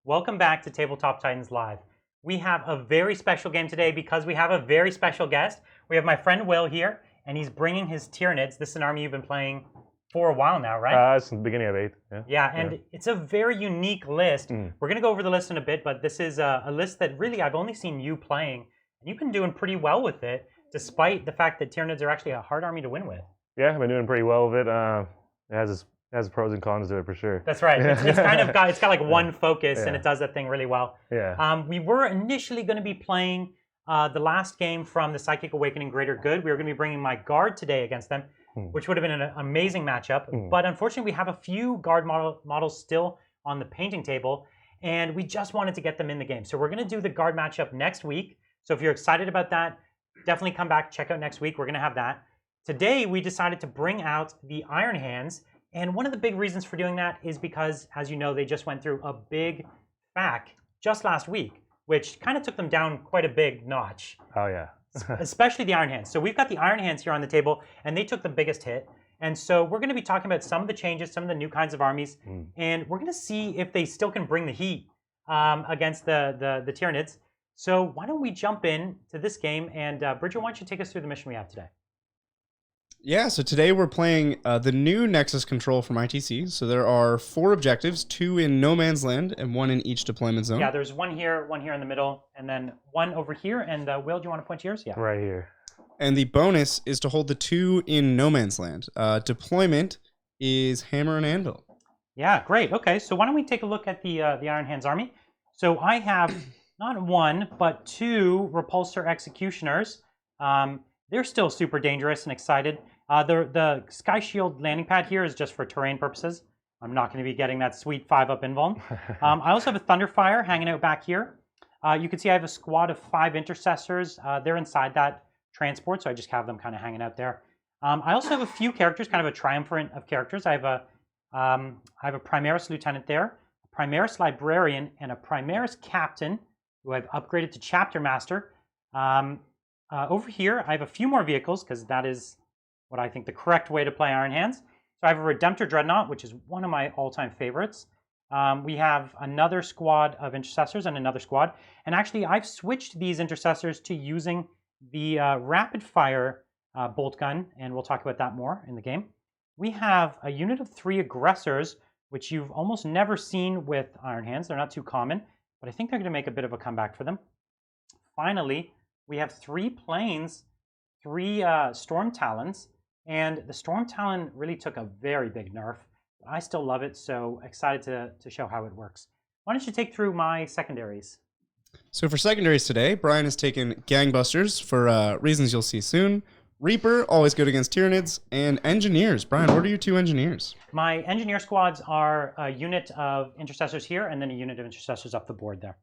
Welcome back to Tabletop Titans Live. We have a very special game today because we have a very special guest. We have my friend Will here, and he's bringing his Tyranids. This is an army you've been playing for a while now, right? Since the beginning of 8th. Yeah, and it's a very unique list. We're going to go over the list in a bit, but this is a list that really I've only seen you playing, and you've been doing pretty well with it, despite the fact that Tyranids are actually a hard army to win with. Yeah, I've been doing pretty well with it. It has pros and cons to it for sure. That's right. It's kind of got like one focus, and Yeah. it does that thing really well. Yeah. We were initially going to be playing the last game from the Psychic Awakening Greater Good. We were going to be bringing my guard today against them, which would have been an amazing matchup. But unfortunately, we have a few guard models still on the painting table, and we just wanted to get them in the game. So we're going to do the guard matchup next week. So if you're excited about that, definitely come back, check out next week. We're going to have that. Today, we decided to bring out the Iron Hands. And one of the big reasons for doing that is because, as you know, they just went through a big FAQ just last week, which kind of took them down quite a big notch. Oh, yeah. Especially the Iron Hands. So we've got the Iron Hands here on the table, and they took the biggest hit. And so we're going to be talking about some of the changes, some of the new kinds of armies, and we're going to see if they still can bring the heat against the Tyranids. So why don't we jump in to this game, and Bridger, why don't you take us through the mission we have today? Yeah, so today we're playing the new Nexus control from ITC. So there are 4 objectives, 2 in no man's land and 1 in each deployment zone. Yeah, there's one here in the middle, and then one over here. And Will, do you want to point to yours? Yeah. Right here. And the bonus is to hold the 2 in no man's land. Deployment is hammer and anvil. Yeah, great. Okay, so why don't we take a look at the Iron Hands army? So I have not 1, but 2 repulsor executioners. They're still super dangerous and excited. The Sky Shield landing pad here is just for terrain purposes. I'm not going to be getting that sweet 5-up invuln. I also have a Thunderfire hanging out back here. You can see I have a squad of 5 intercessors. They're inside that transport, so I just have them kind of hanging out there. I also have a few characters, kind of a triumvirate of characters. I have a Primaris Lieutenant there, a Primaris Librarian, and a Primaris Captain, who I've upgraded to Chapter Master. Over here, I have a few more vehicles, because that is what I think the correct way to play Iron Hands. So I have a Redemptor Dreadnought, which is one of my all-time favorites. We have another squad of intercessors and another squad. And actually, I've switched these intercessors to using the rapid-fire bolt gun, and we'll talk about that more in the game. We have a unit of 3 aggressors, which you've almost never seen with Iron Hands. They're not too common, but I think they're going to make a bit of a comeback for them. Finally, we have 3 planes, 3 Storm Talons, and the Storm Talon really took a very big nerf. I still love it, so excited to show how it works. Why don't you take through my secondaries? So for secondaries today, Brian has taken Gangbusters for reasons you'll see soon. Reaper, always good against Tyranids, and Engineers. Brian, what are your 2 Engineers? My Engineer squads are a unit of intercessors here, and then a unit of intercessors up the board there.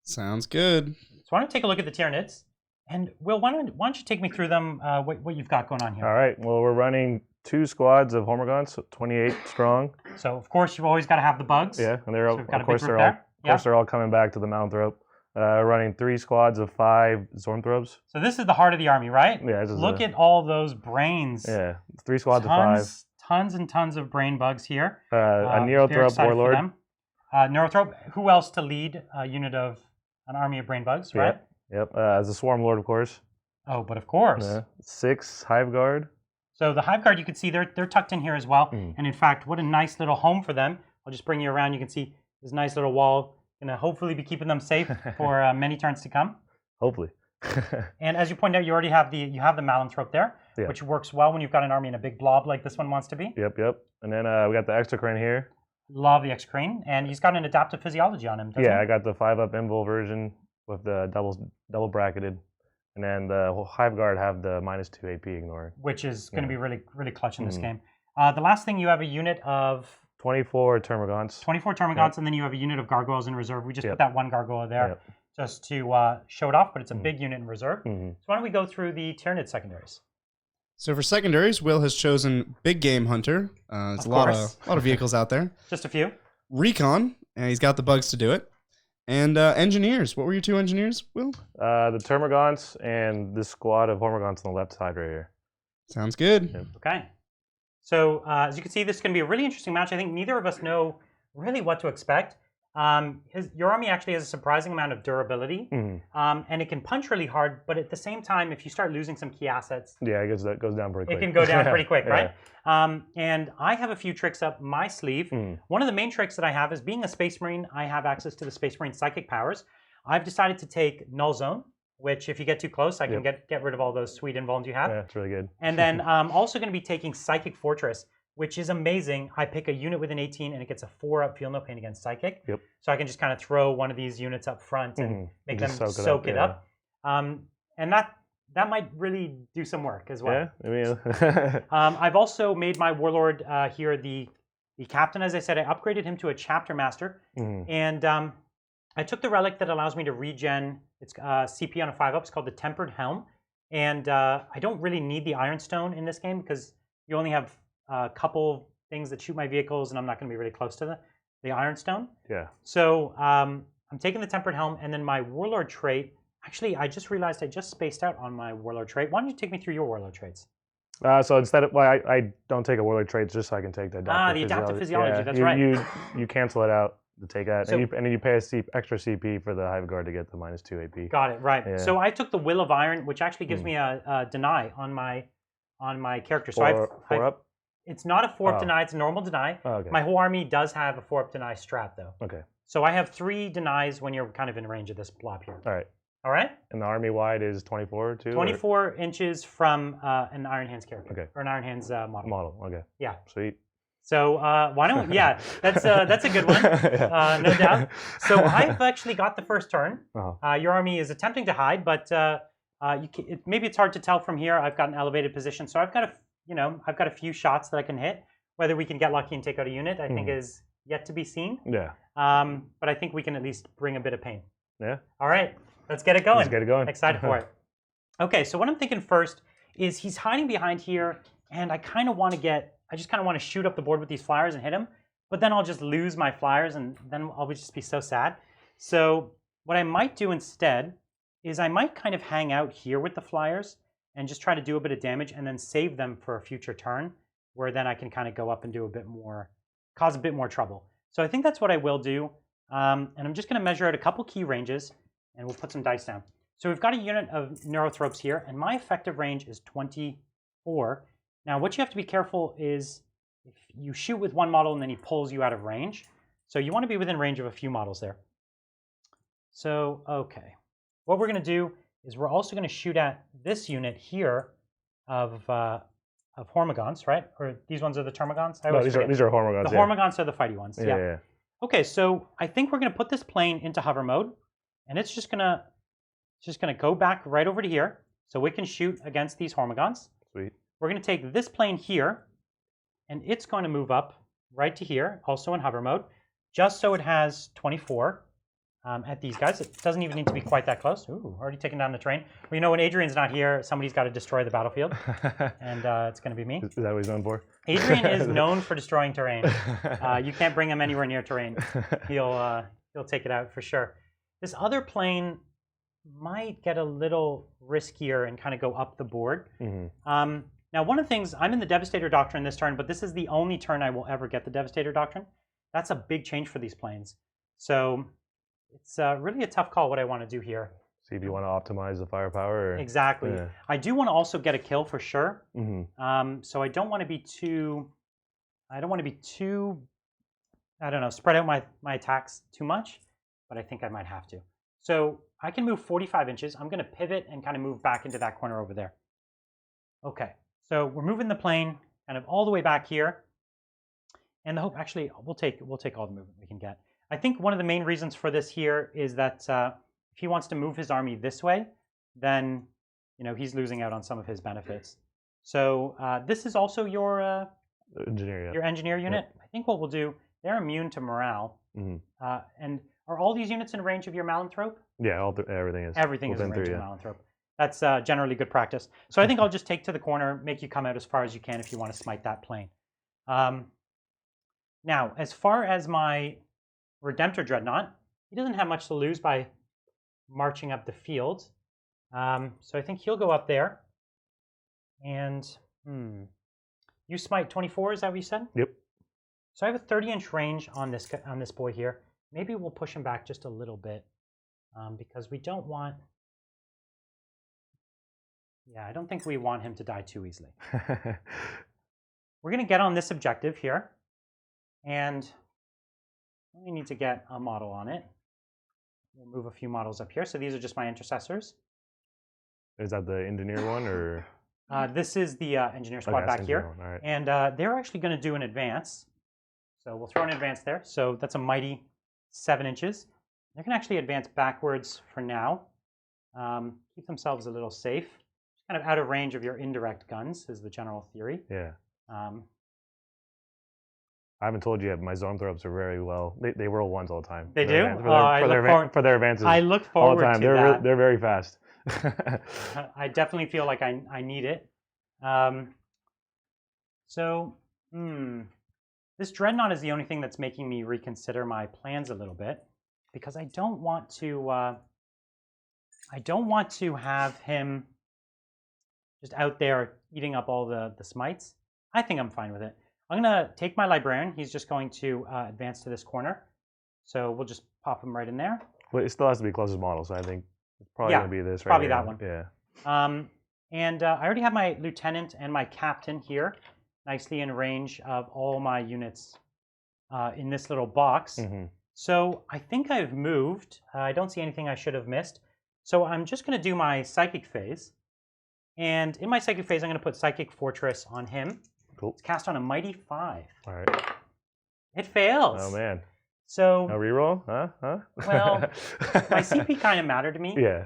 Sounds good. So why don't you take a look at the Tyranids? And Will, why don't you take me through them, what you've got going on here? All right. Well, we're running 2 squads of Hormagaunts, 28 strong. So, of course, you've always got to have the bugs. Yeah, and they're So we've got of course there. they're all coming back to the Zoanthrope. Running 3 squads of 5 zoanthropes. So this is the heart of the army, right? Yeah. Look at all those brains. Yeah, 3 squads of 5. Tons and tons of brain bugs here. A Very Neothrope excited for Warlord. them. Neurothrope. Who else to lead a unit of an army of brain bugs, right? Yep. As a Swarm Lord, of course. Oh, but of course. 6 Hive Guard. So the Hive Guard, you can see they're tucked in here as well. And in fact, what a nice little home for them. I'll just bring you around. You can see this nice little wall. Gonna hopefully be keeping them safe for many turns to come. Hopefully. And as you pointed out, you already have the Malanthrope there, which works well when you've got an army in a big blob like this one wants to be. Yep. And then we got the Exocrine here. Love the Exocrine, and he's got an adaptive physiology on him, doesn't he? I got the 5-up invul version with the double bracketed. And then the Hive Guard have the -2 AP ignoring. Which is going to be really, really clutch in this game. The last thing, you have a unit of 24 Termagants. 24 Termagants, and then you have a unit of Gargoyles in reserve. We just put that one Gargoyle there just to show it off, but it's a big unit in reserve. So why don't we go through the Tyranid secondaries? So for secondaries, Will has chosen Big Game Hunter. There's a lot of vehicles out there. Just a few. Recon, and he's got the bugs to do it. And Engineers. What were your 2 Engineers, Will? The Termagants and this squad of Hormagaunts on the left side right here. Sounds good. Yep. Okay. So as you can see, this is going to be a really interesting match. I think neither of us know really what to expect. Your army actually has a surprising amount of durability, and it can punch really hard. But at the same time, if you start losing some key assets, Yeah, it goes down pretty quick. it can go down pretty quick, Yeah. right? And I have a few tricks up my sleeve. One of the main tricks that I have is being a Space Marine, I have access to the Space Marine psychic powers. I've decided to take Null Zone, which if you get too close, I can get rid of all those sweet invulns you have. Yeah, it's really good. And then I'm also going to be taking Psychic Fortress, which is amazing. I pick a unit with an 18 and it gets a 4-up Feel No Pain against Psychic. Yep. So I can just kind of throw one of these units up front and make them soak it up. And that might really do some work as well. Yeah, I mean, I've also made my Warlord here the captain. As I said, I upgraded him to a Chapter Master. And I took the relic that allows me to regen. It's CP on a 5-up. It's called the Tempered Helm. And I don't really need the Ironstone in this game because you only have a couple things that shoot my vehicles, and I'm not going to be really close to the Ironstone. Yeah. So I'm taking the Tempered Helm, and then my Warlord trait. Actually, I just realized I just spaced out on my Warlord trait. Why don't you take me through your Warlord traits? So instead of, well, I don't take a Warlord trait just so I can take the adaptive the adaptive physiology. Yeah, that's right. You cancel it out to take that, So, and then you pay extra CP for the Hive Guard to get the -2 AP. Got it, right. Yeah. So I took the Will of Iron, which actually gives me a deny on my character. So Four up? It's not a 4-up deny, it's a normal deny. Oh, okay. My whole army does have a 4-up deny strat though. Okay. So I have 3 denies when you're kind of in range of this blob here. All right. All right? And the army wide is 24 too? 24 inches from an Iron Hands character. Okay. Or an Iron Hands model. Model, okay. Yeah. Sweet. So why don't we, yeah, that's a good one, no doubt. So I've actually got the first turn. Your army is attempting to hide, but maybe it's hard to tell from here. I've got an elevated position, so I've got a few shots that I can hit. Whether we can get lucky and take out a unit, I think is yet to be seen. Yeah. But I think we can at least bring a bit of pain. Yeah. All right, let's get it going. Let's get it going. Excited for it. Okay, so what I'm thinking first is he's hiding behind here, and I just kind of want to shoot up the board with these flyers and hit him, but then I'll just lose my flyers, and then I'll just be so sad. So what I might do instead is I might kind of hang out here with the flyers and just try to do a bit of damage and then save them for a future turn, where then I can kind of go up and do cause a bit more trouble. So I think that's what I will do. And I'm just going to measure out a couple key ranges, and we'll put some dice down. So we've got a unit of neurothropes here, and my effective range is 24. Now, what you have to be careful is if you shoot with one model and then he pulls you out of range. So you want to be within range of a few models there. So, okay. What we're going to do is we're also going to shoot at this unit here of Hormigons, right? Or these ones are the Termagons? No, these are Hormigons. The Hormigons are the fighty ones. Yeah. Okay, so I think we're going to put this plane into hover mode, and it's just going to go back right over to here, so we can shoot against these Hormigons. Sweet. We're going to take this plane here, and it's going to move up right to here, also in hover mode, just so it has 24 at these guys. It doesn't even need to be quite that close. Ooh, already taken down the train. Well, you know, when Adrian's not here, somebody's got to destroy the battlefield, and it's going to be me. Is that what he's known for? Adrian is known for destroying terrain. You can't bring him anywhere near terrain. He'll take it out for sure. This other plane might get a little riskier and kind of go up the board. Now, one of the things, I'm in the Devastator Doctrine this turn, but this is the only turn I will ever get the Devastator Doctrine. That's a big change for these planes. So it's really a tough call what I want to do here. See if you want to optimize the firepower. Or... Exactly. Yeah. I do want to also get a kill for sure. So I don't want to be too, I don't know, spread out my attacks too much, but I think I might have to. So I can move 45 inches. I'm going to pivot and kind of move back into that corner over there. Okay, so we're moving the plane kind of all the way back here. And the hope, actually, we'll take all the movement we can get. I think one of the main reasons for this here is that if he wants to move his army this way, then he's losing out on some of his benefits. So this is also your engineer unit. Yep. I think what we'll do, they're immune to morale. And are all these units in range of your Malanthrope? Yeah, everything is. Everything is in range of Malanthrope. That's generally good practice. So I think I'll just take to the corner, make you come out as far as you can if you want to smite that plane. Now, as far as my Redemptor Dreadnought, he doesn't have much to lose by marching up the field. So I think he'll go up there. And you smite 24, is that what you said? Yep. So I have a 30-inch range on this boy here. maybe we'll push him back just a little bit because we don't want... Yeah, I don't think we want him to die too easily. We're going to get on this objective here, and we need to get a model on it. We'll move a few models up here. So these are just my intercessors. Is that the engineer one, or? This is the engineer squad back here. All right. And they're actually going to do an advance. So we'll throw an advance there. So that's a mighty 7 inches. They're going to actually advance backwards for now. Keep themselves a little safe. Kind of out of range of your indirect guns is the general theory. Yeah. I haven't told you yet, my zoanthropes are very well. They roll ones all the time. They do? For their advances. I look forward all the time. to that. They're very fast. I definitely feel like I need it. This dreadnought is the only thing that's making me reconsider my plans a little bit, because I don't want to have him just out there eating up all the smites. I think I'm fine with it. I'm going to take my librarian. He's just going to advance to this corner. So we'll just pop him right in there. But it still has to be closest model, so I think it's probably going to be this right probably here. That one. Yeah. And I already have my lieutenant and my captain here, nicely in range of all my units in this little box. Mm-hmm. So I think I've moved. I don't see anything I should have missed. So I'm just going to do my psychic phase. And in my psychic phase, I'm going to put Psychic Fortress on him. Cool. It's cast on a mighty 5. All right. It fails. Oh, man. So no reroll? Huh? Well, my CP kind of mattered to me. Yeah.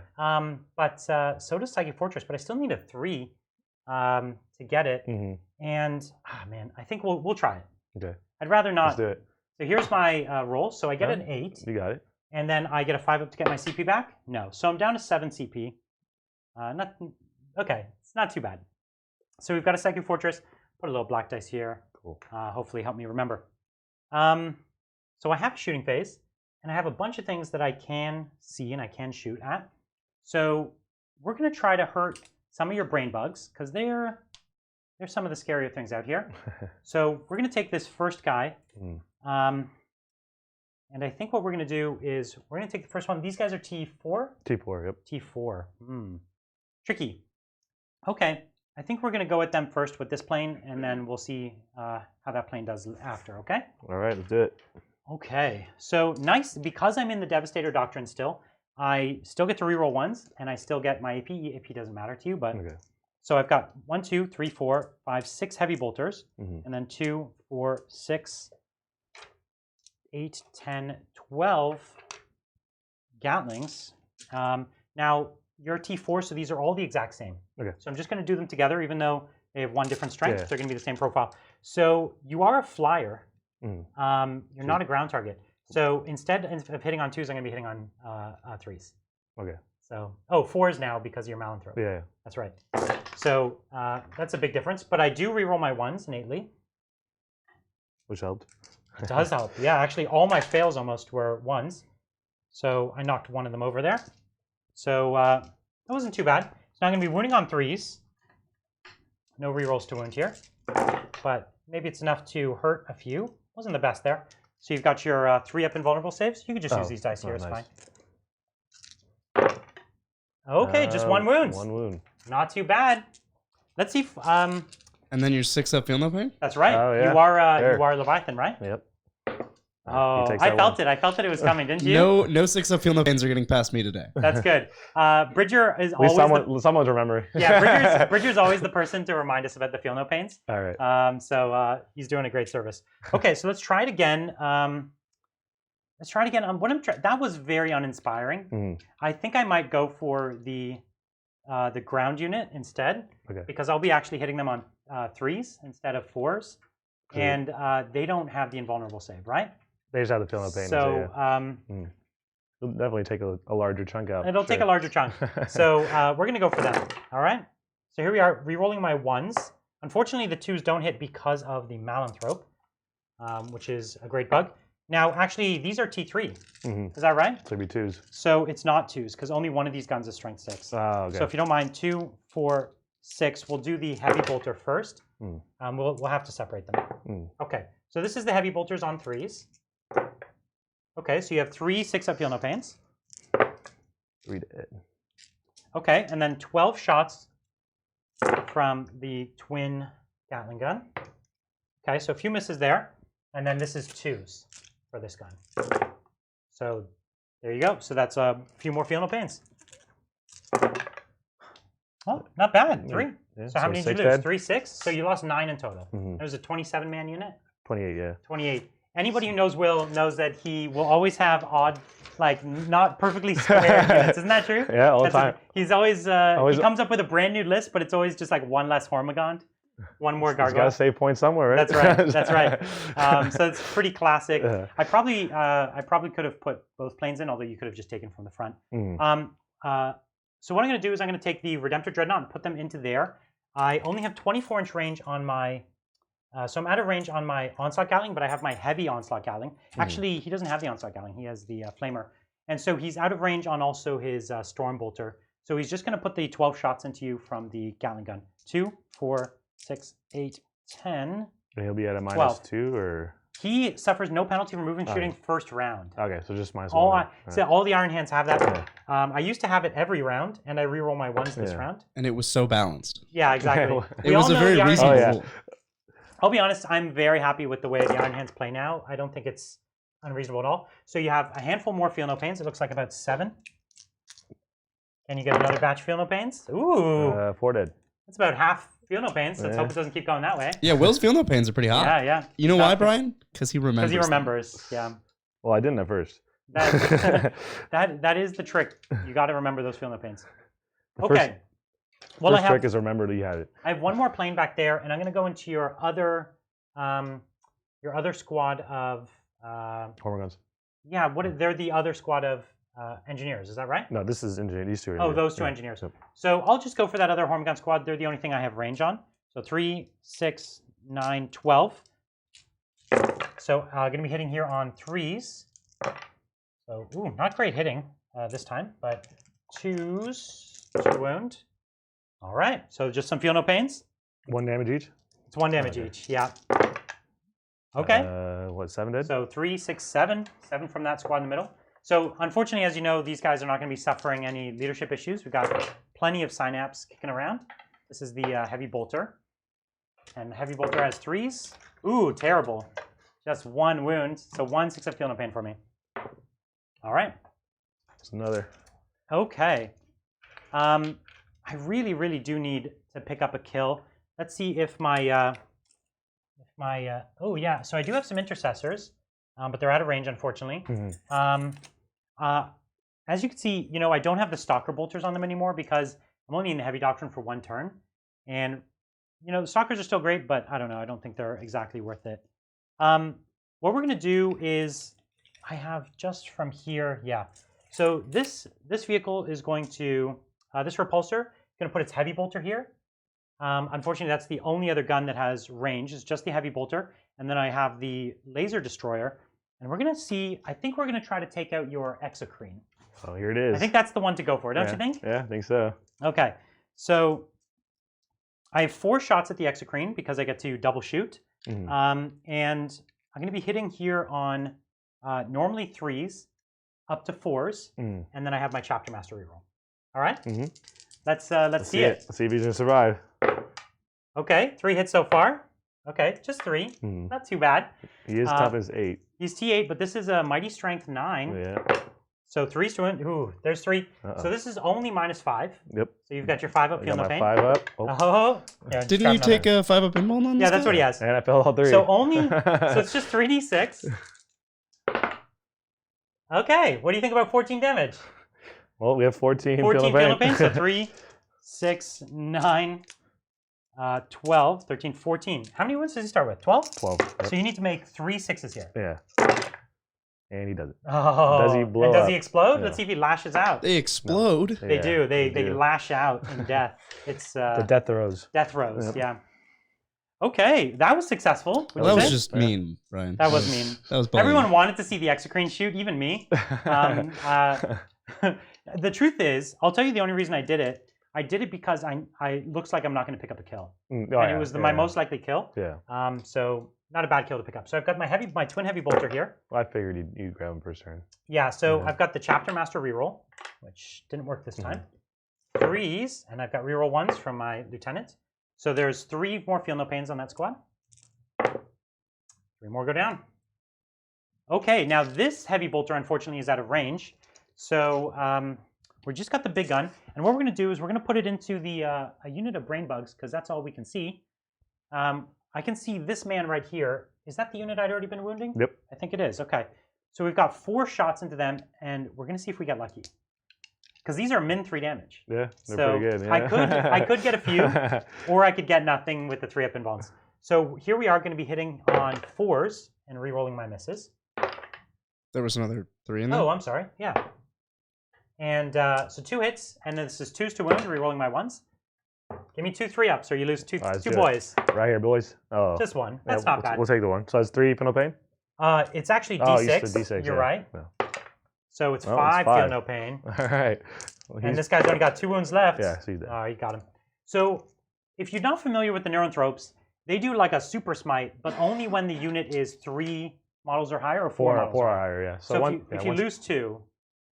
But so does Psychic Fortress. But I still need a 3 to get it. Mm-hmm. And man, I think we'll try it. Okay. I'd rather not. Let's do it. So here's my roll. So I get an 8. You got it. And then I get a 5 up to get my CP back? No. So I'm down to 7 CP. Okay, it's not too bad. So we've got a Psychic Fortress. Put a little black dice here. Cool. Hopefully help me remember. So I have a shooting phase, and I have a bunch of things that I can see and I can shoot at. So we're going to try to hurt some of your brain bugs, because they're some of the scarier things out here. So we're going to take this first guy. And I think what we're going to do is we're going to take the first one. These guys are T4? T4, yep. T4. Tricky. Okay. I think we're going to go at them first with this plane, and then we'll see how that plane does after, okay? All right, let's do it. Okay. So nice. Because I'm in the Devastator Doctrine still, I still get to reroll 1s, and I still get my AP. AP doesn't matter to you, but... Okay. So I've got 1, 2, 3, 4, 5, 6 heavy bolters, and then 2, 4, 6, 8, 10, 12 Gatlings. Now, you're T4, so these are all the exact same. Okay. So I'm just going to do them together, even though they have 1 different strength. Yeah. They're going to be the same profile. So you are a flyer. You're not a ground target. So instead of hitting on 2s, I'm going to be hitting on 3s. Okay. So, 4s now because of your Malanthrope. Yeah. That's right. So that's a big difference. But I do reroll my 1s innately. Which helped. It does help. Yeah, actually, all my fails almost were 1s. So I knocked 1 of them over there. So that wasn't too bad. So now I'm going to be wounding on 3s. No rerolls to wound here. But maybe it's enough to hurt a few. Wasn't the best there. So you've got your 3-up invulnerable saves. You could just use these dice here. It's nice. Fine. Okay, just 1 wound. 1 wound. Not too bad. Let's see if... And then your 6-up field no pain? That's right. Oh, yeah. You are Leviathan, right? Yep. Oh, I felt it. I felt that it was coming, didn't you? No 6-up field no pains are getting past me today. That's good. Bridger is always always someone's remembering. Yeah, Bridger's always the person to remind us about the feel no pains. All right. So he's doing a great service. Okay, so let's try it again. That was very uninspiring. I think I might go for the ground unit instead, because I'll be actually hitting them on 3s instead of 4s, and they don't have the invulnerable save, right? They just have the feel no pain. So it'll definitely take a larger chunk out. It'll take a larger chunk. So we're going to go for that. All right. So here we are, re-rolling my 1s. Unfortunately, the 2s don't hit because of the Malanthrope, which is a great bug. Now, actually, these are T3. Is that right? So it'd be 2s. So it's not 2s, because only one of these guns is strength 6. Oh, okay. So if you don't mind, 2, 4, 6. We'll do the heavy bolter first. We'll have to separate them. Okay. So this is the heavy bolters on 3s. Okay, so you have 3 6-up feel no pains. 3 dead. Okay, and then 12 shots from the twin Gatling gun. Okay, so a few misses there. And then this is 2s for this gun. So there you go. So that's a few more feel no pains. Oh, not bad. 3. Yeah, So how many did 6 you lose? dead. 3, 6? So you lost 9 in total. Mhm. It was a 27-man unit? 28, yeah. 28. Anybody who knows Will knows that he will always have odd, like not perfectly square units. Isn't that true? Yeah, all the time. He's always, he comes up with a brand new list, but it's always just like one less Hormigond, one more He's got Gargoyle. to save points somewhere, right? That's right. That's right. So it's pretty classic. Yeah. I probably could have put both planes in, although you could have just taken from the front. Mm. So what I'm going to do is I'm going to take the Redemptor Dreadnought and put them into there. I only have 24-inch range on my, so I'm out of range on my Onslaught Gatling, but I have my heavy Onslaught Gatling. Actually, he doesn't have the Onslaught Gatling. He has the Flamer. And so he's out of range on also his Storm Bolter. So he's just going to put the 12 shots into you from the Gatling gun. 2, 4, 6, 8, 10. And he'll be at a minus 12. 2 or? He suffers no penalty for moving shooting first round. Okay, so just minus All 1. so all the Iron Hands have that. Yeah. I used to have it every round, and I reroll my 1s this round. And it was so balanced. Yeah, exactly. It was a very reasonable. Oh, yeah. rule. I'll be honest, I'm very happy with the way the Iron Hands play now. I don't think it's unreasonable at all. So you have a handful more Feel No Pains. It looks like about 7. Can you get another batch of Feel No Pains? Ooh. 4 dead. That's about half Feel No Pains. Let's Yeah. Uh, hope it doesn't keep going that way. Yeah, Will's feel no pains are pretty hot. Yeah, yeah. You know why, Brian? Because he remembers. Because he them. remembers, yeah. Well, I didn't at first. That is the trick. You got to remember those Feel No Pains. The Okay. Well, first trick is remember that you had it. I have one more plane back there, and I'm going to go into your other squad of. Hormiguns. Yeah, they're the other squad of engineers. Is that right? No, this is engineer. These two are Oh, engineers. those two Yeah. engineers. Yep. So I'll just go for that other Hormigon squad. They're the only thing I have range on. So 3, 6, 9, 12. So I'm going to be hitting here on 3s. So, ooh, not great hitting this time, but 2s, 2 wound. All right, so just some Feel No Pains. 1 damage each? It's 1 damage Okay. each, yeah. Okay. What, 7 dead? So 3, 6, 7. 7 from that squad in the middle. So unfortunately, as you know, these guys are not going to be suffering any leadership issues. We've got plenty of synapse kicking around. This is the Heavy Bolter. And the Heavy Bolter has 3s. Ooh, terrible. Just 1 wound. So 1 6-up Feel No Pain for me. All right. It's another. Okay. I really, really do need to pick up a kill. Let's see if my... oh, yeah. So I do have some intercessors, but they're out of range, unfortunately. Mhm. As you can see, you know, I don't have the Stalker Bolters on them anymore because I'm only in the Heavy Doctrine for 1 turn. And, you know, the Stalkers are still great, but I don't know. I don't think they're exactly worth it. What we're going to do is I have just from here, yeah. So this vehicle is going to, this repulsor is going to put its Heavy Bolter here. Unfortunately, that's the only other gun that has range. It's just the Heavy Bolter. And then I have the Laser Destroyer. And we're going to see, I think we're going to try to take out your Exocrine. Oh, here it is. I think that's the one to go for, don't you think? Yeah, I think so. Okay, so I have 4 shots at the Exocrine because I get to double shoot. Mhm. And I'm going to be hitting here on normally 3s up to 4s. Mhm. And then I have my Chapter Master reroll. All right? Mhm. Let's see it. Let's see if he's going to survive. Okay, 3 hits so far. Okay, just 3. Mhm. Not too bad. He is tough as 8. He's T8, but this is a Mighty Strength 9. Yeah. So 3's to win. Ooh, there's 3. Uh-oh. So this is only -5. Yep. So you've got your 5-up I Feel got No my Pain. 5 up. Oh. Oh, yeah, just Didn't grab you take another. a 5-up pinball on this? Yeah, that's guy? what he has. And I fell all 3. So only, so it's just 3d6. Okay, what do you think about 14 damage? Well, we have 14 14 Feel Feel No No Pain, so 3, 6, 9, 12, 13, 14. How many wounds does he start with? 12? 12. Yep. So you need to make 3 6s here. Yeah. And he does it. Oh, Does he blow and does up? he explode? Yeah. Let's see if he lashes out. They explode. They Yeah, do. They do. lash out in death. It's The death throws. death throws. Yep. Yeah. Okay, that was successful. Well, that was say? just mean, Brian. That was mean. That was bullying. Everyone wanted to see the Exocrine shoot, even me. The truth is, I'll tell you the only reason I did it. I did it because I looks like I'm not going to pick up a kill, Oh, and yeah, it was my yeah. most likely kill. Yeah. So not a bad kill to pick up. So I've got my twin heavy bolter here. Well, I figured you'd grab him first turn. Yeah, so Yeah. I've got the chapter master reroll, which didn't work this time. 3s, and I've got reroll 1s from my lieutenant. So there's 3 more feel no pains on that squad. 3 more go down. Okay, now this heavy bolter unfortunately is out of range. So we just got the big gun, and what we're going to do is we're going to put it into the a unit of brain bugs because that's all we can see. I can see this man right here. Is that the unit I'd already been wounding? Yep. I think it is. Okay, so we've got 4 shots into them, and we're going to see if we get lucky. Because these are min 3 damage. Yeah, they're So pretty good. Yeah. I could get a few, or I could get nothing with the 3-up invulns. So here we are going to be hitting on 4s and re-rolling my misses. There was another 3 in there. Oh, I'm sorry. Yeah. And so 2 hits, and then this is 2s to wound, re-rolling my 1s. Give me 2 3-ups, or you lose 2 let's two do it. boys. Right here, boys. Oh, Just 1. yeah, That's not bad. We'll take the 1. So it's 3 feel no pain. It's actually Oh, D6. you said D6. You're yeah. right. Yeah. So it's Oh, 5 it's 5. feel no pain. All right. Well, And this guy's only got 2 wounds left. Yeah, so he's dead. Oh, you got him. So if you're not familiar with the neuroanthropes, they do like a super smite, but only when the unit is 3 models or higher, or 4 models Four or or higher. higher, yeah. So one, if you lose 2,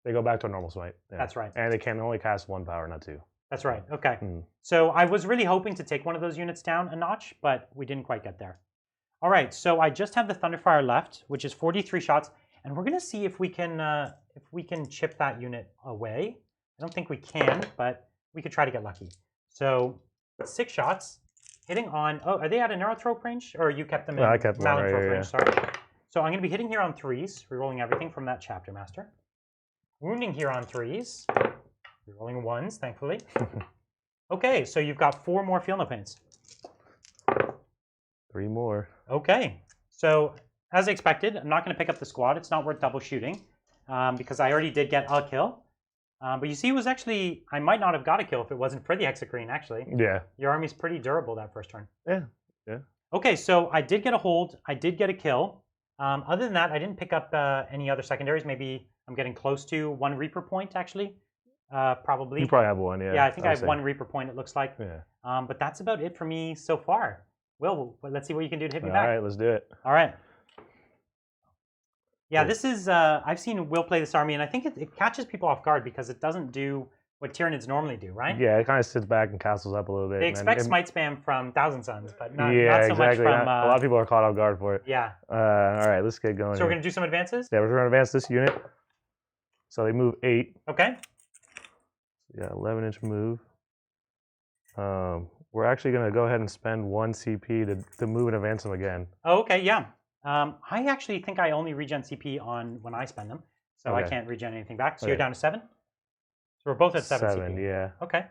they go back to a normal smite. Yeah. that's right. And they can only cast 1 power, not 2. That's right. Okay. Mm. So I was really hoping to take one of those units down a notch, but we didn't quite get there. All right. So I just have the Thunderfire left, which is 43 shots, and we're going to see if we can chip that unit away. I don't think we can, but we could try to get lucky. So 6 shots, hitting on. Oh, are they at a neurotrope range, or you kept them in No, I kept them right malanthrope here, range? Sorry. So I'm going to be hitting here on 3s, rerolling everything from that chapter master. Wounding here on 3s. Rolling 1s, thankfully. Okay, so you've got 4 more feel no pains. 3 more. Okay, so as expected, I'm not going to pick up the squad. It's not worth double shooting because I already did get a kill. But you see, it was actually, I might not have got a kill if it wasn't for the Hexacrine, actually. Yeah. Your army's pretty durable that first turn. Yeah. Yeah. Okay, so I did get a hold. I did get a kill. Other than that, I didn't pick up any other secondaries. Maybe I'm getting close to 1 Reaper point, actually. Probably. You probably have 1, yeah. Yeah, I think I have say. 1 Reaper point, it looks like. Yeah. But that's about it for me so far. Will, let's see what you can do to hit me All back. right, let's do it. All right. Yeah, Cool. this is, I've seen Will play this army, and I think it catches people off guard because it doesn't do what Tyranids normally do, right? Yeah, it kind of sits back and castles up a little bit. They and expect then smite spam from Thousand Suns, but not, yeah, not so exactly. much from... a lot of people are caught off guard for it. Yeah. All right, let's get going. So we're here. going to do some advances? Yeah, we're going to advance this unit. So they move 8. Okay. Yeah, 11-inch move. We're actually going to go ahead and spend 1 CP to move and advance them again. Oh, okay, yeah. I actually think I only regen CP on when I spend them, so I Okay. can't regen anything back. So Okay. you're down to 7? So we're both at 7 CP. Yeah. Okay.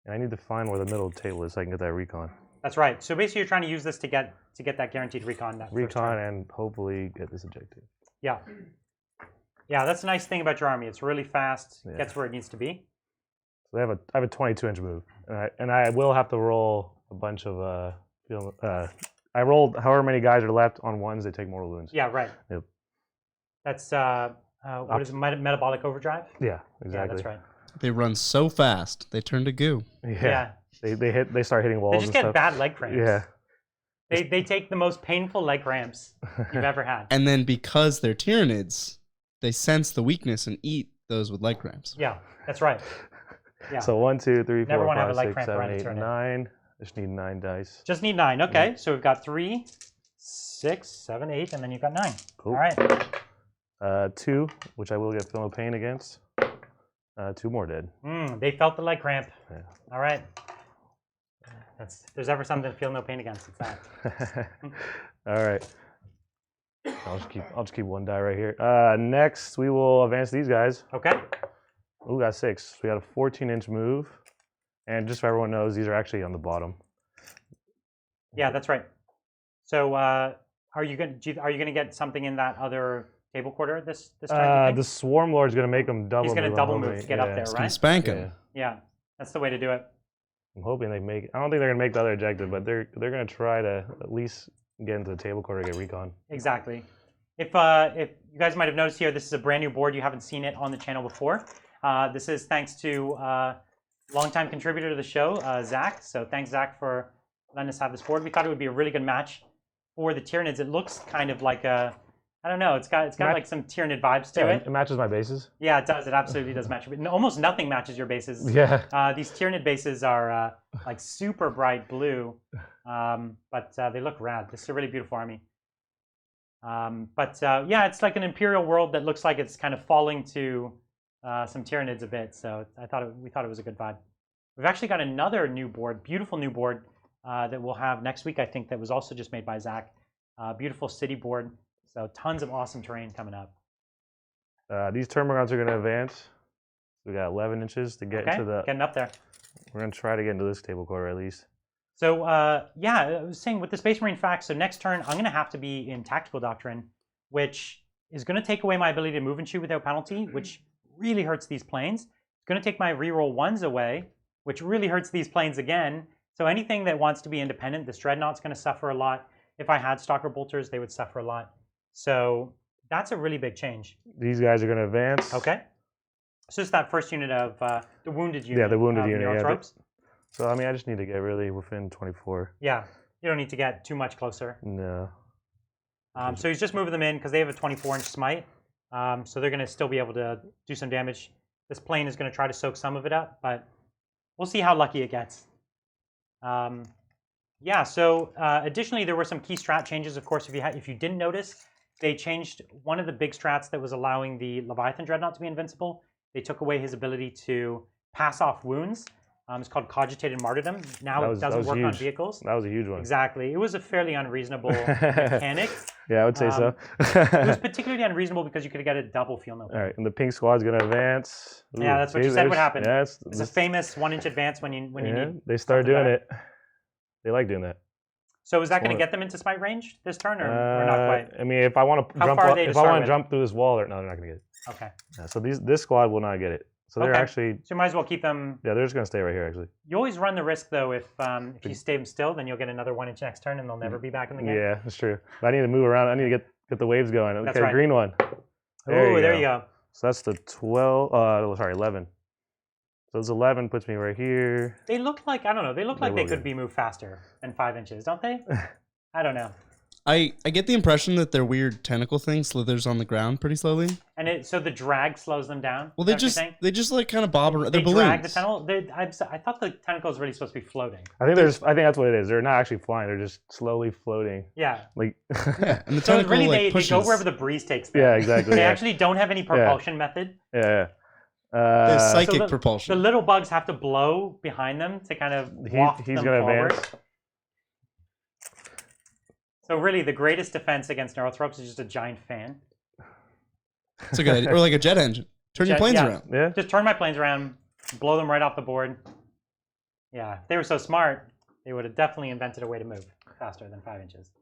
And I need to find where the middle of the table is so I can get that recon. That's right. So basically, you're trying to use this to get that guaranteed recon. That first turn. Recon and hopefully get this objective. Yeah. Yeah, that's the nice thing about your army. It's really fast, Yeah. gets where it needs to be. So I have a 22-inch move, and I will have to roll a bunch of I rolled however many guys are left on 1s. They take mortal wounds. Yeah, right. Yep. That's what is it, metabolic overdrive? Yeah, exactly. Yeah, that's right. They run so fast, they turn to goo. Yeah. They start hitting walls. They just and get stuff. bad leg cramps. Yeah. They take the most painful leg cramps you've ever had. And then because they're Tyranids, they sense the weakness and eat those with leg cramps. Yeah, that's right. Yeah. So 1, 2, 3, Never 4, wanna have 5, a leg 6, cramp 7, around a 8, Tyranid. 9. I just need 9 dice. Just need 9. Okay, Yeah. so we've got 3, 6, 7, 8, and then you've got 9. Cool. All right. 2, which I will get feel no pain against. 2 more dead. They felt the leg cramp. Yeah. All right. If there's ever something to feel no pain against, it's that. All right. I'll just keep 1 die right here. Next, we will advance these guys. Okay. Ooh, got 6. We got a 14-inch move, and just so everyone knows, these are actually on the bottom. Yeah, that's right. So, are you gonna get something in that other table quarter this time? you The think? Swarm Lord's gonna make them double. He's gonna move, double I'm move hoping. to get up Yeah. there, It's gonna right? spank them. Yeah. Yeah, that's the way to do it. I'm hoping they make. I don't think they're gonna make the other objective, but they're gonna try to at least get into the table quarter to get recon. Exactly. If you guys might have noticed here, this is a brand new board. You haven't seen it on the channel before. This is thanks to longtime contributor to the show, Zach. So thanks, Zach, for letting us have this board. We thought it would be a really good match for the Tyranids, it looks kind of like a, I don't know, it's got like some Tyranid vibes to Yeah, it. it matches my bases. Yeah, it does. It absolutely does match. Almost nothing matches your bases. Yeah. These Tyranid bases are like super bright blue, but they look rad. This is a really beautiful army. Yeah, it's like an Imperial world that looks like it's kind of falling to some Tyranids a bit. So we thought it was a good vibe. We've actually got another new board, beautiful new board that we'll have next week. I think that was also just made by Zach. Beautiful city board. So tons of awesome terrain coming up. These termagants are going to advance. We got 11 inches to get into the. Getting up there. We're going to try to get into this table quarter at least. So yeah, I was saying with the Space Marine facts, so next turn I'm going to have to be in Tactical Doctrine, which is going to take away my ability to move and shoot without penalty, which really hurts these planes. It's going to take my reroll 1s away, which really hurts these planes again. So anything that wants to be independent, this Dreadnought's going to suffer a lot. If I had Stalker Bolters, they would suffer a lot. So that's a really big change. These guys are going to advance. Okay. So it's that first unit of the wounded unit. Yeah, the wounded unit. Yeah, so, I mean, I just need to get really within 24. Yeah, you don't need to get too much closer. No. So he's just moving them in because they have a 24-inch smite. So they're going to still be able to do some damage. This plane is going to try to soak some of it up, but we'll see how lucky it gets. Yeah, so additionally, there were some key strat changes. Of course, if you didn't notice, they changed one of the big strats that was allowing the Leviathan Dreadnought to be invincible. They took away his ability to pass off wounds. It's called Cogitated Martyrdom. Now it doesn't work on vehicles. That was a huge one. Exactly. It was a fairly unreasonable mechanic. Yeah, I would say so. It was particularly unreasonable because you could get a double field note. All right, and the pink squad's going to advance. Ooh, yeah, that's what you said would happen. Yeah, it's a famous 1-inch advance when you need. They start doing it. They like doing that. So is that going to get them into smite range this turn, or not quite? I mean, if I want to jump through this wall, no, they're not going to get it. Okay. Yeah, so this squad will not get it. So they're actually. So you might as well keep them. Yeah, they're just going to stay right here, actually. You always run the risk, though, if you stay them still, then you'll get another 1-inch next turn, and they'll never be back in the game. Yeah, that's true. But I need to move around. I need to get the waves going. Okay, that's right. Green one. There you go. So that's the 11. So this 11 puts me right here. They look like, I don't know, they look like they could be moved faster than 5 inches, don't they? I don't know. I get the impression that their weird tentacle thing slithers on the ground pretty slowly. And so the drag slows them down? Well, they just like kind of bob around. They're balloons. Drag the tentacle? I thought the tentacle was really supposed to be floating. I think that's what it is. They're not actually flying. They're just slowly floating. Yeah. Like. Yeah, and the tentacle really like pushes. they go wherever the breeze takes them. Yeah, exactly. They actually don't have any propulsion method. Yeah. There's psychic propulsion. The little bugs have to blow behind them to kind of waft them forward. Advance. So really, the greatest defense against Neurothropes is just a giant fan. It's a good idea. Or like a jet engine. Turn your planes around. Yeah. Just turn my planes around, blow them right off the board. Yeah, if they were so smart, they would have definitely invented a way to move faster than 5 inches.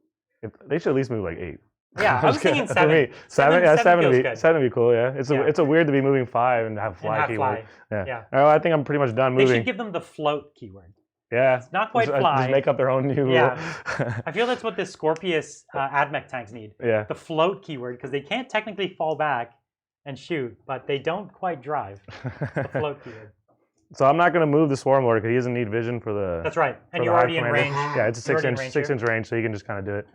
They should at least move like 8. Yeah, I was thinking 7. For me, 7 would be 7 would be cool. Yeah, it's a weird to be moving 5 and have fly keyword. Yeah. All right, I think I'm pretty much done moving. They should give them the float keyword. Yeah. It's not quite fly. Just make up their own new. Yeah. I feel that's what the Scorpius AdMech tanks need. Yeah. The float keyword, because they can't technically fall back and shoot, but they don't quite drive. The float keyword. So I'm not going to move the Swarm Lord because he doesn't need vision for the. That's right, and you're already in range. Yeah, it's a 6-inch range, so you can just kind of do it.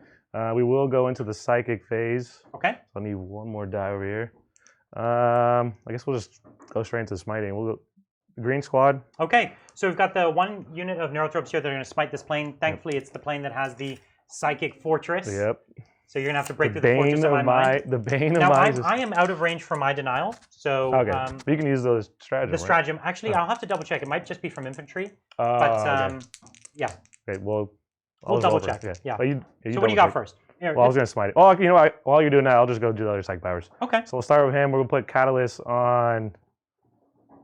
We will go into the psychic phase. Okay. So I need one more die over here. I guess we'll just go straight into smiting. We'll go the green squad. Okay, so we've got the 1 unit of Neurothropes here that are going to smite this plane. Thankfully, it's the plane that has the psychic fortress. Yep. So you're going to have to break through the fortress of my mind. The bane of now, mind. I am out of range from my denial, so... Okay, but you can use those stratagem, the stratagem. Right? Actually, I'll have to double check. It might just be from infantry. But, okay. Yeah. Okay, well... We'll double check. Yeah. But you so what do you got first? Here, well, I was going to smite it. Oh, you know what? While you're doing that, I'll just go do the other psych powers. Okay. So we'll start with him. We're going to put Catalyst on...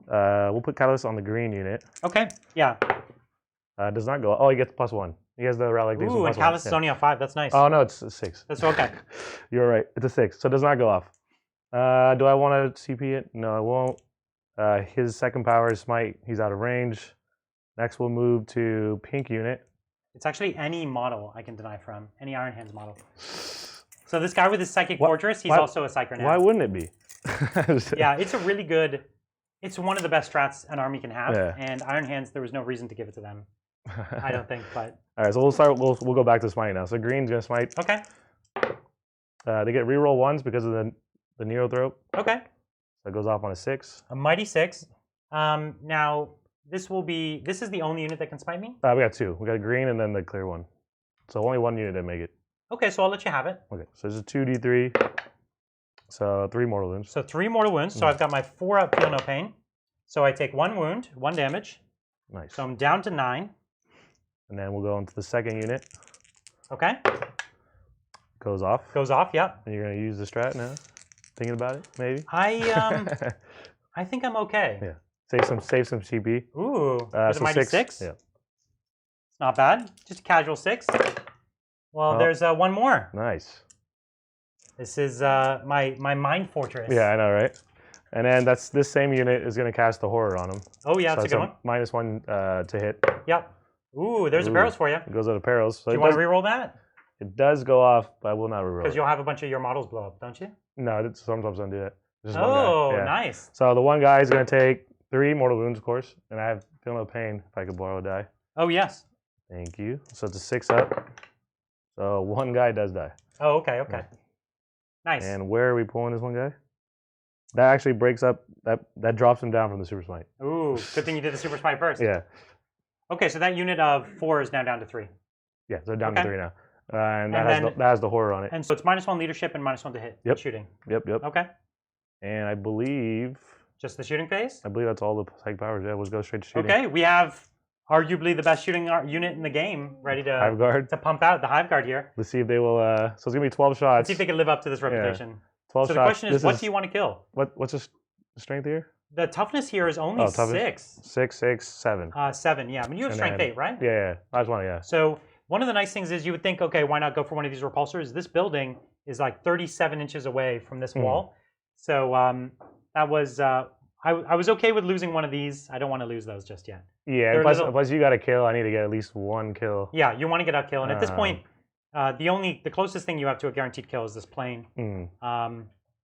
we'll put Catalyst on the green unit. Okay, yeah. Does not go... Oh, he gets +1. He has the relic. Ooh, and Catalyst is only on 5. That's nice. Oh, no, it's a 6. That's okay. You're right. It's a 6, so it does not go off. Do I want to CP it? No, I won't. His second power is Smite. He's out of range. Next, we'll move to pink unit. It's actually any model I can deny from. Any Iron Hands model. So this guy with his Psychic Fortress, he's also a Psyker now. Why wouldn't it be? Yeah, it's a really good... It's one of the best strats an army can have. Yeah. And Iron Hands, there was no reason to give it to them. I don't think, but All right, so we'll start. We'll go back to smite now. So green's gonna smite. okay. They get reroll ones because of the zoanthrope. Okay. So it goes off on a 6. A mighty 6. Now this is the only unit that can smite me. We got 2. We got green and then the clear one. So only one unit didn't make it. Okay, so I'll let you have it. Okay, so this is 2d3. So 3 mortal wounds. So 3 mortal wounds. So I've got my 4 up, feel no pain. So I take 1 wound, 1 damage. Nice. So I'm down to 9. And then we'll go into the second unit. Okay. Goes off. Goes off. Yep. And you're gonna use the strat now. Thinking about it, maybe. I think I'm okay. Yeah. Save some CP. Ooh. There's a so mighty 6. Yeah. It's not bad. Just a casual 6. Well, there's one more. Nice. This is my mind fortress. Yeah, I know, right? And then this same unit is going to cast the horror on him. Oh yeah, that's a good one. -1 to hit. Yep. Ooh, there's a barrels for you. It goes out of perils. So Do you want to reroll that? It does go off, but I will not reroll. Because you'll have a bunch of your models blow up, don't you? No, sometimes don't do that. Just one Oh, guy. Yeah. nice. So the one guy is going to take 3 mortal wounds, of course, and I have feel no pain if I could borrow a die. Oh yes. Thank you. So it's a 6 up. So one guy does die. Oh, okay, okay. Yeah. Nice. And where are we pulling this one guy? That actually breaks up. That drops him down from the super smite. Ooh, good thing you did the super smite first. Yeah. Okay, so that unit of 4 is now down to 3. Yeah. So down Okay. to 3 now. And that has the horror on it. And so it's -1 leadership and -1 to hit. Yep. Shooting. Yep. Okay. And I believe Just the shooting phase? that's all the psych powers. Yeah, let's go straight to shooting. Okay, we have arguably the best shooting unit in the game ready to Hive guard. pump out the Hive Guard here. Let's see if they will. So it's gonna be 12 shots. Let's see if they can live up to this reputation. 12 So shots. the question is, what do you want to kill? What's the strength here? The toughness here is only toughness? 6. 6, 6, 7. 7, yeah. I mean, you have And strength then- 8, right? Yeah. I just want to. Yeah. So one of the nice things is you would think, okay, why not go for one of these repulsors? This building is like 37 inches away from this wall. So that was, I was okay with losing one of these. I don't want to lose those just yet. Yeah. Plus you got to kill. I need to get at least 1 kill. Yeah, you want to get a kill. And at this point, the closest thing you have to a guaranteed kill is this plane.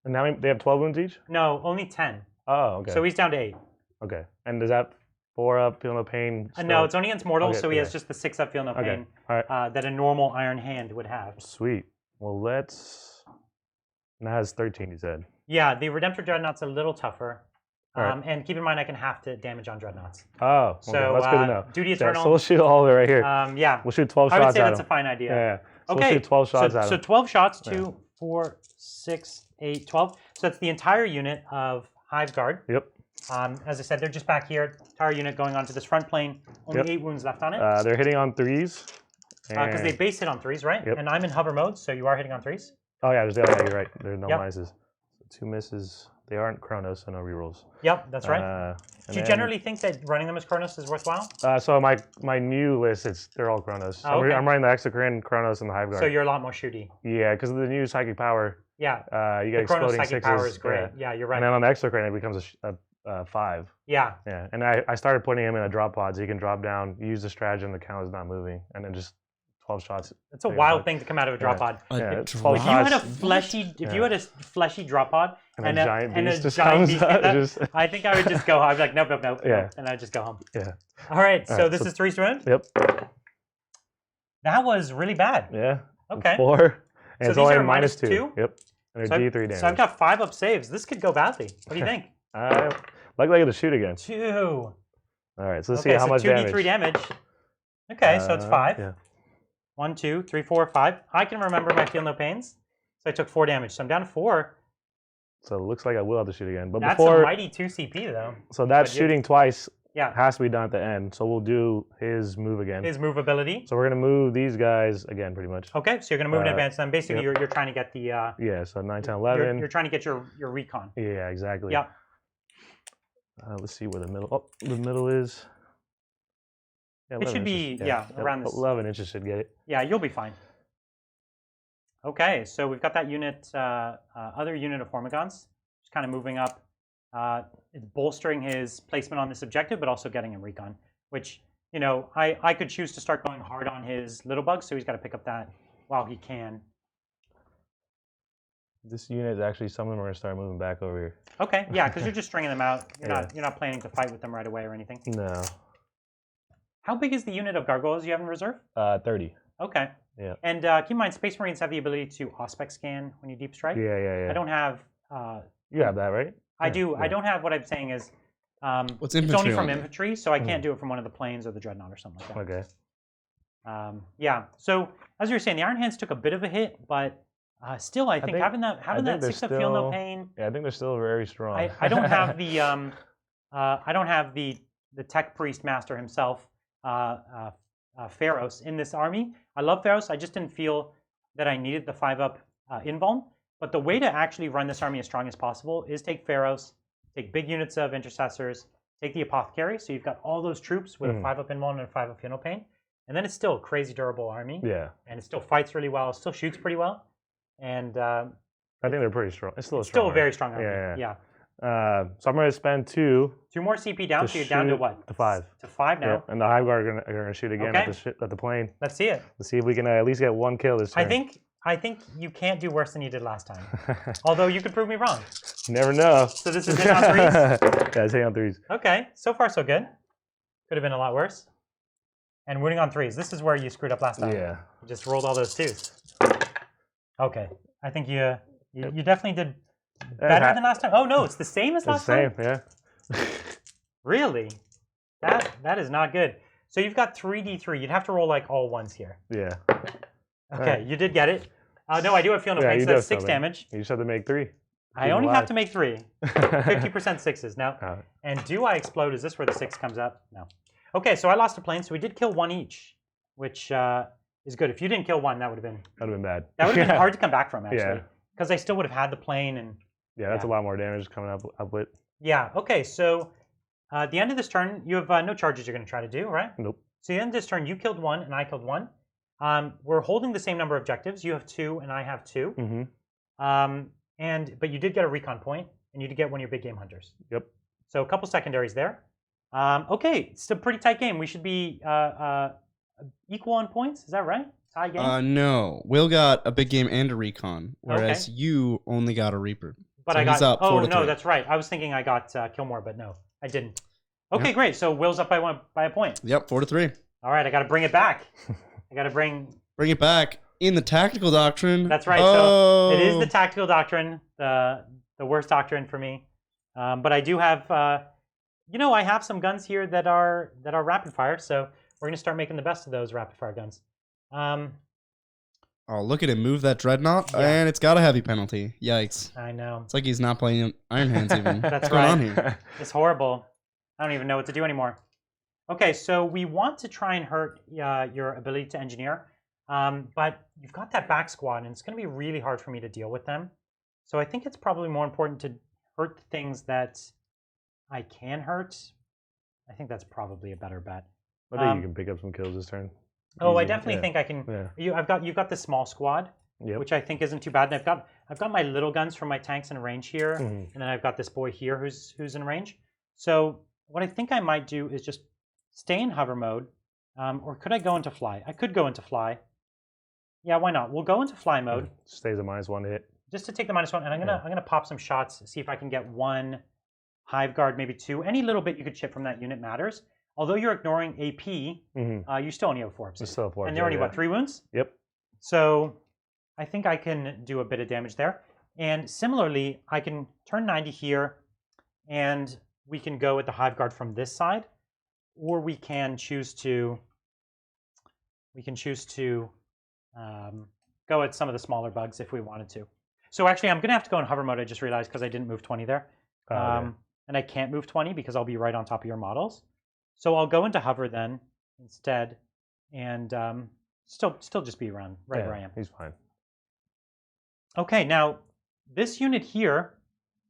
And now they have 12 wounds each? No, only 10. Oh, okay. So he's down to 8. Okay. And does that 4 up, feel no pain? No, it's only against mortals, Okay, so he has yeah. just the 6 up, feel no pain All right. that a normal Iron Hand would have. Sweet. Well, let's. And that has 13, you said. Yeah, the Redemptor Dreadnought's a little tougher. Alright. And keep in mind, I can half to damage on Dreadnoughts. Oh, okay. So That's good to know. Duty Yeah, Eternal. so we'll shoot all of it right here. Yeah, We'll shoot 12 I shots would say at that's him. a fine idea. Yeah. So Okay, we'll shoot 12 shots at so him. 12 shots, 2, 4, 6, 8, 12. So that's the entire unit of Hive Guard. Yep. As I said, they're just back here. Entire unit going onto this front plane. Only Yep. 8 wounds left on it. They're hitting on 3s. Because they base hit on 3s, right? Yep. And I'm in hover mode, so you are hitting on 3s. Oh, yeah, you're right. There's no Yep. minuses. So 2 misses. They aren't Chronos, so no rerolls. Yep, that's right. Do you generally think that running them as Chronos is worthwhile? So my new list, they're all Chronos. Oh, okay. I'm running the Exocrine, Chronos, and the Hive Guard. So you're a lot more shooty. Yeah, because of the new psychic power. Yeah. You The get Chronos exploding psychic 6s. power is great. Yeah, you're right. And then on the Exocrine, it becomes a 5. Yeah. Yeah, and I started putting him in a drop pod so he can drop down, use the stratagem, the count is not moving, and then just 12 shots. It's a wild thing to come out of a drop pod. Yeah, If 12 If you had a shots. fleshy drop pod And a giant beast just giant comes beast out, came out, just- I think I would just go. I'd be like, nope, Yeah. and I'd just go home. Yeah. All right, so right, this so- is 3 round. Yep. That was really bad. Yeah. Okay. 4. And So it's these only are minus -2? 2. Yep. And So they're D3 damage. So I've got 5 up saves. This could go badly. What do you think? Luckily I get to shoot again. 2. All right, so let's Okay, see how so much 2d3 damage. Okay, so it's 5. Yeah. 1, 2, 3, 4, 5. I can remember my feel no pains. So I took 4 damage. So I'm down to 4. So it looks like I will have to shoot again. But That's before, a mighty 2 CP though. so that but you- shooting twice Yeah. has to be done at the end. So we'll do his move again. His move ability. So we're gonna move these guys again, pretty much. Okay, so you're going to move in advance. Then basically yep. you're trying to get the Yeah. So 9, 10, 11. you're trying to get your recon. Yeah, exactly. Yep. Let's see where the middle. Oh, the middle is. Yeah, It 11 should be, inches. yeah, around this. 11 inches should get it. Yeah, you'll be fine. Okay, so we've got that unit, other unit of Formigons, just kind of moving up. It's bolstering his placement on this objective, but also getting him recon, which, you know, I could choose to start going hard on his little bugs, so he's got to pick up that while he can. This unit is actually some of them are gonna start moving back over here. Okay, yeah, because you're just stringing them out. You're Yeah. not planning to fight with them right away or anything. No. How big is the unit of gargoyles you have in reserve? 30. Okay. Yeah. And keep in mind, Space Marines have the ability to Auspex scan when you deep strike. Yeah. I don't have. You have that, right? I Yeah, do. yeah. I don't have what I'm saying is. What's it's only infantry from only? infantry, so I can't do it from one of the planes or the dreadnought or something like that. Okay. Yeah. So as you were saying, the Iron Hands took a bit of a hit, but still, I think having that they're 6 of feel no still- pain. Yeah, I think they're still very strong. I don't have the I don't have the tech priest master himself, Pharaohs, in this army. I love Pharaohs. I just didn't feel that I needed the 5-up invuln. But the way to actually run this army as strong as possible is take Pharaohs, take big units of intercessors, take the apothecary. So you've got all those troops with a 5-up invuln and a 5-up feel no pain, and then it's still a crazy durable army. Yeah. And it still fights really well. It still shoots pretty well, and I think they're pretty strong. It's still a still strong a very army. strong army. Yeah. So I'm going to spend 2 2 more CP down, to so you're down to shoot what? to 5. To 5 now. Yep. And the Hive Guard are going to shoot again Okay. at the plane. Let's see it. Let's see if we can at least get 1 kill this turn. I think you can't do worse than you did last time. Although you could prove me wrong. You never know. So this is hit on 3s? Yeah, it's hit on 3s. Okay, so far so good. Could have been a lot worse. And winning on 3s. This is where you screwed up last time. Yeah. You just rolled all those 2s. Okay, I think you definitely did better than last time. Oh no, it's the same as last time? It's the same, yeah. Really? That is not good. So you've got 3d3. You'd have to roll like all 1s here. Yeah. Okay, you did get it. No, I do have feel no Yeah, pain, you so that's do 6 have damage. You just have to make 3. I only have to make 3. 50% 6s. Now, Oh. and do I explode? Is this where the 6 comes up? No. Okay, so I lost a plane, so we did kill 1 each, which is good. If you didn't kill 1, that would have been bad. that would have been hard to come back from, actually. Yeah. Because I still would have had the plane and Yeah, that's a lot more damage coming up with. yeah. Okay, so at the end of this turn, you have no charges you're going to try to do, right? Nope. So at the end of this turn, you killed 1 and I killed 1. We're holding the same number of objectives. You have 2 and I have 2. Mm-hmm. But you did get a recon point, and you did get one of your big game hunters. Yep. So a couple secondaries there. Okay, it's a pretty tight game. We should be equal on points. Is that right? Tie game. No. Will got a big game and a recon, whereas you only got a Reaper. But so I got. he's up 4 Oh to no, 3. that's right. I was thinking I got Killmore, but no, I didn't. Okay, great. So Will's up by a point. Yep, 4 to 3. All right, I got to bring it back. I got to bring it back in the tactical doctrine. That's right. Oh. So it is the tactical doctrine, the worst doctrine for me. But I do have, I have some guns here that are rapid fire. So we're gonna start making the best of those rapid fire guns. Oh, look at him move that dreadnought, and it's got a heavy penalty. Yikes! I know. It's like he's not playing Iron Hands even. That's What's going right. on here? It's horrible. I don't even know what to do anymore. Okay, so we want to try and hurt your ability to engineer, but you've got that back squad, and it's going to be really hard for me to deal with them. So I think it's probably more important to hurt the things that I can hurt. I think that's probably a better bet. I think you can pick up some kills this turn. Oh, I Easy. definitely think I can. Yeah. You've got the small squad, which I think isn't too bad. And I've got my little guns from my tanks in range here, and then I've got this boy here who's in range. So what I think I might do is just stay in hover mode, or could I go into fly? I could go into fly. Yeah, why not? We'll go into fly mode. Stays a -1 to hit. Just to take the -1, and I'm gonna pop some shots, see if I can get 1 hive guard, maybe 2. Any little bit you could chip from that unit matters. Although you're ignoring AP, you still only have 4 obsidian. Still have 4 and they're only what, 3 wounds? Yep. So I think I can do a bit of damage there. And similarly, I can turn 90 here, and we can go with the hive guard from this side, or we can choose to go at some of the smaller bugs if we wanted to. So actually, I'm going to have to go in hover mode. I just realized because I didn't move 20 there. And I can't move 20 because I'll be right on top of your models. So I'll go into hover then instead, and still just be around right where I am. He's fine. Okay, now this unit here,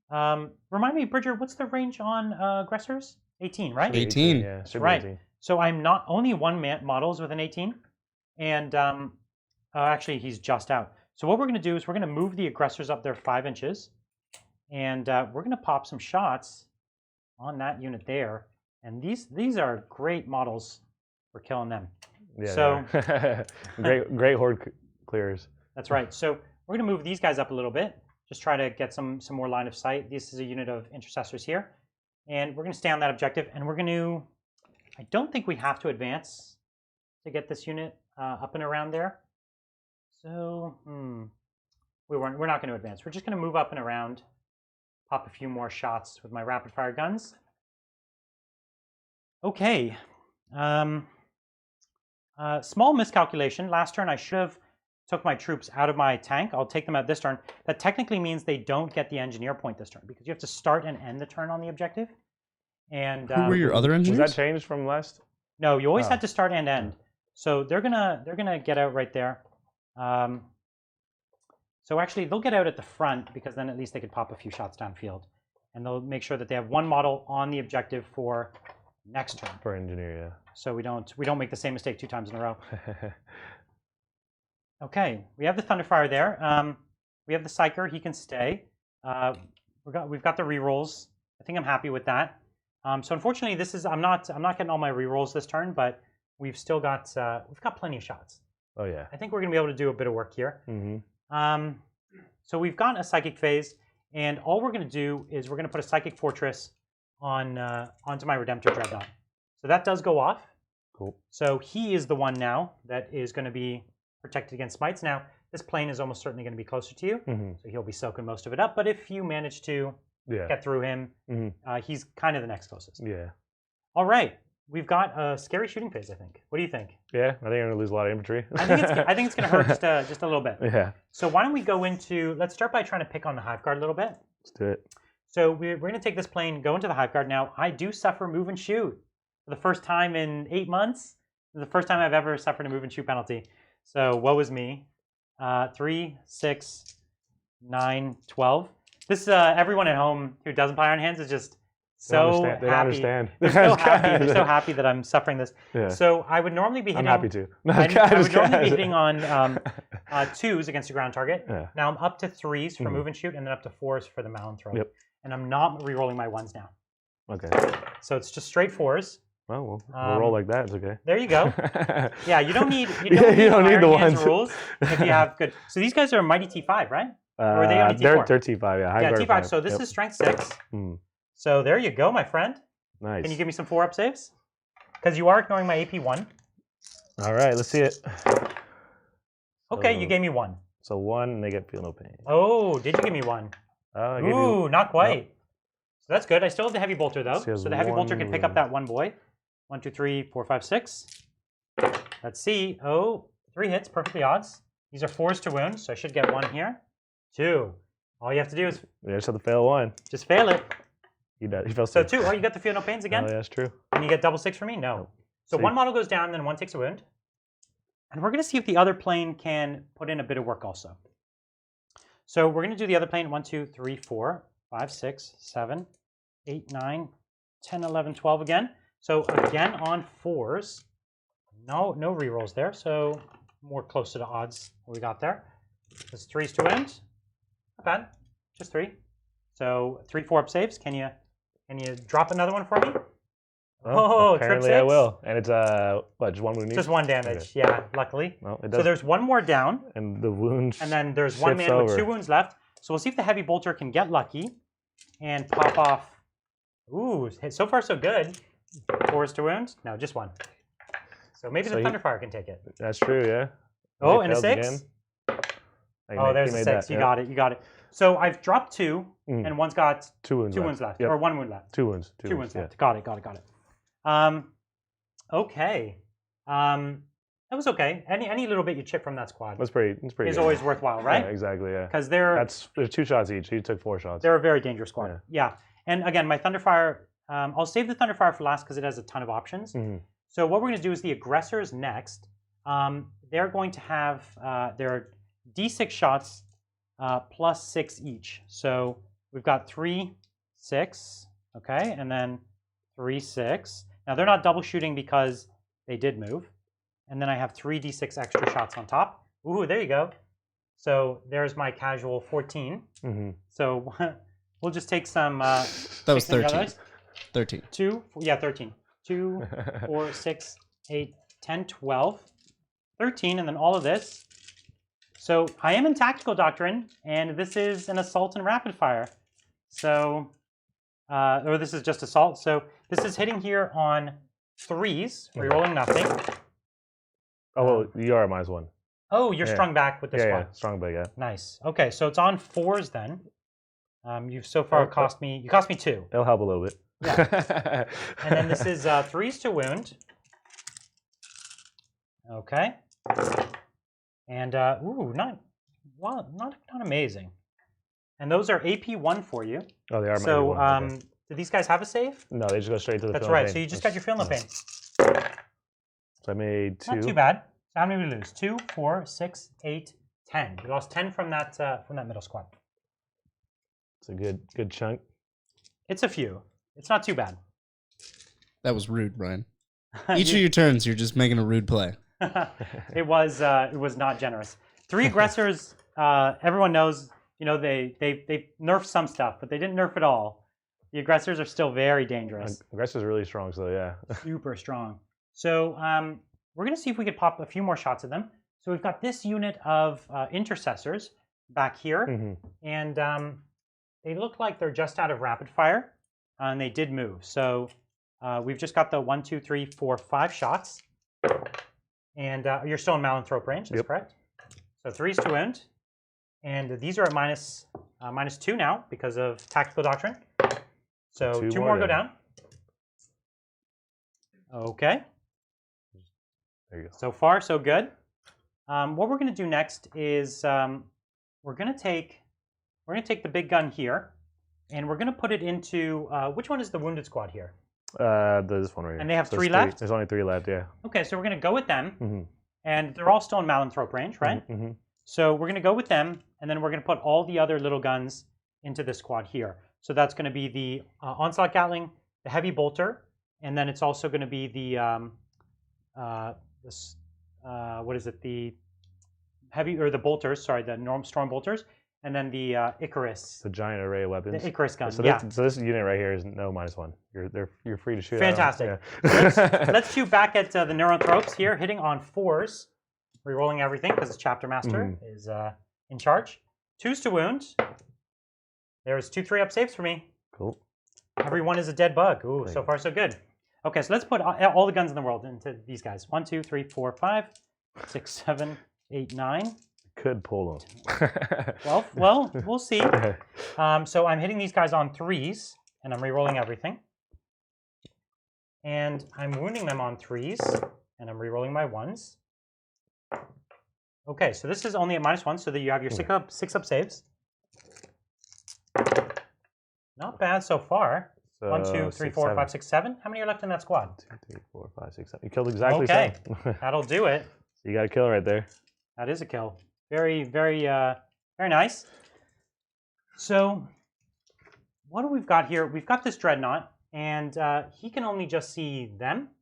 remind me, Bridger, what's the range on aggressors? 18, right? 18. Yeah, should be Right. 18. So I'm not only 1 models with an 18, and actually he's just out. So what we're going to do is we're going to move the aggressors up there 5 inches, and we're going to pop some shots on that unit there. And these are great models for killing them. Yeah. So great horde clears. That's right. So we're going to move these guys up a little bit. Just try to get some more line of sight. This is a unit of intercessors here, and we're going to stay on that objective. And we're going to, I don't think we have to advance to get this unit up and around there. So, we're not going to advance. We're just going to move up and around, pop a few more shots with my rapid fire guns. Okay. Small miscalculation. Last turn I should have took my troops out of my tank. I'll take them out this turn. That technically means they don't get the engineer point this turn because you have to start and end the turn on the objective. And Who were your other engineers? Was that changed from last? No, you always had to start and end. So they're gonna get out right there. So actually, they'll get out at the front because then at least they could pop a few shots downfield, and they'll make sure that they have one model on the objective for next turn. For engineer, yeah. So we don't make the same mistake 2 times in a row. Okay, we have the Thunderfire there. We have the Psyker. He can stay. We've got the rerolls. I think I'm happy with that. So unfortunately, this is I'm not getting all my rerolls this turn, but we've still got plenty of shots. Oh yeah. I think we're gonna be able to do a bit of work here. Mm-hmm. So we've got a Psychic phase, and all we're gonna do is we're gonna put a Psychic Fortress on onto my Redemptor Dreadnought. So that does go off. Cool. So he is the one now that is going to be protected against smites. Now this plane is almost certainly going to be closer to you, so he'll be soaking most of it up. But if you manage to get through him, he's kind of the next closest. Yeah. All right, we've got a scary shooting phase. I think. What do you think? Yeah, I think I'm gonna lose a lot of infantry. I think it's going to hurt just a little bit. Yeah. So why don't we go into? Let's start by trying to pick on the Hive Guard a little bit. Let's do it. So we're going to take this plane, go into the Hive Guard. Now I do suffer move and shoot for the first time in 8 months. The first time I've ever suffered a move and shoot penalty. So woe is me. 3, 6, 9, 12. This everyone at home who doesn't play Iron Hands is just so happy. They don't understand. They're so happy. They're so happy that I'm suffering this. Yeah. So I would normally be hitting. I'm happy to. I would normally be hitting on 2s against a ground target. Yeah. Now I'm up to 3s for move and shoot, and then up to 4s for the zoanthrope. Yep. And I'm not re-rolling my 1s now. Okay. So it's just straight 4s. Well, we'll roll like that. It's okay. There you go. Yeah, you don't need you don't need the Iron Hands ones. rules if you have good. So these guys are Mighty T5, right? Or are they only T4? They're T5, yeah. Yeah, T5. 5. So this is Strength 6. So there you go, my friend. Nice. Can you give me some 4-up saves? Because you are ignoring my AP 1. All right, let's see it. Okay, So, you gave me 1. So 1, and they get feel no pain. Oh, did you give me 1? I gave Ooh, you, not quite. So that's good. I still have the Heavy Bolter, though. So So the Heavy Bolter can pick up that 1 boy. 1, 2, 3, 4, 5, 6. Let's see. Oh, 3 hits, perfectly odds. These are 4s to wound, so I should get 1 here. 2. All you have to do is You just have to fail 1. just fail it. You fell So 6. 2. Oh, you got the feel no pains again? Oh, yeah, that's true. And you get double 6 for me? No. Nope. So See. 1 model goes down, then 1 takes a wound. And we're going to see if the other plane can put in a bit of work also. So we're going to do the other plane. 1, 2, 3, 4, 5, 6, 7, 8, 9, 10, 11, 12 again. So again on 4s. No rerolls there. So more closer to odds what we got there. There's 3s to wound. Not bad. Just 3. So 3 4-up saves. Can you drop another one for me? Oh, apparently trip 6? I will. And it's what, just 1 wound each? Just 1 damage. Okay. Yeah, luckily. Well, it does. So there's 1 more down, And the wound. and then there's 1 shifts man with over. 2 wounds left. So we'll see if the Heavy Bolter can get lucky and pop off. Ooh, so far so good. 4s to wound? No, just 1. So maybe the Thunderfire can take it. That's true, yeah. Oh, He and a failed 6? again. Oh, there's a 6. You got it. You got it. So I've dropped 2, Mm. and 1's got 2 wounds 2 left. wounds left, Yep. or 1 wound left. 2 wounds. 2 wounds yeah. left. Got it. Okay. That was okay. Any little bit you chip from that squad That's pretty is good. always worthwhile, right? Yeah, exactly, yeah. Because there's 2 shots each. He took 4 shots. they're a very dangerous squad. Yeah. Yeah. And again, my Thunderfire, I'll save the Thunderfire for last because it has a ton of options. Mhm. So what we're going to do is the aggressors next. They're going to have their D6 shots plus 6 each. So we've got 3, 6, okay, and then 3, 6. Now they're not double shooting because they did move. And then I have 3 D6 extra shots on top. Ooh, there you go. So there's my casual 14. Mhm. So we'll just take some. That was 13. 13. 2, yeah, 13. 2, 4, 6, 8, 10, 12, 13, and then all of this. So I am in Tactical Doctrine, and this is an Assault and Rapid Fire. So, or this is just Assault. So this is hitting here on threes, rerolling nothing. Oh, well, you are -1. Oh, you're Yeah. strung back with this one. Yeah, strong bag, yeah. Nice. Okay, so it's on fours then. You've so far cost me. You cost me 2. It'll help a little bit. Yeah. And then this is threes to wound. Okay. And ooh, not amazing. And those are AP1 for you. Oh, they are. So okay. do these guys have a save? No, they just go straight to the. That's feel no right. pain. So you just got your feel no pain. So I made 2. Not too bad. So how many did we lose? 2, 4, 6, 8, 10. We lost 10 from that middle squad. It's a good chunk. It's a few. It's not too bad. That was rude, Brian. Each of your turns, you're just making a rude play. It was not generous. 3 aggressors. Everyone knows. You know they nerfed some stuff, but they didn't nerf it all. The aggressors are still very dangerous. Aggressors are really strong, so yeah. Super strong. So we're gonna see if we could pop a few more shots of them. So we've got this unit of intercessors back here, and they look like they're just out of rapid fire, and they did move. So we've just got the 1, 2, 3, 4, 5 shots, and you're still in Malanthrope range. That's correct. So 3's to wound, and these are at -2 now because of tactical doctrine. So 2 more go down. Okay. There you go. So far, so good. What we're going to do next is we're going to take the big gun here, and we're going to put it into which one is the wounded squad here? This one right here. And they have 3 left. There's only 3 left. Yeah. Okay, so we're going to go with them, and they're all still in Malanthrope range, right? So we're going to go with them, and then we're going to put all the other little guns into this squad here. So that's going to be the Onslaught Gatling, the Heavy Bolter, and then it's also going to be the what is it? The heavy or the bolters? Sorry, the Storm Bolters, and then the Icarus. The giant array of weapons. The Icarus gun. So this unit right here is no -1. You're free to shoot. Fantastic. Let's shoot back at the Neurothropes here, hitting on 4s, rerolling everything because Chapter Master is in charge. 2's to wound. There's 2 3-up saves for me. Cool. Everyone is a dead bug. Ooh, so far so good. Okay, so let's put all the guns in the world into these guys. 1, 2, 3, 4, 5, 6, 7, 8, 9. Could pull them. Well, we'll see. So I'm hitting these guys on 3s, and I'm rerolling everything. And I'm wounding them on 3s, and I'm rerolling my 1s. Okay, so this is only at -1, so that you have your 6-up saves. Not bad so far. So 1, 2, 3, 4, 5, 6, 7. How many are left in that squad? 2, 3, 4, 5, 6, 7. You killed exactly 7. Okay, that'll do it. So you got a kill right there. That is a kill. Very, very, very nice. So what do we've got here? We've got this Dreadnought, and he can only just see them.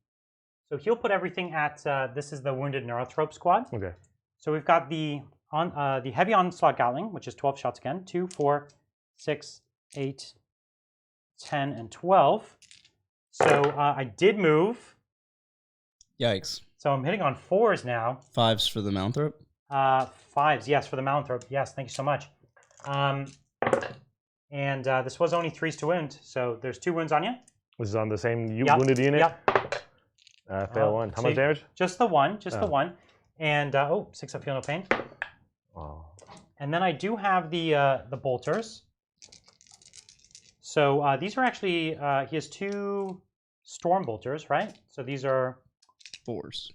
So he'll put everything at, this is the Wounded Neurothrope squad. Okay. So we've got the Heavy Onslaught Gatling, which is 12 shots again. 2, 4, 6, 8, 10, and 12. So I did move. Yikes. So I'm hitting on 4s now. 5s for the Malanthrope? 5s, yes, for the Malanthrope. Yes, thank you so much. And this was only 3s to wound, so there's 2 wounds on you. This is on the same wounded unit? Yep. Fail 1. How much damage? Just the 1, the 1. And, 6-up feel no pain. Oh. And then I do have the bolters. So these are actually, he has 2 storm bolters, right? So these are 4s.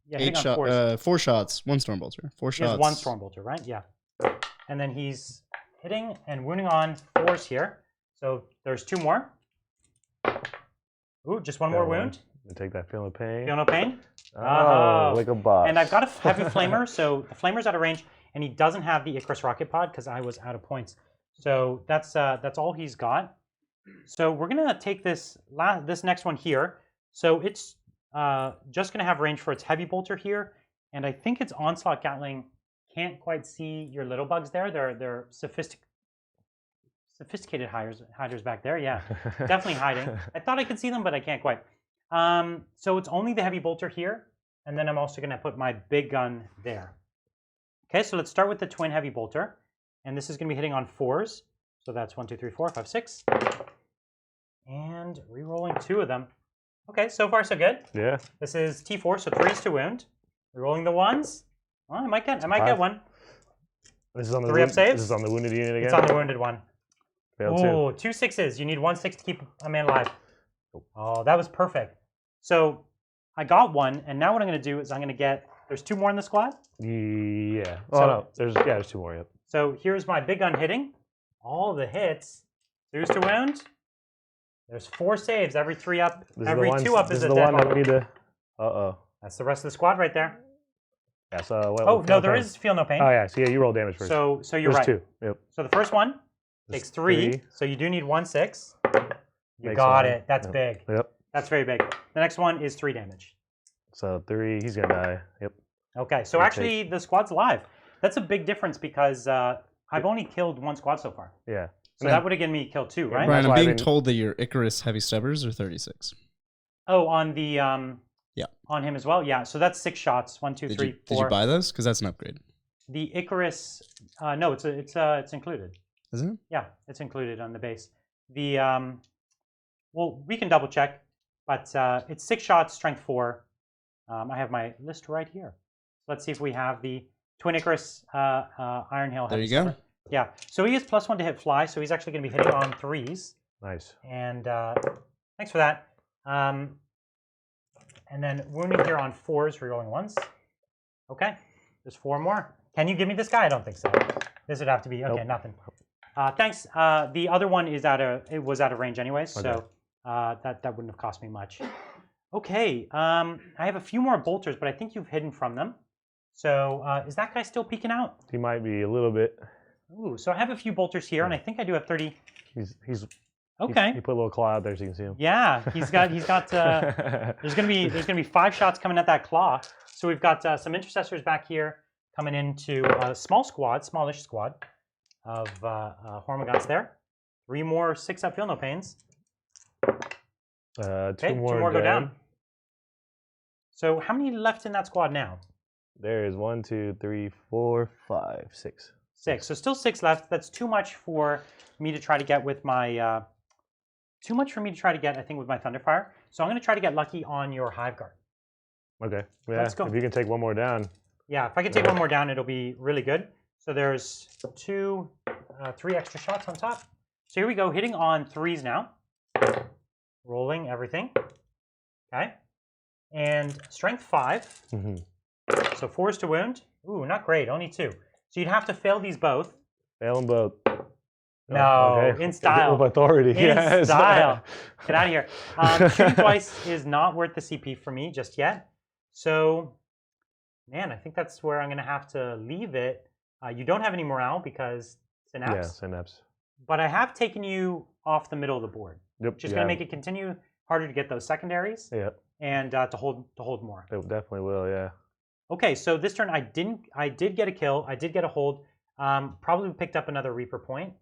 Yeah, 4 shots, 1 storm bolter. 4 shots. He has 1 storm bolter, right? Yeah. And then he's hitting and wounding on 4s here. So there's 2 more. Ooh, just 1 more wound. Take that feel no pain. Feel no pain? Oh, like a boss. And I've got a heavy flamer, so the flamer's out of range, and he doesn't have the Icarus rocket pod because I was out of points. So that's all he's got. So we're gonna take this next one here. So it's just gonna have range for its heavy bolter here, and I think its Onslaught Gatling can't quite see your little bugs there. They're sophisticated hiders back there. Yeah, definitely hiding. I thought I could see them, but I can't quite. So it's only the heavy bolter here, and then I'm also gonna put my big gun there. Okay, so let's start with the twin heavy bolter, and this is gonna be hitting on 4s. So that's 1, 2, 3, 4, 5, 6, and re-rolling 2 of them. Okay, so far so good. Yeah. This is T4, so 3s to wound. Rolling the ones. Well, I might get one. This is on the 3 up saves. This is on the wounded unit again. It's on the wounded one. Failed Oh, 2 6s. You need 1 6 to keep a man alive. Oh, that was perfect. So I got one, and now what I'm going to do is I'm going to get. There's 2 more in the squad. Yeah. Oh So- no, there's 2 more. Yep. So here's my big gun hitting. All the hits. 2s to wound. There's 4 saves. Every 3 up. Every 2 up is a the dead one that body. we need to. That's the rest of the squad right there. Yeah. So. Oh no, there is feel no pain. Oh yeah. So yeah, you roll damage first. So you're There's right. 2. Yep. So the first one takes 3. So you do need 1 6. You Makes got 1. it. That's Yep. big. Yep. That's very big. The next one is 3 damage. So 3. He's gonna die. Yep. Okay. So Okay. actually, the squad's alive. That's a big difference because I've only killed 1 squad so far. Yeah. So that would have given me kill 2, right? Brian, That's I'm why I being didn't- told that your Icarus heavy stubbers are 36. Oh, on the Yeah. on him as well. Yeah. So that's 6 shots. 1, 2, 3, 4. Did you buy those? Because that's an upgrade. The Icarus? No, it's included. Is it? Yeah, it's included on the base. The well, we can double check, but it's 6 shots, strength 4. I have my list right here. Let's see if we have the Twin Icarus Iron Hail. There Heavy you go. Stubber. Yeah, so he has +1 to hit fly, so he's actually going to be hitting on 3s. Nice. And thanks for that. And then wounding here on 4s, rerolling 1s. Okay, there's 4 more. Can you give me this guy? I don't think so. This would have to be okay. Nope. Nothing. Thanks. The other one is it was out of range anyways, Okay. so that wouldn't have cost me much. Okay, I have a few more bolters, but I think you've hidden from them. So is that guy still peeking out? He might be a little bit. Ooh, so I have a few bolters here, and I think I do have 30. He's Okay. He put a little claw out there so you can see him. Yeah, he's got. There's gonna be 5 shots coming at that claw. So we've got some intercessors back here coming into a smallish squad of Hormagaunts there. 3 more 6-up feel no pains. Two more go down. So how many left in that squad now? There is 1, 2, 3, 4, 5, 6. 6. So still 6 left. That's too much for me to try to get with my. Too much for me to try to get, I think, with my Thunderfire. So I'm going to try to get lucky on your Hive Guard. Okay. Yeah. Let's go. If you can take 1 more down. Yeah, if I can take 1 more down, it'll be really good. So there's 3 extra shots on top. So here we go, hitting on 3s now. Rolling everything. Okay. And strength 5. Mm-hmm. So 4s to wound. Ooh, not great, only 2. So you'd have to fail these both. Fail them both. No, Okay. in style. With authority. In yes. style. Get out of here. Shooting twice is not worth the CP for me just yet. So, man, I think that's where I'm going to have to leave it. You don't have any morale because synapse. Yeah, synapse. But I have taken you off the middle of the board. Yep. Which is going to make it continue harder to get those secondaries. Yeah. And to hold more. It definitely will. Yeah. Okay, so this turn I did get a kill. I did get a hold. Probably picked up another Reaper point.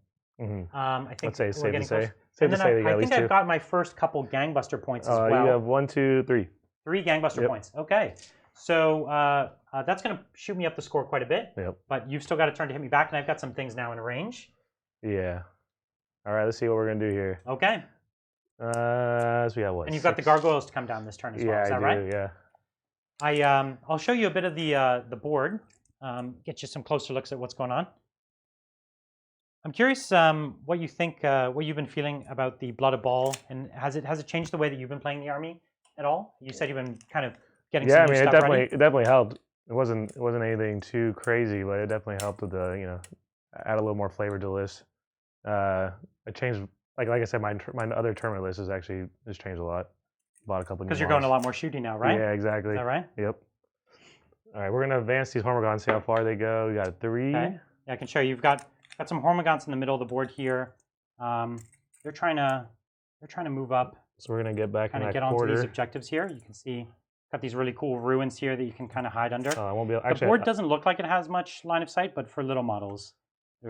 Mm-hmm. I think Let's say it's we're safe to getting say. close. Safe And to then say they got I at think least 2. I've got my first couple Gangbuster points as well. You have 1, 2, 3. 3 Gangbuster points. Okay. So that's going to shoot me up the score quite a bit. Yep. But you've still got a turn to hit me back, and I've got some things now in range. Yeah. All right. Let's see what we're gonna do here. Okay. So we have what? And you've got the gargoyles to come down this turn as well. Yeah, Is that I do. right? Yeah. I'll show you a bit of the board. Get you some closer looks at what's going on. I'm curious what you think, what you've been feeling about the Blood of Baal, and has it changed the way that you've been playing the army at all? You said you've been kind of getting some Yeah, I new mean, stuff ready. it definitely helped. It wasn't anything too crazy, but it definitely helped with the add a little more flavor to the list. It changed, like I said, my other tournament list has changed a lot. Bought a couple new Because you're going a models. lot more shooting now, right? Yeah, exactly. Is that right? Yep. All right, we're gonna advance these Hormagaunts, see how far they go. We got 3. Okay. Yeah, I can show you. You've got some Hormagaunts in the middle of the board here. They're trying to move up, So we're gonna get back in kind of that get onto quarter. these objectives here. You can see got these really cool ruins here that you can kind of hide under. I won't be able, The actually. board doesn't look like it has much line of sight, but for little models,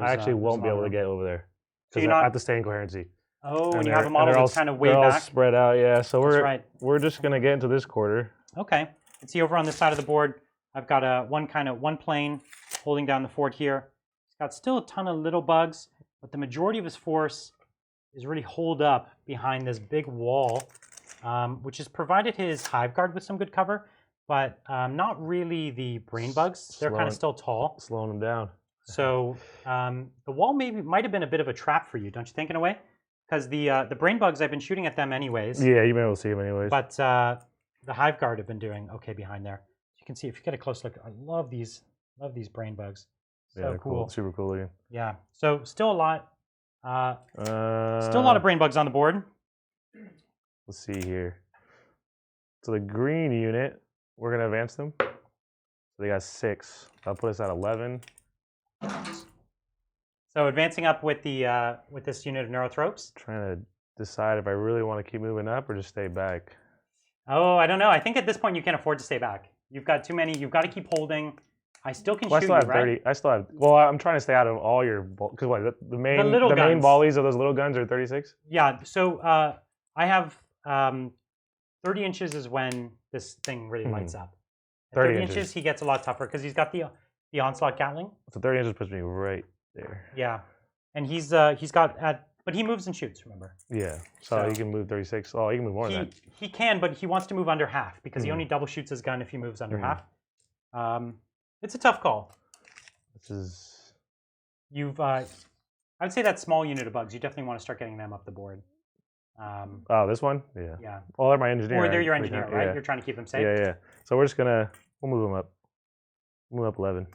I actually there's won't a be lot able to of get over there So because you're I not. have to stay in coherency. Oh, And and you have a they're- model and they're that's kind of way they're all back. spread out. Yeah, so That's right. we're just gonna get into this quarter. Okay. And see over on this side of the board, I've got one plane holding down the fort here. It's got still a ton of little bugs, but the majority of his force is really holed up behind this big wall which has provided his hive guard with some good cover, but not really the brain bugs. They're kind of still tall. Slowing them down. So the wall might have been a bit of a trap for you, don't you think, in a way? Because the brain bugs, I've been shooting at them anyways. Yeah, you've been able to see them anyways. But the hive guard have been doing okay behind there. You can see if you get a close look. I love these brain bugs. So yeah, they're cool. Super cool looking. Yeah. So still a lot. Still a lot of brain bugs on the board. Let's see here. So the green unit, we're gonna advance them. So they got 6. That'll put us at 11. So advancing up with the with this unit of neurothropes. Trying to decide if I really want to keep moving up or just stay back. Oh, I don't know. I think at this point you can't afford to stay back. You've got too many. You've got to keep holding. I still can shoot you, right? 30. I still have. Well, I'm trying to stay out of all your because what the main volleys of those little guns are 36. Yeah. So I have 30 inches is when this thing really lights up. At 30 inches, he gets a lot tougher because he's got the onslaught Gatling. So 30 inches puts me right there. Yeah, and he's got but he moves and shoots. Remember? Yeah. So he can move 36. Oh, he can move more than that. He can, but he wants to move under half because he only double shoots his gun if he moves under half. It's a tough call. This is. I would say that small unit of bugs. You definitely want to start getting them up the board. Oh, this one? Yeah. Yeah. Well, they're my engineer. Or they're your engineer, right? Yeah. You're trying to keep them safe. Yeah. So we'll move them up. Move up 11.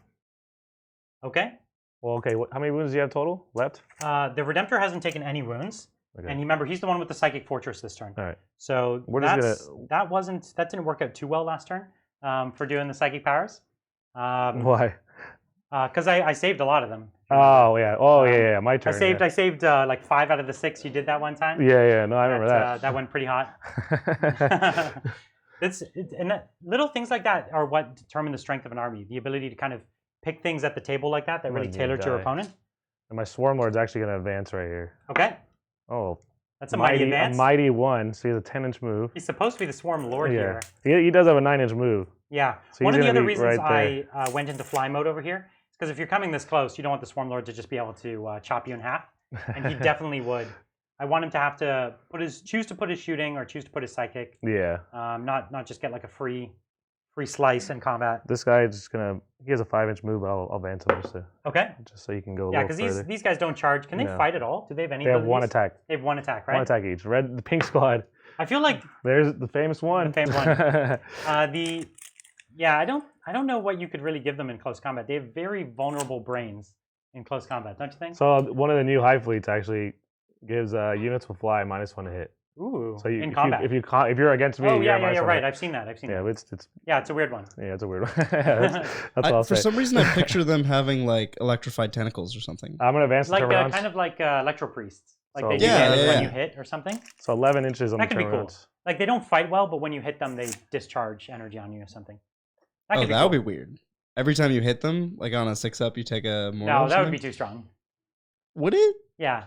Okay. Well, okay. How many wounds do you have total left? The Redemptor hasn't taken any wounds, and remember he's the one with the Psychic Fortress this turn. All right. So that didn't work out too well last turn for doing the Psychic powers. Why? Because I saved a lot of them. Oh yeah. Oh yeah. My turn. I saved like 5 out of the 6 you did that one time. Yeah. No, I remember that. That went pretty hot. Little things like that are what determine the strength of an army. The ability to kind of pick things at the table like that really tailor to your opponent. And my Swarm Lord's actually going to advance right here. Okay. Oh. That's a mighty advance. A mighty 1, so he has a 10-inch move. He's supposed to be the Swarm Lord here. He does have a 9-inch move. Yeah. So one of the other reasons I went into fly mode over here is because if you're coming this close, you don't want the Swarm Lord to just be able to chop you in half. And he definitely would. I want him to have to choose to put his shooting or choose to put his psychic. Yeah. Not just get like a free slice in combat. This guy is just he has a 5-inch move. I'll advance him just so you can go. Yeah, because these guys don't charge. Can they fight at all? Do they have any? They have one attack. They have one attack, right? One attack each. The pink squad. I feel like there's the famous one. The famous one. I don't know what you could really give them in close combat. They have very vulnerable brains in close combat, don't you think? So one of the new hive fleets actually gives units with fly -1 to hit. Ooh, so in combat. If you're against me, right. I've seen that. It's a weird one. Yeah, it's a weird one. that's all for some reason, I picture them having like electrified tentacles or something. I'm gonna advance the Tyranids. Kind of like electro priests. Like they do damage when you hit or something. So 11 inches on that the Tyranids. That could be cool. Like they don't fight well, but when you hit them, they discharge energy on you or something. That would be weird. Every time you hit them, like on a 6-up, you take a more. No, that would be too strong. Would it? Yeah.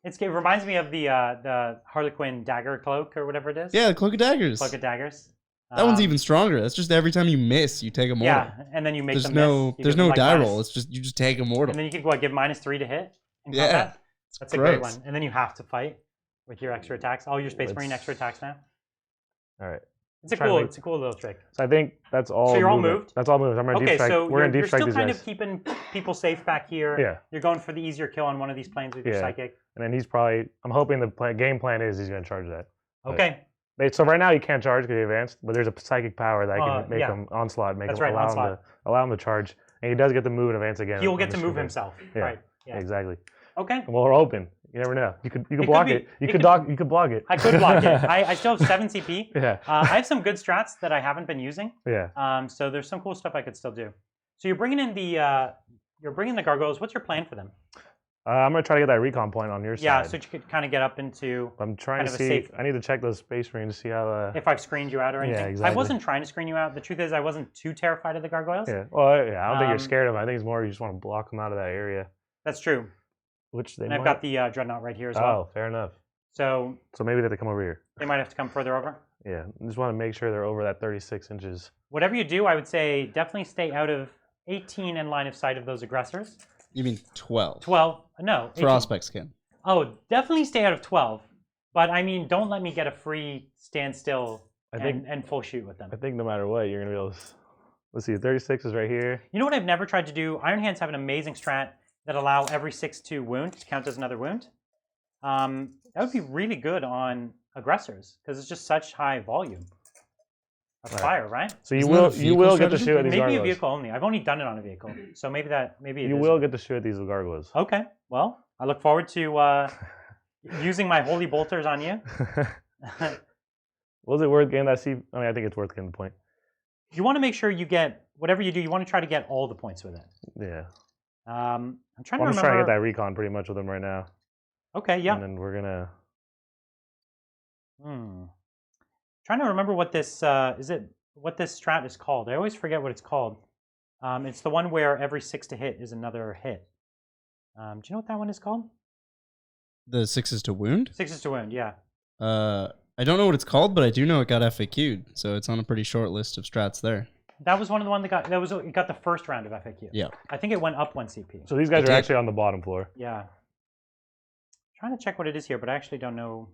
It reminds me of the Harlequin dagger cloak or whatever it is. Yeah, the cloak of daggers. Cloak of daggers. That one's even stronger. That's just every time you miss, you take a mortal. Yeah, and then you make them miss. There's no die roll. It's just you just take a mortal. And then you can give -3 to hit in combat. That's a great one. And then you have to fight with your extra attacks. All your Space Marine extra attacks now. All right. It's a cool little trick. So I think that's all. So you're all moved? That's all moved. I'm gonna deep strike. So we're gonna deep strike you're these still kind guys. of keeping people safe back here. Yeah. You're going for the easier kill on one of these planes with your psychic. And then he's probably. I'm hoping the game plan is he's gonna charge that. Okay. So right now you can't charge because he advanced, but there's a psychic power that can make him onslaught, allow him to charge, and he does get to move and advance again. He will get to move himself. Yeah. Right. Yeah. Exactly. Okay. Well, we're open. You never know. You could block it. You could block it. I could block it. I still have 7 CP. Yeah. I have some good strats that I haven't been using. Yeah. So there's some cool stuff I could still do. So you're bringing in the gargoyles. What's your plan for them? I'm gonna try to get that recon point on your side. Yeah, so you could kind of get up into. I'm trying to see. I need to check those Space Marines to see how. If I've screened you out or anything. Yeah, exactly. I wasn't trying to screen you out. The truth is, I wasn't too terrified of the gargoyles. Yeah. Well, yeah. I don't think you're scared of them. I think it's more you just want to block them out of that area. That's true. And I've got the Dreadnought right here as well. Oh, fair enough. So maybe they have to come over here. They might have to come further over. Yeah, I just want to make sure they're over that 36 inches. Whatever you do, I would say definitely stay out of 18 and line of sight of those aggressors. You mean 12? 12? No. 18. Prospects can. Oh, definitely stay out of 12. But I mean, don't let me get a free standstill I think and full shoot with them. I think no matter what, you're gonna be able to. Let's see, 36 is right here. You know what I've never tried to do? Iron Hands have an amazing strat that allow every 6-2 wound to count as another wound. That would be really good on aggressors because it's just such high volume of fire, right? So you Isn't that a will vehicle get to strategy? shoot at these Maybe a gargoyles. vehicle only. I've only done it on a vehicle, so maybe it You is. will get to shoot at these gargoyles. Okay, well, I look forward to using my holy bolters on you. Was it worth getting that C? I mean, I think it's worth getting the point. You want to make sure you get whatever you do. You want to try to get all the points with it. Yeah. I'm trying Well, to I'm just remember. trying to get that recon pretty much with them right now. Okay, yeah. And then we're gonna. Trying to remember what this what this strat is called. I always forget what it's called. It's the one where every 6 to hit is another hit. Do you know what that one is called? The 6s to wound? 6 to wound, yeah. I don't know what it's called, but I do know it got FAQ'd, so it's on a pretty short list of strats there. That was one of the ones that it got the first round of FAQ. Yeah. I think it went up 1 CP. So these guys It are did. actually on the bottom floor. Yeah. Trying to check what it is here, but I actually don't know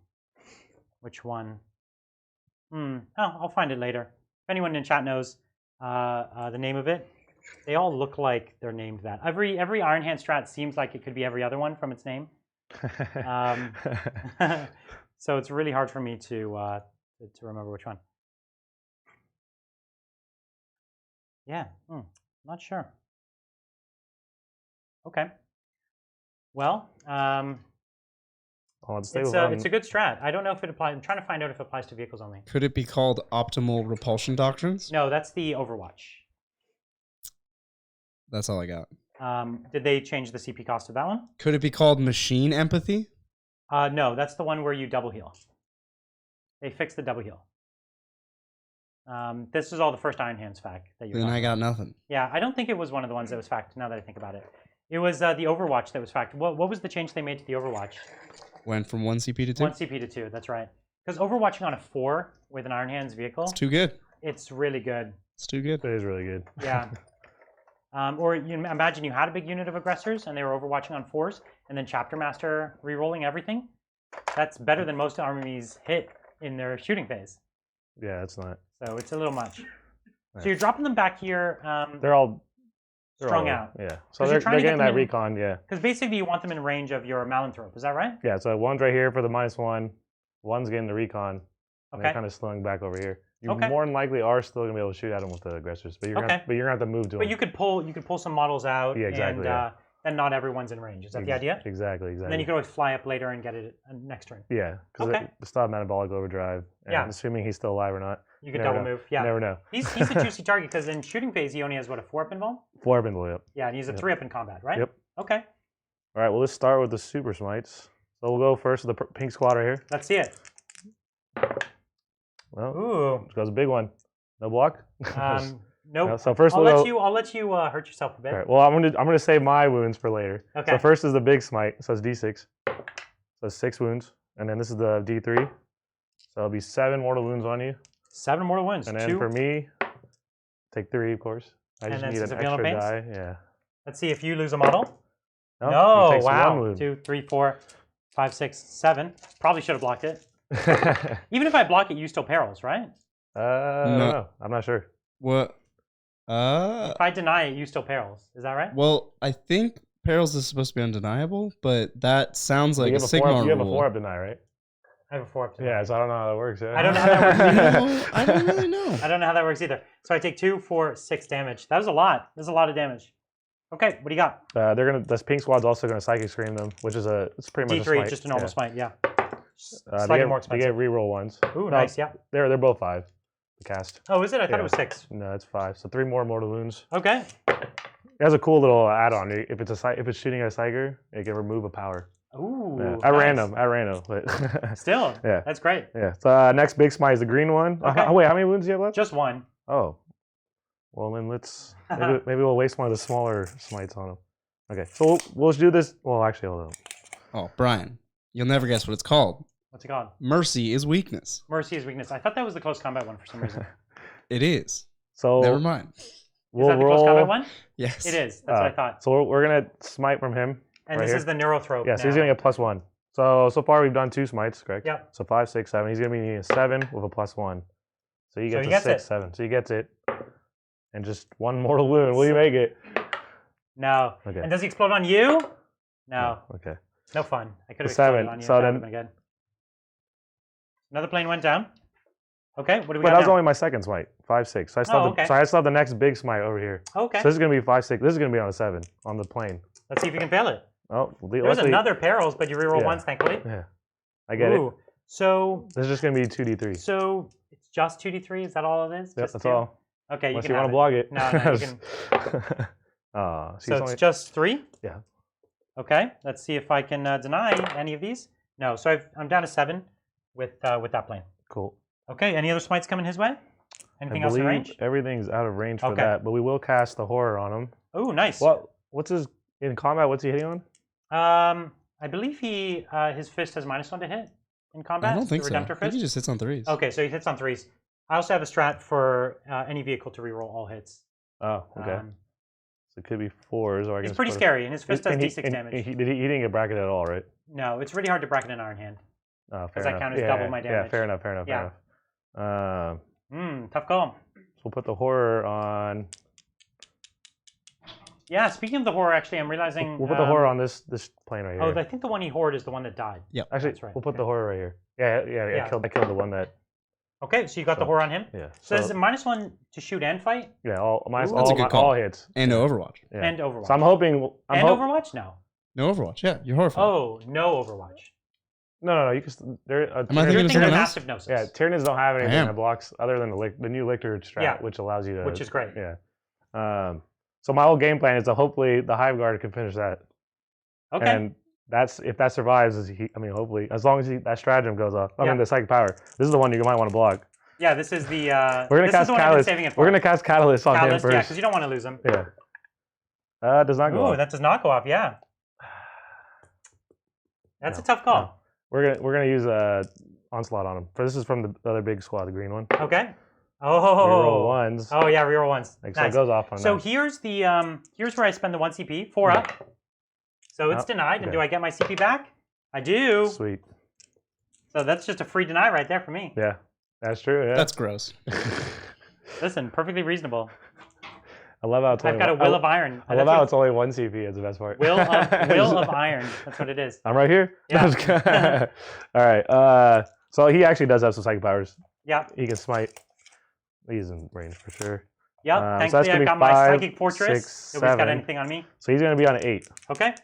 which one. Oh, I'll find it later. If anyone in chat knows the name of it, they all look like they're named that. Every Iron Hand strat seems like it could be every other one from its name. So it's really hard for me to remember which one. Yeah, not sure. Okay. Well, It's it's a good strat. I don't know if it applies. I'm trying to find out if it applies to vehicles only. Could it be called optimal repulsion doctrines? No, that's the Overwatch. That's all I got. Did they change the CP cost of that one? Could it be called machine empathy? No, that's the one where you double heal. They fixed the double heal. This is all the first Iron Hands fact that you. Then I got nothing. Yeah, I don't think it was one of the ones that was fact. Now that I think about it, it was the Overwatch that was fact. What was the change they made to the Overwatch? Went from 1 CP to 2? 1 CP to 2. That's right. Because Overwatching on a 4 with an Iron Hands vehicle, It's too good. it's really good. It's too good. It is really good. Yeah. Or you imagine you had a big unit of aggressors and they were Overwatching on 4s, and then Chapter Master re-rolling everything. That's better than most armies hit in their shooting phase. Yeah, it's not. So it's a little much. Right. So you're dropping them back here. They're all strung all- out. Yeah. So 'Cause they're you're trying to get getting them that in- recon. Yeah. Because basically you want them in range of your Malanthrope. Is that right? Yeah. So one's right here for the -1. One's getting the recon. And Okay. they're kind of slung back over here. You Okay. more than likely are still gonna be able to shoot at them with the aggressors, but you're Okay. gonna have to move to them. But you could pull some models out. Yeah, exactly, And then not everyone's in range. Is that the idea? Exactly. And then you could always fly up later and get it next turn. Yeah, because Okay. the stop metabolic overdrive. And Yeah. assuming he's still alive or not. You could never double know. move. Yeah. Never know. He's a juicy target because in shooting phase he only has what, a 4-up involved? 4 up in the way up. Yeah, and he's a Yep. 3-up in combat, right? Yep. Okay. All right. Well, let's start with the super smites. So we'll go first with the pink squad right here. Let's see it. Well, Ooh. that was a big one. No block. Nope. So first I'll we'll let go. you. I'll let you hurt yourself a bit. All right, well, I'm gonna save my wounds for later. Okay. So first is the big smite. So it's D6. So it's 6 wounds, and then this is the D3. So it'll be 7 mortal wounds on you. 7 mortal wounds. And then 2. for me, take 3, of course. I And just then need an Civilian extra Pains? die. Yeah. Let's see if you lose a model. No, No. he takes Wow. 1 wound. 2, 3, 4, 5, 6, 7. Probably should have blocked it. Even if I block it, you still perils, right? I don't know. I'm not sure. What? If I deny it, you still perils. Is that right? Well, I think perils is supposed to be undeniable, but that sounds like you a have Sigma you have a rule. 4 up deny, right? I have a 4 up to Yeah, so I don't know how that works. Yeah. I don't know how that works No, I don't really know. I don't know how that works either. So I take 2, 4, 6 damage. That was a lot. There's a lot of damage. Okay, what do you got? This pink squad's also gonna psychic scream them, which is it's pretty much a D3, smite. just a normal smite, yeah. They Slightly get, more they expensive. get reroll ones. Ooh, No, nice, yeah. They're both 5. The cast. Oh, is it? I thought Yeah. it was 6. No, it's 5. So 3 more mortal wounds. Okay. It has a cool little add-on. If it's shooting at a psyker, it can remove a power. Ooh. Yeah, nice. at random. But Still. Yeah. That's great. yeah. So next big smite is the green one. Okay. Wait, how many wounds do you have left? Just 1. Oh. Well, then maybe we'll waste one of the smaller smites on them. Okay. So we'll do this. Well, actually, hold on. Oh, Brian, you'll never guess what it's called. What's it called? Mercy is weakness. Mercy is weakness. I thought that was the close combat one for some reason. It is. So Never mind. we'll Is that the roll. close combat one? Yes. It is. That's what I thought. So we're gonna smite from him. And right this here. is the neurothrope. Yeah. So he's now. gonna get +1. So far we've done 2 smites, correct? Yep. So 5, 6, 7. He's gonna be needing a 7 with a +1. So he gets he a gets 6, it. 7. So he gets it. And just 1 mortal wound. Will you make it? No. Okay. And does he explode on you? No. Okay. No fun. I could have So exploded 7. on you. So That then- would've been good. Another plane went down. Okay, what do we But got that was now? only my second smite. 5, 6. So I still have okay. so I still have the next big smite over here. Okay. So this is gonna be 5, 6. This is gonna be on a 7 on the plane. Let's see if you can fail it. Oh, There's luckily- another perils, but you reroll Yeah. once, thankfully. Yeah. I get it. So This is just gonna be 2d3. So it's just 2d3. Is that all it is? Yep, Just that's 2? all. Okay, Unless you you can want to have blog it. No, you can. So it's just 3. Yeah. Okay. Let's see if I can deny any of these. No. So I'm down to 7 with that plane. Cool. Okay. Any other smites coming his way? Anything I else in believe range? everything's out of range for Okay. that, but we will cast the horror on him. Oh, nice. What's his in combat? What's he hitting on? I believe his fist has -1 to hit in combat. I don't think the so. I Redemptor think fist. he just hits on 3s. Okay, so he hits on 3s. I also have a strat for any vehicle to reroll all hits. Oh, okay. So it could be 4s, or I He's guess. pretty scary, and his fist does D6 damage. He didn't get bracket at all, right? No, it's really hard to bracket an Iron Hand. Oh, Does fair that count enough. as double my Yeah, damage? fair enough. Fair Yeah. enough. Tough call. So we'll put the horror on. Yeah, speaking of the horror, actually, I'm realizing... We'll put the horror on this plane right here. Oh, I think the one he hoard is the one that died. Yep. Actually, That's right. we'll put Okay. the horror right here. Yeah. I killed the one that. Okay, so you got the horror on him? Yeah. So is it -1 to shoot and fight? Yeah, That's a good call. all hits. And no Overwatch. Yeah. And Overwatch. So I'm hoping. Overwatch? No. No Overwatch. Yeah, you're horrified. Oh, no Overwatch. No. You can. Am I You're thinking of thinking someone of else? Massive Gnosis. Yeah, Tyranids don't have anything am. that blocks other than the new Lictor strat, Yeah. which allows you to. Which is great. Yeah. So my whole game plan is to hopefully the Hive Guard can finish that. Okay. And if that survives, hopefully, as long as that stratagem goes off. I Yeah. mean, the psychic power. This is the one you might want to block. Yeah, this is the... We're gonna this is cast the one I've been Catalyst. saving it for. We're gonna cast Catalyst on him Catalyst, first. yeah, because you don't want to lose him. Yeah. Does not go. Ooh, off. that does not go off, yeah. That's No, a tough call. no. We're gonna use onslaught on him. This is from the other big squad, the green one. Okay. Reroll ones. Oh yeah, reroll ones. Like, so it Nice. goes off on So that. here's the here's where I spend the 1 CP, 4 up. So it's Oh, denied, and okay. do I get my CP back? I do. Sweet. So that's just a free deny right there for me. Yeah, that's true. Yeah. That's gross. Listen, perfectly reasonable. I love how it's I've only got a one- will of iron. I love how it's only 1 CP. It's the best part. will of iron. That's what it is. I'm right here. Yeah. All right. So he actually does have some psychic powers. Yeah. He can smite. He's in range for sure. Yep. so that's Thankfully, gonna I've be got my 5, psychic fortress. 6, Nobody's got 7. anything on me. So he's gonna be on an 8. Okay.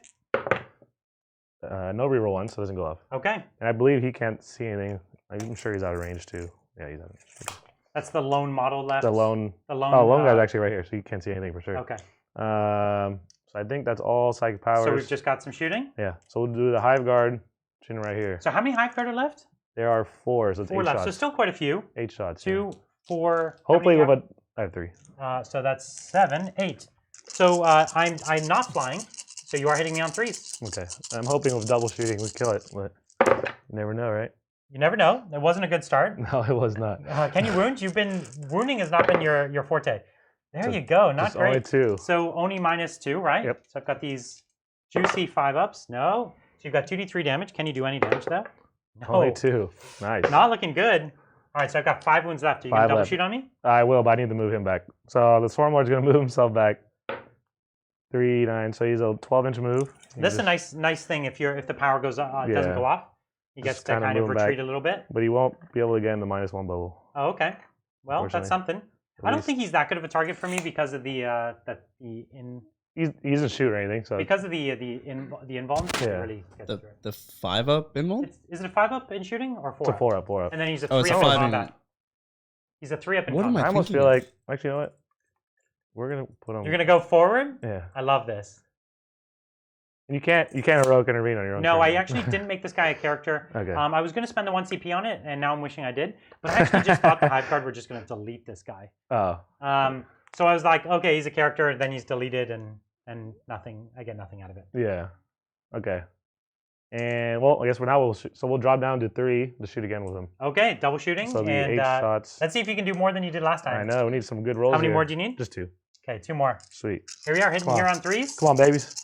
No reroll one, so it doesn't go off. Okay. And I believe he can't see anything. I'm sure he's out of range too. Yeah, he's out of range. That's the lone model left. The lone. The lone. Lone guy's actually right here, so you can't see anything for sure. Okay. So I think that's all psychic powers. So we've just got some shooting. Yeah. So we'll do the Hive Guard shooting right here. So how many Hive Guard are left? There are 4, so it's 4 8 left. shots. So still quite a few. 8 shots. 2, 4. Hopefully how with many I have 3. so that's 7, 8. So I'm not flying. So you are hitting me on 3s. Okay. I'm hoping with double shooting we kill it, but you never know, right? You never know. It wasn't a good start. No, it was not. Can you wound? Wounding has not been your forte. There you go. Not It's great. only 2. So only -2, right? Yep. So I've got these juicy 5-ups. No. So you've got 2d3 damage. Can you do any damage though? No. Only 2. Nice. Not looking good. All right. So I've got 5 wounds left. Are you 5 gonna double left. shoot on me? I will, but I need to move him back. So the Swarm Lord's gonna move himself back. 3, 9. So he's a 12-inch move. This is a nice thing. If the power goes doesn't Yeah. go off, he gets Just to kinda kind of move him back. retreat a little bit. But he won't be able to get in the -1 bubble. Oh, okay. Well, that's Unfortunately. something. At I don't least- think he's that good of a target for me because of He doesn't shoot or anything, so because of the invuln. Yeah. Really gets through it. The 5-up invuln? Is it a 5-up in shooting or 4? it's a 4-up, 4-up. And then he's a Oh, 3 it's a up in 5 in- combat. He's a 3 up in What am combat. I almost thinking feel of? like, actually, you know what? We're gonna put him. You're gonna go forward. Yeah. I love this. And you can't heroic intervene on your own. No, turn. I actually didn't make this guy a character. Okay. I was gonna spend the 1 CP on it, and now I'm wishing I did. But I actually just thought the Hive Guard were just gonna delete this guy. Oh. So I was like, okay, he's a character, then he's deleted, and nothing. I get nothing out of it. Yeah. Okay. And well, I guess we'll drop down to 3 to shoot again with him. Okay, double shooting, So the and 8 shots. let's see if you can do more than you did last time. I know. We need some good rolls. How many here. more do you need? Just 2. Okay, 2 more. Sweet. Here we are, hitting Come on. here on 3s. Come on, babies.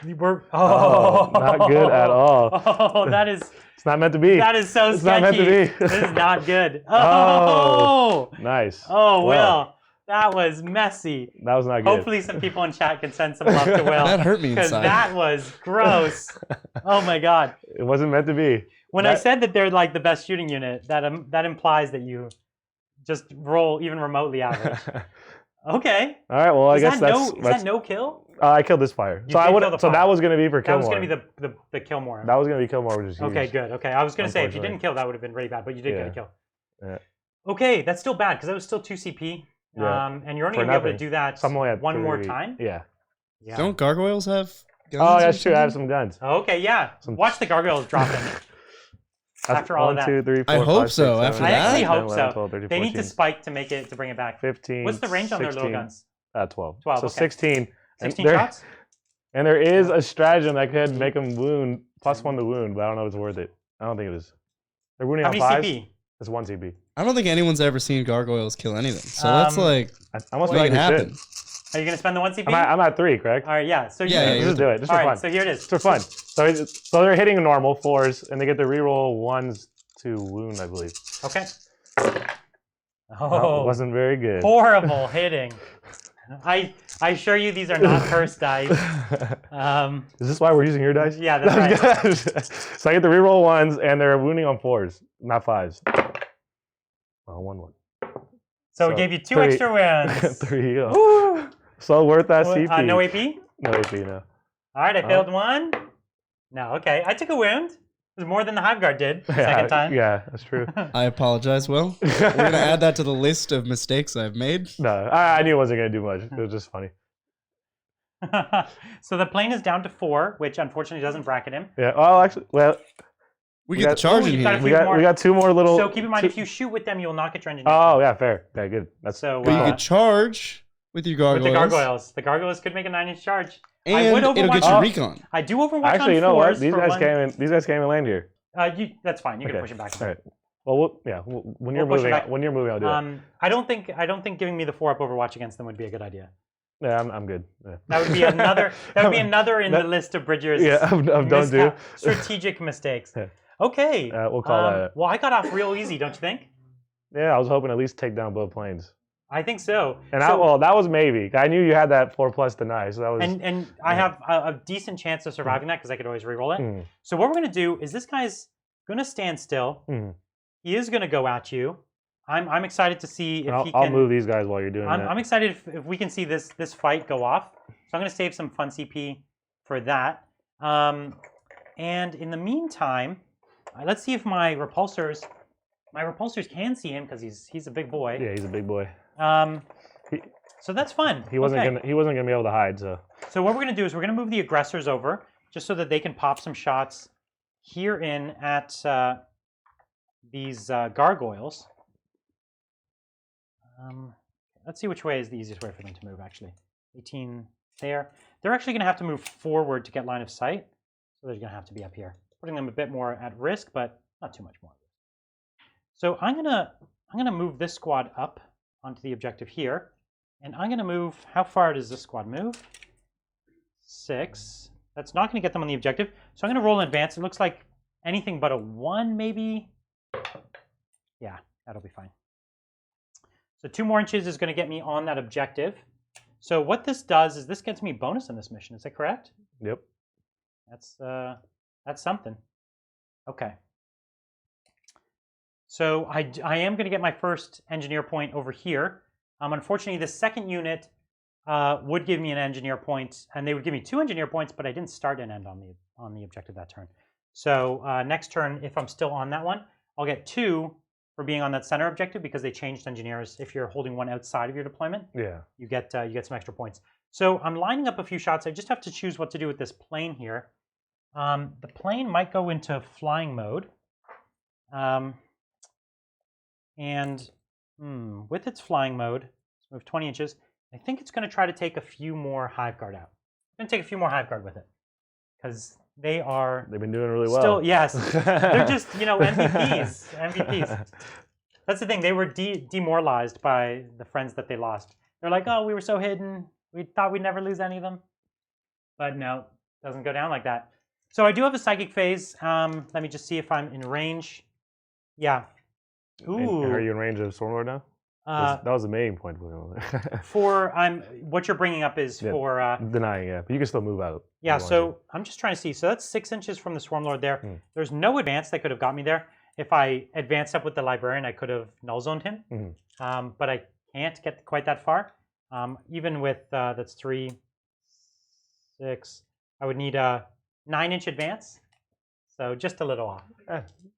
We're not good at all. Oh, that is It's not meant to be. that is so It's sketchy. not meant to be. This is not good. Oh, nice. Oh, Well, Will, that was messy. that was not good. Hopefully, some people in chat can send some love to Will. That hurt me because inside. that was gross. Oh my god. It wasn't meant to be. When I said that they're like the best shooting unit, that implies that you just roll even remotely average. Okay. All right. Well, I guess Is that's that no kill? I killed this fire. You So I did would. kill the So fire. that was going to be for kill That was more. going to be the kill more. That was going to be kill more, which is huge. Okay, good. Okay, I was going to say if you Unfortunately. didn't kill, that would have been really bad, but you did get a Yeah. kill. Yeah. Okay, that's still bad because that was still 2 CP. Yeah. And you're only For going to be able to nothing. do that So I'm only at one more 3. time. Yeah. Yeah. Don't gargoyles have guns? Oh, or that's true. I have something? some guns. Okay, yeah. Watch the gargoyles drop in. That's After all of 1, that. 2, 3, 4, I 5, hope 6, so, 7, after 8, I actually 9, hope 10, so. 11, 12, 13, They need 14, to spike to make it to bring it back. 15. What's the range on their 16, little guns? 12. 12, So okay. 16. 16 and shots? And there is a stratagem that could make them wound +1 to wound, but I don't know if it's worth it. I don't think it is. They're wounding How on many 5s. CP? It's 1 CP. I don't think anyone's ever seen gargoyles kill anything. So that's like, I almost make feel it like we happen. should. Are you going to spend the 1 CP? I'm at 3, correct? All right, yeah. So Yeah, you, yeah, Let's just do it. Just all for right, fun. so here it is. Just for fun. So they're hitting normal 4s, and they get to reroll 1s to wound, I believe. Okay. Oh, it wasn't very good. Horrible hitting. I assure you these are not cursed dice. Is this why we're using your dice? Yeah, that's right. So I get the reroll 1s, and they're wounding on 4s, not 5s. Oh, 1-1. So it gave you 2 3 extra wins. 3. Woo! So worth that CP. No AP? No AP, no. All right, I failed 1. No, okay. I took a wound. It was more than the Hive Guard did the second time. Yeah, that's true. I apologize, Will. We're going to add that to the list of mistakes I've made. No, I knew it wasn't going to do much. It was just funny. So the plane is down to 4, which unfortunately doesn't bracket him. Yeah, well, actually, We We get the got- charge in you've got here. a we few got more. we got 2 more little. So keep in mind, 2 if you shoot with them, you will not get your engineer. Oh, yeah, fair. Okay, good. That's So, But you uh, could charge with your gargoyles. with the gargoyles. The gargoyles could make a 9-inch charge. And I would it'll get Overwatch- you Oh. recon. I do Overwatch actually, on you know what? 4s These for guys one. came in. These guys came in land here. That's fine. You can Okay. push it back. All right. Well, when you're We'll push it moving, back. when you're moving, I'll do it. I don't think giving me the 4-up Overwatch against them would be a good idea. Yeah, I'm good. Yeah. That would be another. That would be another in the list of Bridger's Yeah, of don't do. strategic mistakes. Yeah. Okay. We'll call that. Well, I got off real easy, don't you think? Yeah, I was hoping to at least take down both planes. I think so. And So- that was maybe. I knew you had that 4+ deny, so that was. and I have a decent chance of surviving that because I could always reroll it. Mm, So what we're gonna do is this guy's gonna stand still. mm. He is gonna go at you. I'm excited to see if he can. I'll move these guys while you're doing that. I'm excited if we can see this fight go off. So I'm going to save some fun CP for that. And in the meantime, let's see if my repulsors can see him because he's a big boy. Yeah, he's a big boy. So that's fun. He wasn't Okay. gonna be able to hide. So So what we're going to do is we're going to move the aggressors over just so that they can pop some shots here in at these gargoyles. Let's see which way is the easiest way for them to move, actually. 18 there. They're actually going to have to move forward to get line of sight. So they're going to have to be up here. Putting them a bit more at risk, but not too much more. So I'm gonna move this squad up onto the objective here. And I'm going to move, how far does this squad move? 6. That's not going to get them on the objective. So I'm going to roll in advance. It looks like anything but a 1, maybe. Yeah, that'll be fine. So 2 more inches is going to get me on that objective. So what this does is this gets me bonus in this mission. Is that correct? yep. That's something. Okay. So I am going to get my first engineer point over here. Unfortunately, the second unit would give me an engineer point, and they would give me 2 engineer points, but I didn't start and end on the objective that turn. So next turn, if I'm still on that one, I'll get 2 for being on that center objective because they changed engineers. If you're holding one outside of your deployment, Yeah. you get some extra points. So I'm lining up a few shots. I just have to choose what to do with this plane here. The plane might go into flying mode. With its flying mode, let's move 20 inches. I think it's going to try to take a few more Hive Guard out. I'm going to take a few more Hive Guard with it because they've been doing really well. still, yes, they're just MVPs. That's the thing. They were demoralized by the friends that they lost. They're like, oh, we were so hidden. We thought we'd never lose any of them. But no, Doesn't go down like that. So I do have a psychic phase. Let me just see if I'm in range. Yeah. Ooh. And are you in range of Stormlord now? That was the main point. What you're bringing up is for denying, yeah, but you can still move out. Yeah, so I'm just trying to see. So that's 6 inches from the Swarmlord there. There's no advance that could have got me there. If I advanced up with the Librarian, I could have null zoned him. But I can't get quite that far. Even with that's 3, 6. I would need a 9-inch advance. So just a little off.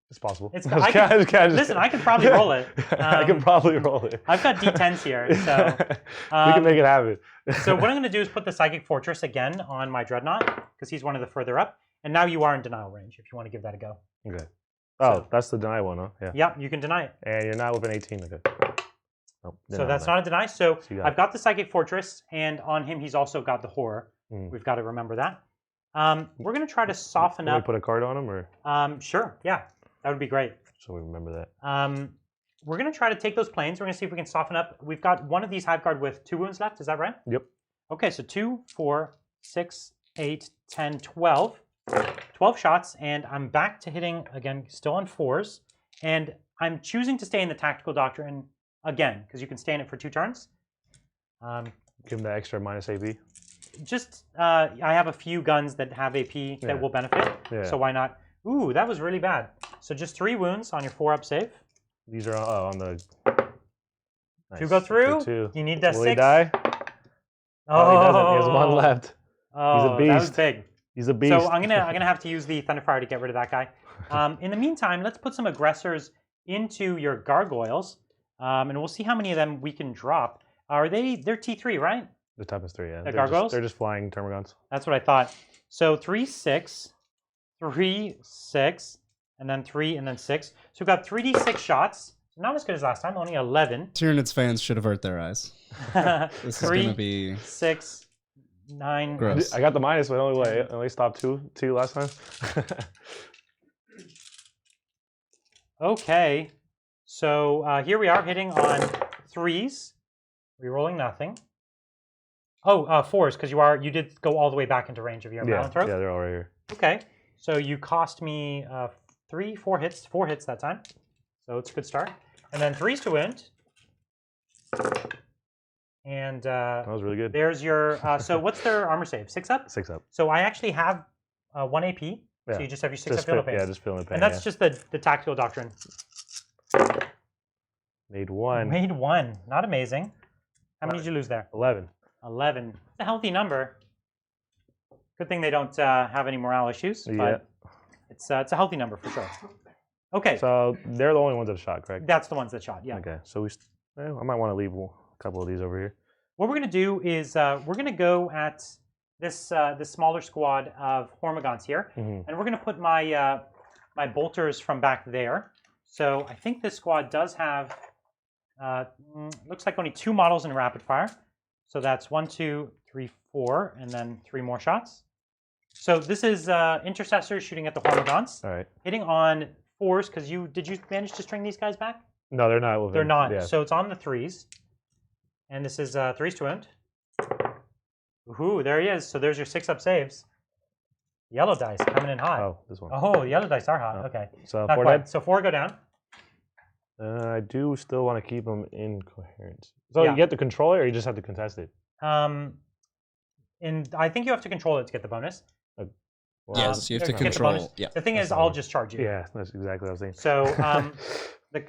It's possible. Listen, I can probably roll it. I can probably roll it. I've got D10s here, so we can make it happen. So what I'm going to do is put the Psychic Fortress again on my Dreadnought, because he's one of the further up. And now you are in denial range, if you want to give that a go. Okay. Oh, that's the deny one, huh? Yeah. Yeah, you can deny it. And you're not within 18. Okay. Nope, so that's not a deny. So I've got the Psychic Fortress, and on him he's also got the Horror. We've got to remember that. We're going to try to soften up. Can we put a card on him, or? Sure, yeah. That would be great. So we remember that. We're going to try to take those planes. We're going to see if we can soften up. We've got one of these Hive Guard with 2 wounds left. Is that right? Yep. Okay, so 2, 4, 6, 8, 10, 12. 12 shots, and I'm back to hitting, again, still on 4s. And I'm choosing to stay in the Tactical Doctrine again, because you can stay in it for 2 turns. Give him the extra minus AP. Just, I have a few guns that have AP that will benefit, so why not? Ooh, that was really bad. So just 3 wounds on your 4-up save. These are on the... Nice. 2 go through. 2. You need that 6. Will he die? Oh, he doesn't. He has 1 left. Oh, he's a beast. That was big. He's a beast. So I'm gonna have to use the Thunderfire to get rid of that guy. In the meantime, let's put some aggressors into your gargoyles, and we'll see how many of them we can drop. They're T3, right? The toughness 3, yeah. The gargoyles? They're just flying termagants. That's what I thought. So 3, 6, 3, 6, and then 3, and then 6. So we've got 3d6 shots. Not as good as last time, only 11. Tyranids fans should avert their eyes. This 3, is gonna be 6, 9. Gross. I got the minus, but only stopped two last time. Okay, so here we are hitting on 3s, rerolling nothing. Oh, 4s, because you did go all the way back into range of your zoanthrope. Yeah, they're all right here. Okay, so you cost me 4 hits that time, so it's a good start. And then 3s to wound. And that was really good. There's your. So what's their armor save? 6 up. 6 up. So I actually have 1 AP. So you just have your 6 up field pain. Yeah, just feeling the pain. And that's just the Tactical Doctrine. Made 1. Made 1. Not amazing. How many did you lose there? 11. 11. It's a healthy number. Good thing they don't have any morale issues. But it's a healthy number for sure. Okay. So they're the only ones that shot, correct? That's the ones that shot. Yeah. Okay. So I might want to leave a couple of these over here. What we're going to do is we're going to go at this smaller squad of Hormagaunts here, and we're going to put my my bolters from back there. So I think this squad does have looks like only 2 models in rapid fire. So that's 1, 2, 3, 4, and then 3 more shots. So this is intercessors shooting at the Hormagaunts. All right. Hitting on 4s because did you manage to string these guys back? No, they're not. They're not. Yeah. So it's on the 3s. And this is 3s to wound. Ooh, there he is. So there's your 6-up saves. Yellow dice coming in hot. Oh, this one. Oh, yellow dice are hot. Okay. So not 4 quite. dead? So 4 go down. I do still want to keep them in coherence. So you get to control it, or you just have to contest it? And I think you have to control it to get the bonus. Yes, you have to control. Yeah. The thing is, I'll just charge you. Yeah, that's exactly what I was thinking. So,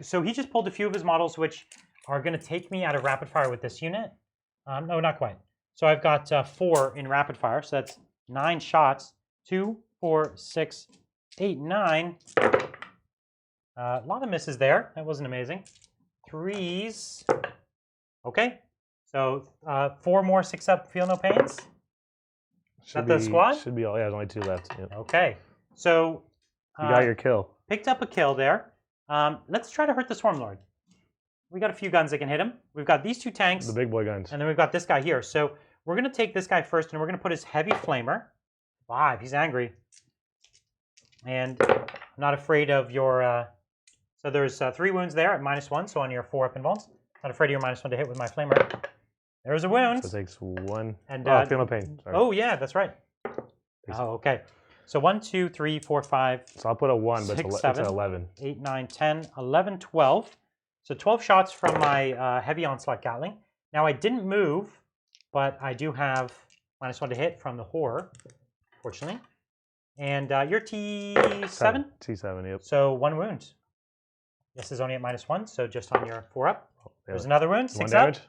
so he just pulled a few of his models, which are going to take me out of rapid fire with this unit. No, not quite. So I've got 4 in rapid fire. So that's 9 shots. 2, 4, 6, 8, 9. A lot of misses there. That wasn't amazing. 3s. Okay. So 4 more 6-up feel no pains. Is that the squad? Should be all. Yeah, there's only 2 left. Yep. Okay. So you got your kill. Picked up a kill there. Let's try to hurt the Swarmlord. We got a few guns that can hit him. We've got these 2 tanks. The big boy guns. And then we've got this guy here. So we're going to take this guy first, and we're going to put his heavy flamer. 5. He's angry. And I'm not afraid of your... so there's 3 wounds there at -1, so on your 4-up invulns. Not afraid of your -1 to hit with my flamer. There's a wound. So it takes 1. And, feel no pain. Sorry. Oh, yeah, that's right. Oh, okay. So 1, 2, 3, 4, 5, So I'll put a 1, but 6, it's 7, an 11. 8, 9, 10, 11, 12. So 12 shots from my heavy onslaught Gatling. Now I didn't move, but I do have -1 to hit from the horror, fortunately. And you're T7? T7, yep. So 1 wound. This is only at -1, so just on your 4 up. There's Yeah. another wound, 1 6 up. damage.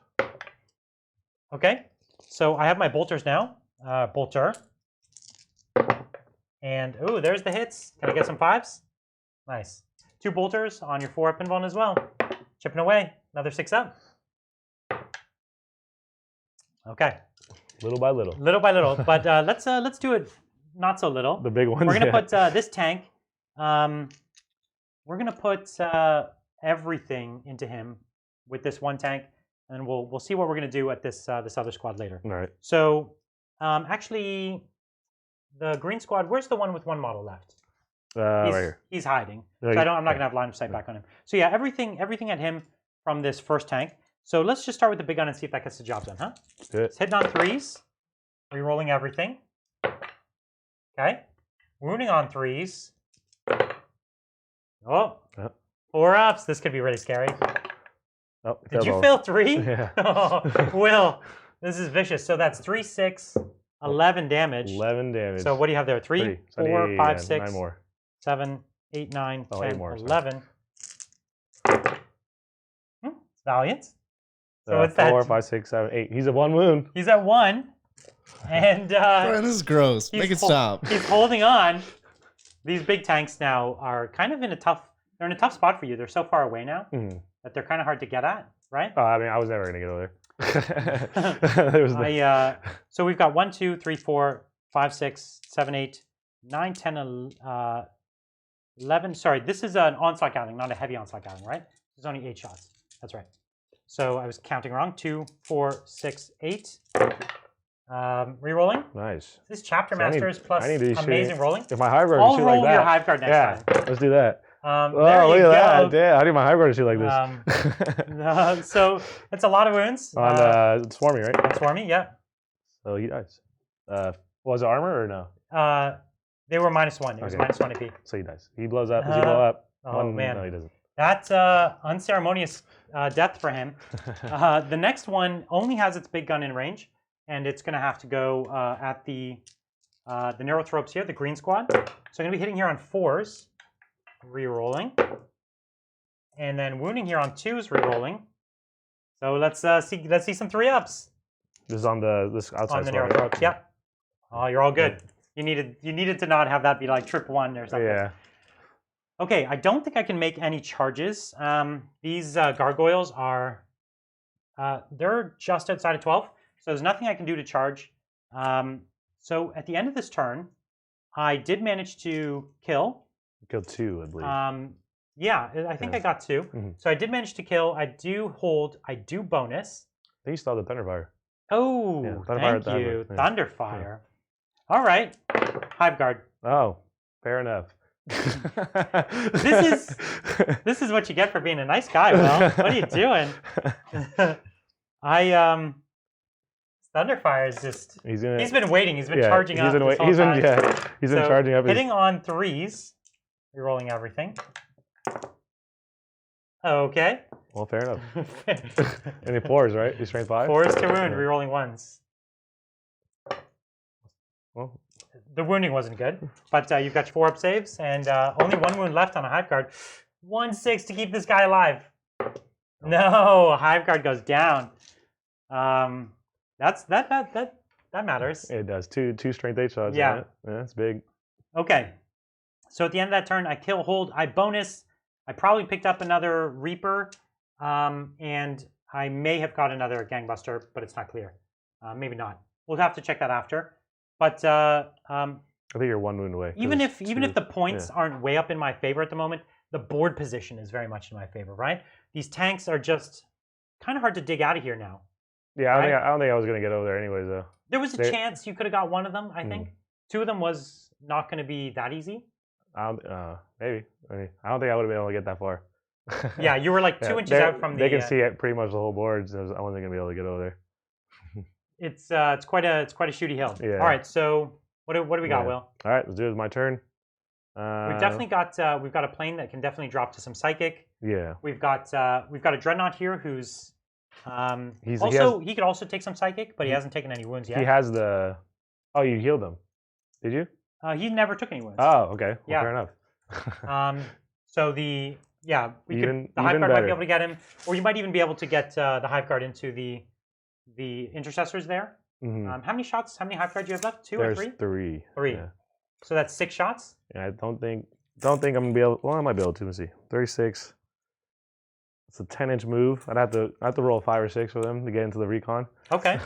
Okay, so I have my bolters now. Bolter. And, oh, there's the hits. Can I get some 5s? Nice. 2 bolters on your 4 up invuln as well. Chipping away. Another 6 up. Okay. Little by little. Little by little. But let's do it not so little. The big ones. We're going to yeah. put this tank. We're going to put everything into him with this one tank. And we'll see what we're going to do at this this other squad later. All right. So, actually, the green squad, where's the one with 1 model left? Right here. He's hiding. No, So I'm not going to have line of sight back on him. So yeah, everything at him from this first tank. So let's just start with the big gun and see if that gets the job done, huh? Do it. It's hitting on 3s. Rerolling everything. Okay. Wounding on 3s. Oh. Yep. 4 ups. This could be really scary. Oh, Did you fail 3? Yeah. Oh, Will, this is vicious. So that's 3, 6, 11 damage. 11 damage. So what do you have there? 3, So 4, 5, 6, 9 more. 7, 8, 9, Oh, 10, 8 more, sorry. 11. Valiant. So what's 4, that? 5, 6, 7, 8. He's at 1 wound. He's at 1. And Brian, this is gross. Make it stop. He's holding on. These big tanks now are kind of in a tough spot for you. They're so far away now that they're kind of hard to get at, right? Oh, I mean, I was never going to get over there. There was so we've got 1, 2, 3, 4, 5, 6, 7, 8, 9, 10, 11. Sorry, this is an onslaught Gatling, not a heavy onslaught Gatling, right? There's only 8 shots. That's right. So I was counting wrong. 2, 4, 6, 8. Rerolling. Nice. This is Chapter Masters plus amazing rolling. If my Hive Guard I'll shoot roll like that. your Hive Guard next time. Let's do that. There look you at that. go. Damn, I need my Hive Guard to shoot like this. So it's a lot of wounds. On Swarmy, right? Swarmy, yeah. So he dies. Was it armor or no? They were -1. It was Okay. -1 AP. So he dies. He blows up. Does he blow up? Oh, man. No, he doesn't. That's unceremonious death for him. The next one only has its big gun in range, and it's going to have to go at the neurothropes here, the green squad. So I'm going to be hitting here on 4s, re-rolling, and then wounding here on 2s, re-rolling. So let's see some 3 ups. This is on this outside on the squad, neurothropes. right? Yeah. Oh, you're all good. You needed to not have that be like trip 1 or something. Yeah. Okay, I don't think I can make any charges. These gargoyles are, they're just outside of 12, so there's nothing I can do to charge. So at the end of this turn, I did manage to kill. Killed 2, I believe. Yeah, I think I got 2. So I did manage to kill. I do hold. I do bonus. I think you still have the Thunderfire. Oh, Yeah, Thunderfire thank you. yeah. Thunderfire. All right. Hive Guard. Oh, fair enough. This is what you get for being a nice guy, Will. What are you doing? Thunderfire is just. He's been waiting. He's been charging up. He's been charging up. Hitting on 3s. You're rolling everything. Okay. Well, fair enough. Any 4s, right? You strength 5? 4s to wound. Rerolling 1s. Well, the wounding wasn't good, but you've got your 4 up saves and only 1 wound left on a Hive Guard. 1/6 to keep this guy alive. No, Hive Guard goes down. That matters. It does. Two strength 8 shots. Yeah. Yeah, that's big. Okay. So at the end of that turn, I kill, hold, I bonus. I probably picked up another Reaper, and I may have got another Gangbuster, but it's not clear. Maybe not. We'll have to check that after. But I think you're 1 wound away. even if the points aren't way up in my favor at the moment, the board position is very much in my favor, right? These tanks are just kind of hard to dig out of here now. Yeah, I don't think I was going to get over there anyways, though. There was a chance you could have got one of them, I think. 2 of them was not going to be that easy. Maybe. I mean, I don't think I would have been able to get that far. Yeah, you were like 2 inches out from the... They can see it pretty much the whole board, so I wasn't going to be able to get over there. It's quite a shooty hill. Yeah. All right, so What do we got, Will? All right, let's do it. My turn. We've definitely got we've got a plane that can definitely drop to some psychic. Yeah. We've got a dreadnought here who's he could also take some psychic, but he hasn't taken any wounds yet. He has the. Oh, you healed him. Did you? He never took any wounds. Oh, okay. Well, Yeah. fair enough. So the Even Hive Guard might better. be able to get him, or you might even be able to get the Hive Guard into the intercessors there. Mhm. How many shots? How many Hive Guards do you have left? Two or There's three? 3. Three. Yeah. So that's 6 shots. And I don't think I'm gonna be able. Well, I might be able to. Let's see. 36. It's a 10-inch move. I'd have to roll a 5 or 6 for them to get into the recon. Okay,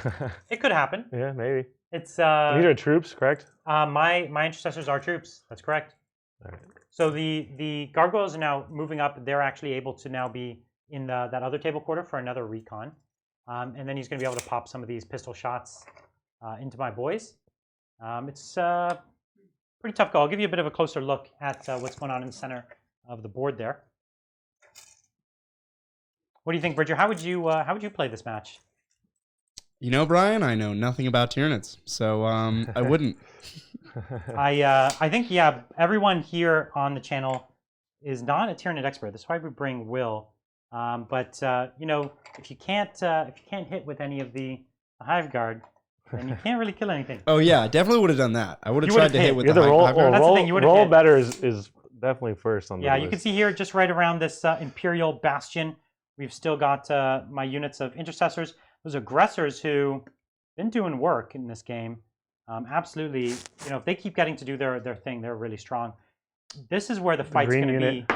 it could happen. Yeah, maybe. It's These are troops, correct? my intercessors are troops. That's correct. All right. So the gargoyles are now moving up. They're actually able to now be in that other table quarter for another recon, and then he's going to be able to pop some of these pistol shots into my boys. It's pretty tough goal. I'll give you a bit of a closer look at what's going on in the center of the board there. What do you think, Bridger? How would you play this match? You know, Brian, I know nothing about Tyranids, so I wouldn't. I think everyone here on the channel is not a Tyranid expert. That's why we bring Will. But if you can't hit with any of the Hive Guard, then you can't really kill anything. Oh yeah, I definitely would have done that. I would have tried to hit with You the have to Hive Guard. That's the thing, you would've roll hit. better is definitely first on the list. You can see here, just right around this Imperial Bastion, we've still got my units of intercessors. Those aggressors who been doing work in this game. Absolutely, if they keep getting to do their thing, they're really strong. This is where the fight's going to be.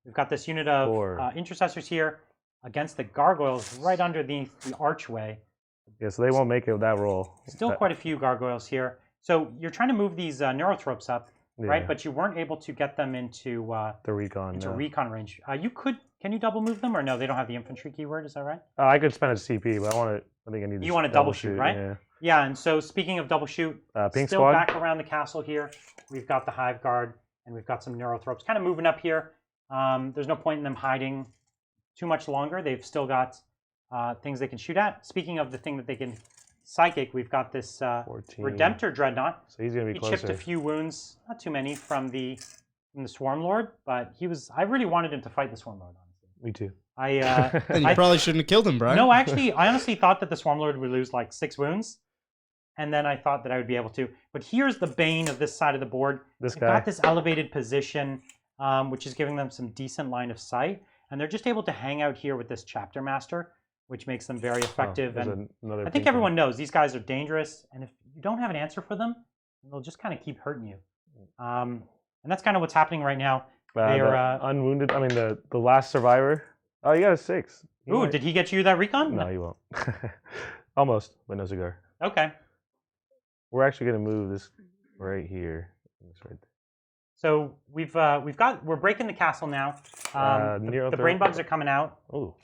We've got this unit of intercessors here against the gargoyles right underneath the archway. Yeah, so they won't make it with that roll. Still quite a few gargoyles here. So you're trying to move these neurothropes up, right? But you weren't able to get them into the recon. recon range. Can you double move them or no? They don't have the infantry keyword. Is that right? I could spend a CP, but I think I need to. You want to double shoot, right? Yeah. Yeah. And so speaking of double shoot, pink still squad. back around the castle here. We've got the Hive Guard and we've got some neurothropes kind of moving up here. There's no point in them hiding too much longer. They've still got things they can shoot at. Speaking of the thing that they can psychic, we've got this 14. Redemptor Dreadnought. So he's gonna be closer. He chipped a few wounds, not too many, from the Swarm Lord, but I really wanted him to fight the Swarm Lord, honestly. Me too. And you probably shouldn't have killed him, Brian. No, actually, I honestly thought that the Swarm Lord would lose like 6 wounds, and then I thought that I would be able to. But here's the bane of this side of the board. This They've guy. got this elevated position, which is giving them some decent line of sight, and they're just able to hang out here with this Chapter Master, which makes them very effective. And I think everyone knows these guys are dangerous, and if you don't have an answer for them, they'll just kind of keep hurting you. And that's kind of what's happening right now. They're unwounded. I mean, the last survivor. Oh, you got a 6. Ooh, did he get you that recon? No, he won't. Almost, but no cigar. Okay. We're actually gonna move this right there. So we're breaking the castle now. The brain bugs are coming out. Oh.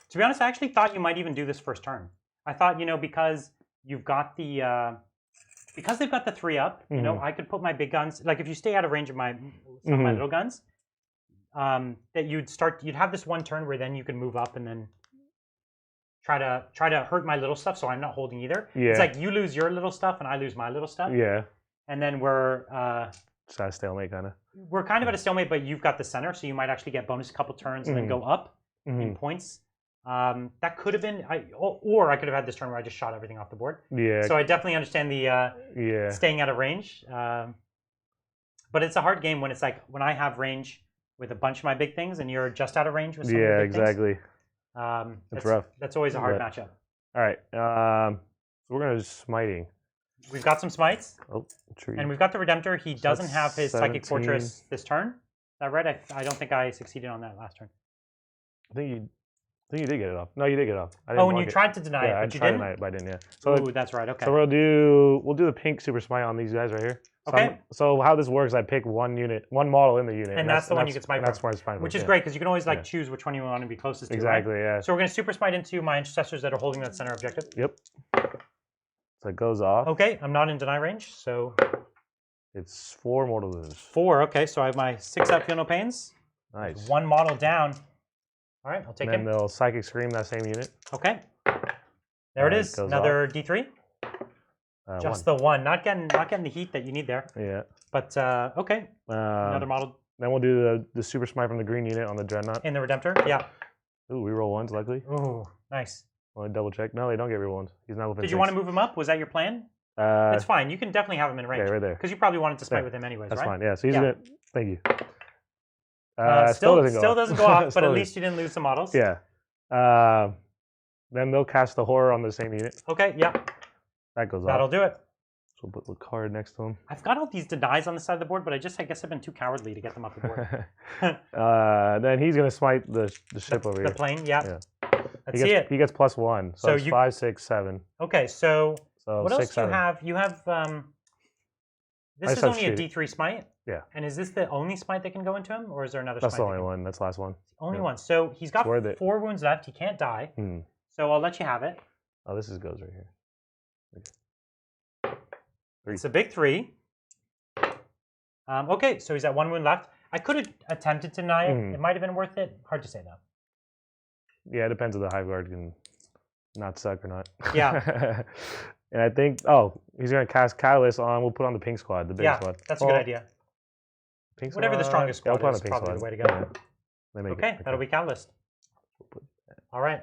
To be honest, I actually thought you might even do this first turn. I thought, because you've got because they've got the 3 up, I could put my big guns, like if you stay out of range of my little guns, that you'd have this one turn where then you can move up and then try to hurt my little stuff so I'm not holding either. Yeah. It's like you lose your little stuff and I lose my little stuff. Yeah. And then we're just at a stalemate kind of. We're kind of at a stalemate, but you've got the center, so you might actually get bonus a couple turns and then go up in points. That could have been, or I could have had this turn where I just shot everything off the board. Yeah. So I definitely understand the staying out of range. But it's a hard game when it's like when I have range with a bunch of my big things and you're just out of range with some of the big exactly. things. It's rough. That's always a hard matchup. All right. So we're gonna do smiting. We've got some smites. Oh, tree. And we've got the Redemptor. He doesn't have his Psychic 17. Fortress this turn. Is that right? I don't think I succeeded on that last turn. I think you did get it off. No, you did get it off. Oh, and you tried to deny it, but you didn't? I tried to deny it, but I didn't, yeah. So ooh, that's right, okay. So we'll do the pink super smite on these guys right here. So okay. So how this works, I pick one model in the unit. And that's the one you can smite from. That's where it's fine. Which is great, because you can always choose which one you want to be closest to, exactly, right? yeah. So we're going to super smite into my intercessors that are holding that center objective. Yep. So it goes off. Okay, I'm not in deny range, so... It's 4 mortal wounds. 4, okay, so I have my 6 out, feel no pains. Nice. There's 1 model down. All right, I'll take him. And then they'll Psychic Scream that same unit. Okay. There it is, another D3. Just one. the one. Not getting the heat that you need there. Yeah. But okay. Another model Then we'll do the super smite from the green unit on the dreadnought. in the Redemptor. Yeah. Ooh, we roll ones, luckily. Ooh, nice. Want to double check? No, they don't get real ones. He's not within Did you want to move him up? Was that your plan? It's fine. You can definitely have him in range. Okay, right there. Because you probably wanted to smite There. with him anyways, That's right? fine. Yeah, so he's Yeah. gonna. Thank you. Still doesn't go doesn't go off, but Still at doesn't. least you didn't lose some models. Yeah. Then they'll cast the horror on the same unit. Okay, yeah. That goes That'll off. do it. So we'll put the card next to him. I've got all these denies on the side of the board, but I guess I've been too cowardly to get them up the board. Then he's gonna smite the ship over The here. plane, yeah. Yeah. Let's see it. He gets +1. So, So it's you- 5, 6, 7. Okay, so So what 6, else do 7. you have? You have this just is have only a shoot. D3 smite. Yeah. And is this the only smite that can go into him, or is there another That's smite? the that only can- one. That's the last one. Only Yeah. one. So he's got worth it. 4 wounds left. He can't die. Hmm. So I'll let you have it. Oh, this goes right here. Okay. 3. It's a big 3. Okay, so he's at 1 wound left. I could have attempted to deny it. Mhm. It might have been worth it. Hard to say though. Yeah, it depends if the hive guard can not suck or not. Yeah. And I think, he's going to cast Catalyst on, we'll put on the pink squad, the big Yeah, squad. that's a good idea. Pink Whatever the squad? strongest Yeah, we'll squad put on is the pink probably the squad. way to go. Yeah. They make it. Okay, that'll be Catalyst. We'll put All right.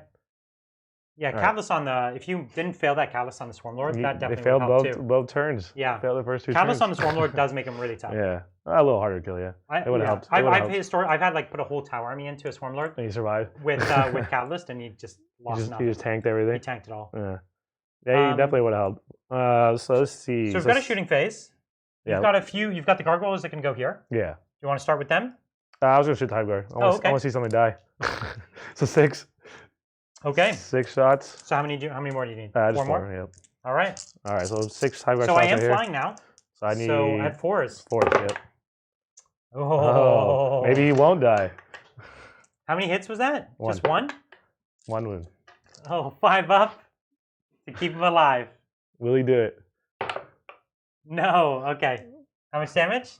Yeah, All right. Catalyst on the. If you didn't fail that Catalyst on the Swarm Lord, that definitely They failed would help too. both turns. Yeah. Failed the first 2 Catalyst on turns. the Swarm Lord does make him really tough. Yeah. A little harder to kill, yeah. It would've helped. It would've helped. I've had like put a whole tower army into a Swarm Lord And he survived. with Catalyst, and he just lost nothing. He just tanked everything. He tanked it all. Yeah. Yeah, he definitely would have helped. So let's see. So we've got a shooting phase. Yeah. You've got a few. You've got the gargoyles that can go here. Yeah. Do you want to start with them? I was going to shoot the hive guard. I want to see something die. So 6. Okay. 6 shots. So how many more do you need? Just 4 more. 4, yep. All right. All right, so 6 hive guard So shots I am right here. flying now. So I need So I have 4s. 4, yep. Oh. Maybe he won't die. How many hits was that? 1. Just 1? 1 wound. Oh, 5 up to keep him alive. Will he do it? No. Okay. How much damage?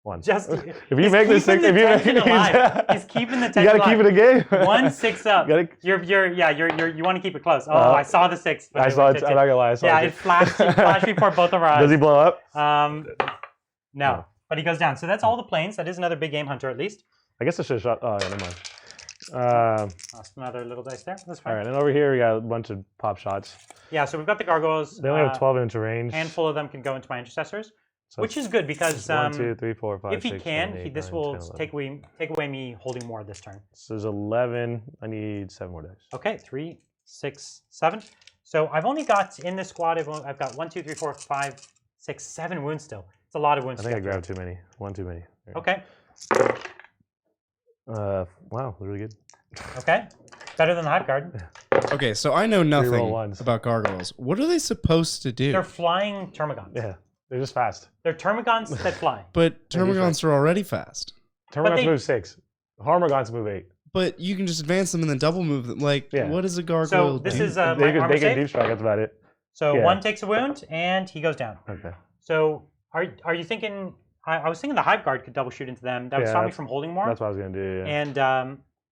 1. Just if you make this 6, keeping if the you make tension alive. He's keeping the you tension gotta keep alive. it a game. 1 6 up. Gotta- You want to keep it close. Oh, I saw the 6. But I saw it. I'm not gonna lie. I saw Yeah, it. it flashed before both of our eyes. Does he blow up? No, but he goes down. So that's all the planes. That is another big game hunter at least. I guess I should have shot. Oh, yeah, never mind. Lost another little dice there. That's All fine. right, and over here we got a bunch of pop shots. Yeah, so we've got the gargoyles. They only have 12 inch range. Handful of them can go into my intercessors, So which is good because 1, 2, 3, 4, 5, if he 6, can, 7, 8, this 9, will 10, 11. take away me holding more this turn. So there's 11. I need 7 more dice. Okay, 3, 6, 7. So I've only got in this squad. I've got 1, 2, 3, 4, 5, 6, 7 wounds still. It's a lot of wounds. I think I grabbed too many. 1 too many. There. Okay. Wow, that was really good. Okay. Better than the hive guard. Okay, so I know nothing ones. about gargoyles. What are they supposed to do? They're flying termagants. Yeah, they're just fast. They're termagants that fly. But They're termagants are already fast. Termagants they- move 6. Harmagants move 8. But you can just advance them and then double move them. Like, Yeah. what does a gargoyle So this do? is my They armor can save. deep strike. That's about it. So yeah. 1 takes a wound and he goes down. Okay. So are you thinking? I was thinking the hive guard could double shoot into them. That would Yeah, stop me that's- from holding more. That's what I was gonna do. Yeah. And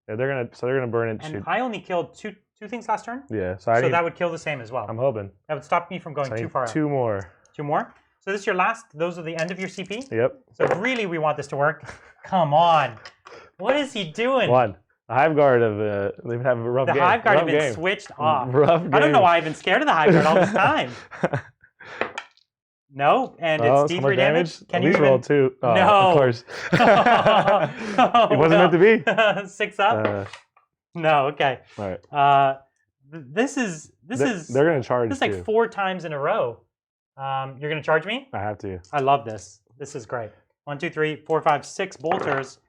Yeah, they're gonna burn it. and Shoot. I only killed two things last turn. Yeah. So I So need, that would kill the same as well. I'm hoping. That would stop me from going So I too need far. 2 more. 2 more. So this is your last. Those are the end of your CP. Yep. So really, we want this to work. Come on. What is he doing? 1. The hive guard of they have a rough The game. hive guard rough had been game. switched off. Rough game. I don't know why I've been scared of the hive guard all this time. No, and it's so D3 much damage. Can At you least even... roll 2. Oh, No. Of course. It wasn't meant to be. 6 up. No. Okay. All right. This is They're gonna charge. this is like too. 4 times in a row. You're gonna charge me? I have to. I love this. This is great. 1, 2, 3, 4, 5, 6 bolters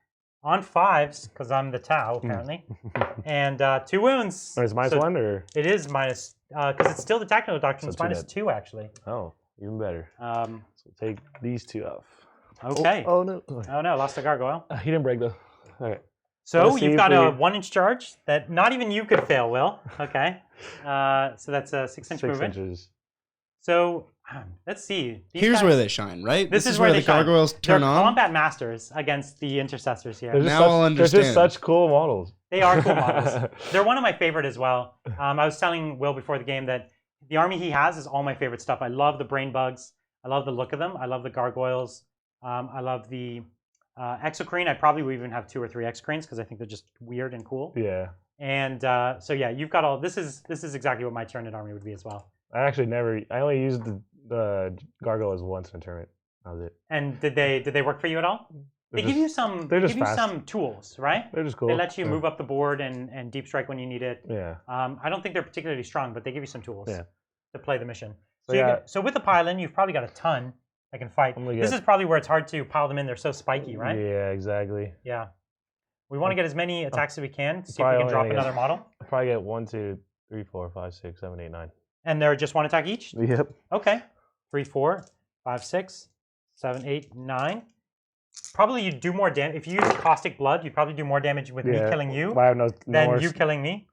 on 5s because I'm the Tau apparently, and 2 wounds. Or is minus So 1 or? It is minus because it's still the technical doctrine. So It's minus dead. 2 actually. Oh, even better. Um, So take these 2 off. okay. Oh no. Oh no, lost a gargoyle. He didn't break though. All right. So Let's see you've if got we- a 1-inch charge that not even you could fail, Will. Okay. So that's a 6-inch 6 movement. inches. So let's see. These Here's guys- where they shine, right? This is where the they shine. gargoyles turn They're on. combat masters against the intercessors here. They're just Now I'll They're understand. just such cool models. They are cool models. They're one of my favorite as well. I was telling Will before the game that the army he has is all my favorite stuff. I love the brain bugs. I love the look of them. I love the gargoyles. I love the exocrine. I probably would even have 2 or 3 exocrines because I think they're just weird and cool. Yeah. And so yeah, you've got all. This is exactly what my Tyranid army would be as well. I actually never. I only used the gargoyles once in a tournament. That was it. And did they work for you at all? They give you some. They give you some tools, right? They're just cool. They let you move up the board and deep strike when you need it. Yeah. I don't think they're particularly strong, but they give you some tools to play the mission. So, yeah. So with the pile-in, you've probably got a ton that can fight. This is probably where it's hard to pile them in. They're so spiky, right? Yeah, exactly. Yeah. We want to get as many attacks as we can to see if we can drop another model. I'll probably get 1, 2, 3, 4, 5, 6, 7, 8, 9. And they're just 1 attack each? Yep. Okay. 3, 4, 5, 6, 7, 8, 9. Probably you'd do more damage. If you use Caustic Blood, you'd probably do more damage with me killing you than you killing me.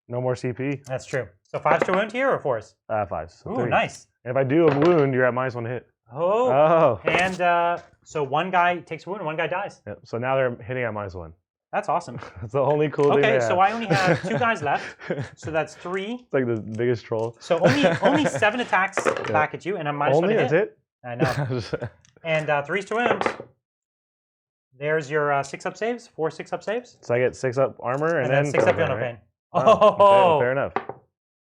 No more CP. That's true. So 5s to wound here or 4s? 5s. So Ooh, 3. Nice. And if I do a wound, you're at -1 hit. Oh. And so one guy takes a wound and one guy dies. Yep. So now they're hitting at -1. That's awesome. That's the only cool thing. Okay, so I only have 2 guys left. So that's 3. It's like the biggest troll. So only 7 attacks back at you, and I'm -1 only to hit. That's it. I know. And 3s to wound. There's your 6-up saves, 4 6-up saves. So I get 6-up armor and then 6-up no pain. Oh, fair enough.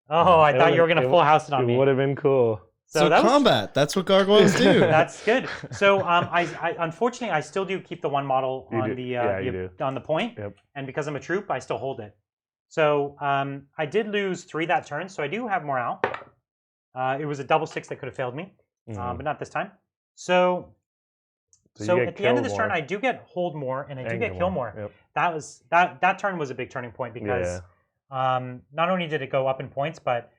Oh, I thought you were gonna full house it on me. It would have been cool. So combat, that's what gargoyles do. That's good. So I unfortunately I still do keep the 1 model on on the point, and because I'm a troop, I still hold it. So I did lose 3 that turn, so I do have morale. It was a double 6 that could have failed me, but not this time. So at the end of this turn, I do get hold more and I do get kill more. Yep. That turn was a big turning point because not only did it go up in points, but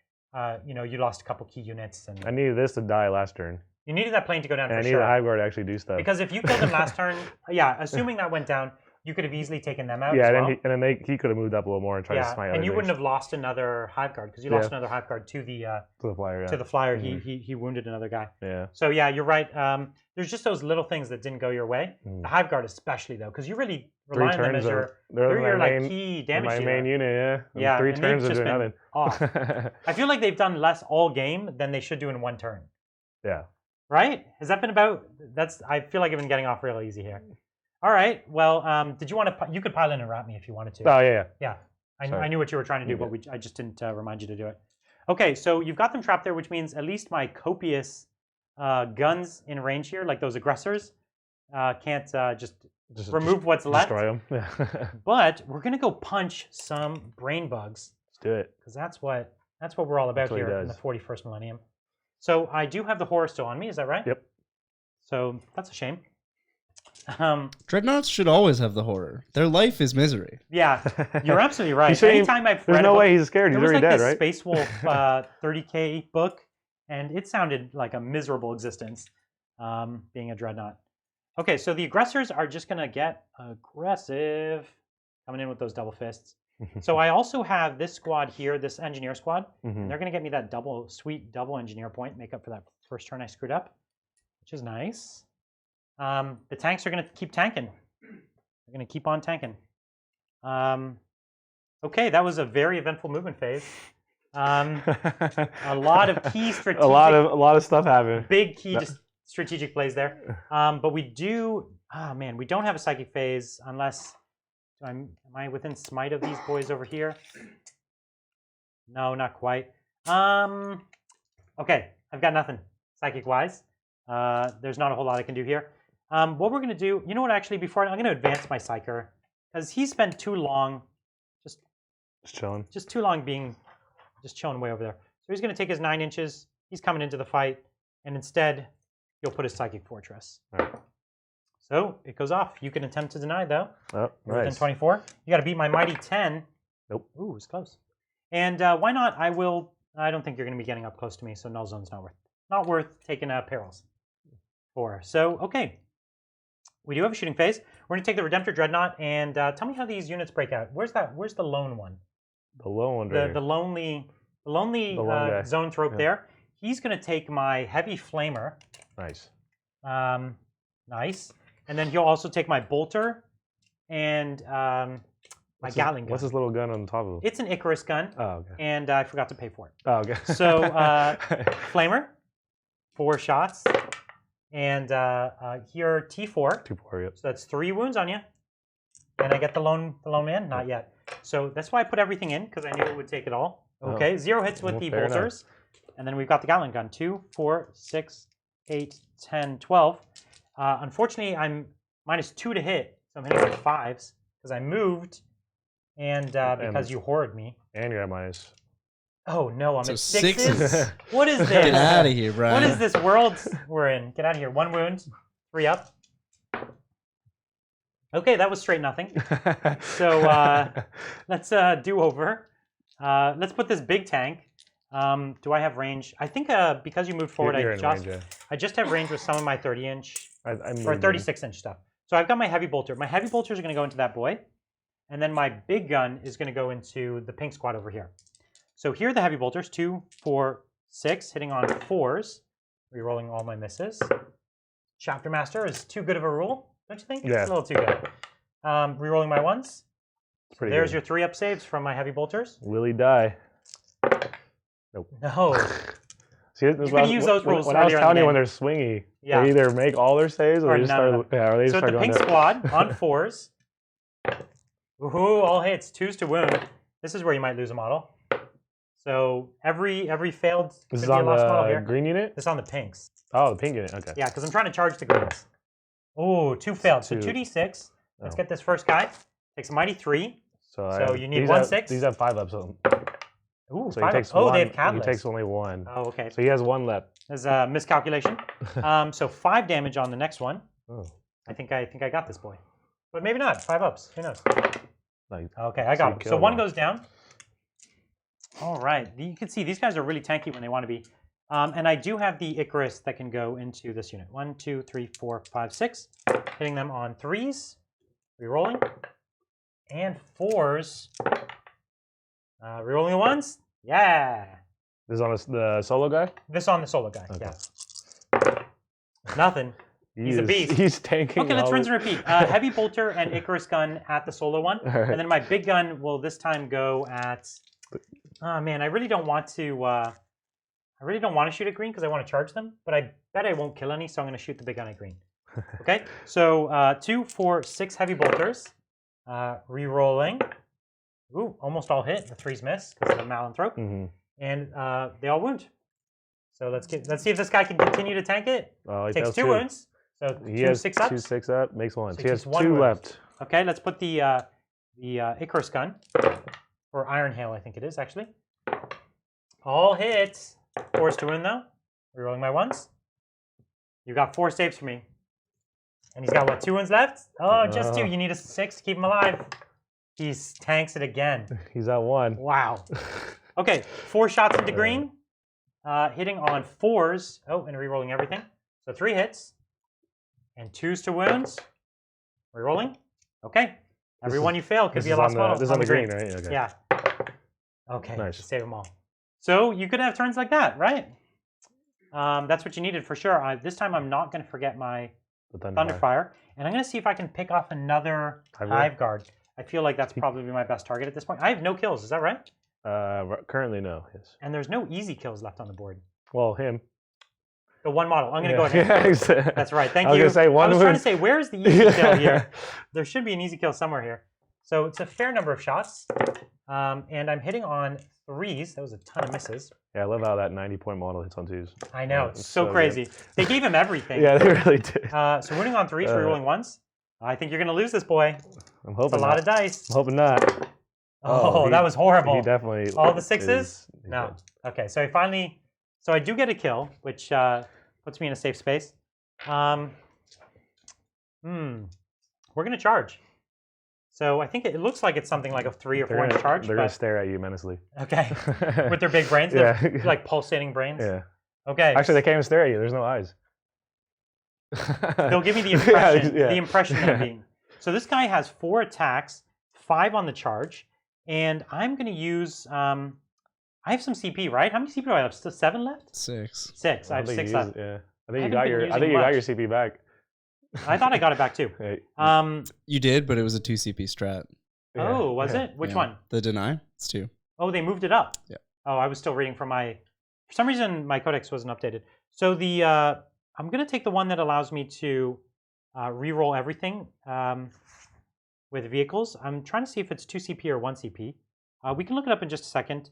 you lost a couple key units. And I needed this to die last turn. You needed that plane to go down for sure. I needed the Hive Guard to actually do stuff. Because if you killed him last turn, assuming that went down, you could have easily taken them out. Yeah, as well. and then he could have moved up a little more and tried to smite. And you wouldn't have lost another Hive Guard because you lost another Hive Guard to the flyer. To the flyer, he wounded another guy. Yeah. So yeah, you're right. There's just those little things that didn't go your way. The Hive Guard especially though, because you really rely on them as your key damage dealer. My main unit, yeah. 3 turns are doing nothing. Off. I feel like they've done less all game than they should do in 1 turn. Yeah. Right? Has that been about? I feel like I've been getting off real easy here. All right. Well, did you want to? You could pile in and wrap me if you wanted to. Oh yeah. Yeah. I knew what you were trying to do, but I just didn't remind you to do it. Okay, so you've got them trapped there, which means at least my copious guns in range here, like those aggressors, can't just remove what's left. Destroy them. Yeah. But we're gonna go punch some brain bugs. Let's do it. Because that's what we're all about here in the 41st millennium. So I do have the horror still on me. Is that right? Yep. So that's a shame. Dreadnoughts should always have the horror. Their life is misery. Yeah, you're absolutely right. Anytime I've read there's no way he's scared. He's already dead, right? Space Wolf 30K book, and it sounded like a miserable existence being a dreadnought. Okay, so the aggressors are just going to get aggressive, coming in with those double fists. So I also have this squad here, this engineer squad, and they're going to get me that sweet double engineer point, make up for that first turn I screwed up, which is nice. The tanks are going to keep tanking. They're going to keep on tanking. Okay, that was a very eventful movement phase. A lot of key strategic. A lot of stuff happened. Big key strategic plays there. But we do. Oh man, we don't have a psychic phase unless. Am I within smite of these boys over here? No, not quite. Okay, I've got nothing psychic wise. There's not a whole lot I can do here. What we're going to do, you know what, actually, I'm going to advance my Psyker, because he spent too long just chilling. Just too long just chilling way over there. So he's going to take his 9 inches, he's coming into the fight, and instead, he'll put his Psychic Fortress. All right. So it goes off. You can attempt to deny, though. Oh, nice. Within 24. You got to beat my Mighty 10. Nope. Ooh, it's close. And why not? I don't think you're going to be getting up close to me, so Null Zone's not worth taking perils for. So, okay. We do have a shooting phase. We're going to take the Redemptor Dreadnought, and tell me how these units break out. Where's the lone one? The lone one. The lonely zoanthrope there. He's going to take my Heavy Flamer. Nice. Nice. And then he'll also take my Bolter and my Gatling gun. What's this little gun on the top of it? It's an Icarus gun, Oh, okay. and I forgot to pay for it. Oh, okay. So, Flamer, 4 shots, and here T4. 2-4, yep. So that's 3 wounds on you. And I get the lone man? Not yet. So that's why I put everything in, because I knew it would take it all. Okay, 0 hits with the bolters. And then we've got the Gatling gun. 2, 4, 6, 8, 10, 12. Unfortunately, I'm -2 to hit, so I'm hitting with 5s, because I moved, and because you hoarded me. And you're at minus. Oh no, I'm So at 6s? 6s? What is this? Get out of here, Brian. What is this world we're in? Get out of here. 1 wound, 3 up. Okay, that was straight nothing. So let's do over. Let's put this big tank. Do I have range? I think because you moved forward, I just have range with some of my 30-inch or 36-inch stuff. So I've got my heavy bolter. My heavy bolters are going to go into that boy, and then my big gun is going to go into the pink squad over here. So here are the heavy bolters: 2, 4, 6, hitting on 4s, rerolling all my misses. Chapter Master is too good of a rule, don't you think? Yeah. It's a little too good. Rerolling my 1s. There's good. your 3 up saves from my heavy bolters. Will he die? Nope. No. See, this You can use those rules when I was earlier in the telling you game. when they're swingy, Yeah. they either make all their saves or Or they just none of start. Yeah, or they just So start the going pink down. squad on 4s. Woohoo! All hits, 2s to wound. This is where you might lose a model. So every failed This could is be a on lost model the here. green unit. This is on the pinks. Oh, the pink unit. Okay. Yeah, because I'm trying to charge the greens. Oh, 2 failed. So 2. 2d6. Let's Oh. get this first guy. Takes a mighty 3. So you need these 1 have, 6. These have 5 ups. So Ooh, he 5 takes up. Oh, one. they have He catalyst. takes only 1. Oh, okay. So he has 1 left. There's a miscalculation. So 5 damage on the next one. Oh. I think I got this boy, but maybe not. 5 ups. Who knows? Like, Okay, I So got you him. So killed 1 one. goes down. All right, you can see these guys are really tanky when they want to be. And I do have the Icarus that can go into this unit. 1, 2, 3, 4, 5, 6. Hitting them on 3s. Rerolling. And 4s. Rerolling the 1s. Yeah. this is on the solo guy. This on the solo guy. Okay. Yeah. Nothing. He's a beast. He's tanking. Okay, let's all rinse and the- repeat. Heavy bolter and Icarus gun at the solo one. All right. And then my big gun will this time go at... Oh man, I really don't want to shoot at green because I want to charge them, but I bet I won't kill any, so I'm going to shoot the big gun at green. Okay, so 2, 4, 6 heavy bolters. Re-rolling. Ooh, almost all hit. The 3s miss because of the malanthrope. Mhm. And they all wound. So let's see if this guy can continue to tank it. Oh, he Takes fails 2 2. wounds. So He 2 has 6 ups. 2 6 up. Makes 1. So So he has just 1 2 wound. left. Okay, let's put the Icarus gun, or Iron Hail, I think it is actually. All hits. 4s to win though. Rerolling my 1s. You got 4 saves for me, and he's got what, 2 wins left? Oh, just 2. You need a 6 to keep him alive. He tanks it again. He's at 1. Wow. Okay, 4 shots into green, hitting on 4s. Oh, and rerolling everything. So 3 hits, and 2s to wounds. Rerolling. Okay. Every one you fail could be a lost model. This is on the green, right? Okay. Yeah. Okay. Nice. Save them all. So you could have turns like that, right? That's what you needed for sure. This time I'm not going to forget my The Thunderfire, and I'm going to see if I can pick off another Hive Guard. I feel like that's probably my best target at this point. I have no kills. Is that right? Currently, no. Yes. And there's no easy kills left on the board. Well, him. The 1 model. I'm going to go ahead. Yeah, That's right. Thank I was you. gonna say, one I was trying to wound. say, where's the easy kill here? There should be an easy kill somewhere here. So it's a fair number of shots. And I'm hitting on 3s. That was a ton of misses. Yeah, I love how that 90-point model hits on 2s. I know. Yeah, It's it's so so crazy. good. They gave him everything. Yeah, they really did. So winning on 3s, rerolling 1s. I think you're going to lose this boy. I'm It's hoping a lot of dice. I'm hoping not. Oh, that was horrible. He definitely. All the 6s? is No. dead. Okay, so so I do get a kill, which puts me in a safe space. We're going to charge. So I think it looks like it's something like a 3 or 4 inch charge. They're going to stare at you menacely. Okay. With their big brains, Yeah. they're like pulsating brains. Yeah. Okay. Actually, they can't even stare at you. There's no eyes. They'll give me the impression, Yeah. the impression that I'm being. So this guy has 4 attacks, 5 on the charge, and I'm going to use. I have some CP, right? How many CP do I have? Still 7 left? 6. 6. I have 6 left. Yeah. I I think haven't you got been your. I using think you got your much. CP back. I thought I got it back too. Hey, You did, but it was a 2 CP strat. Oh, was it? Which one? The deny. It's 2. Oh, they moved it up. Yeah. Oh, I was still reading from my. For some reason, my codex wasn't updated. So the I'm gonna take the one that allows me to re-roll everything with vehicles. I'm trying to see if it's 2 CP or 1 CP. We can look it up in just a second,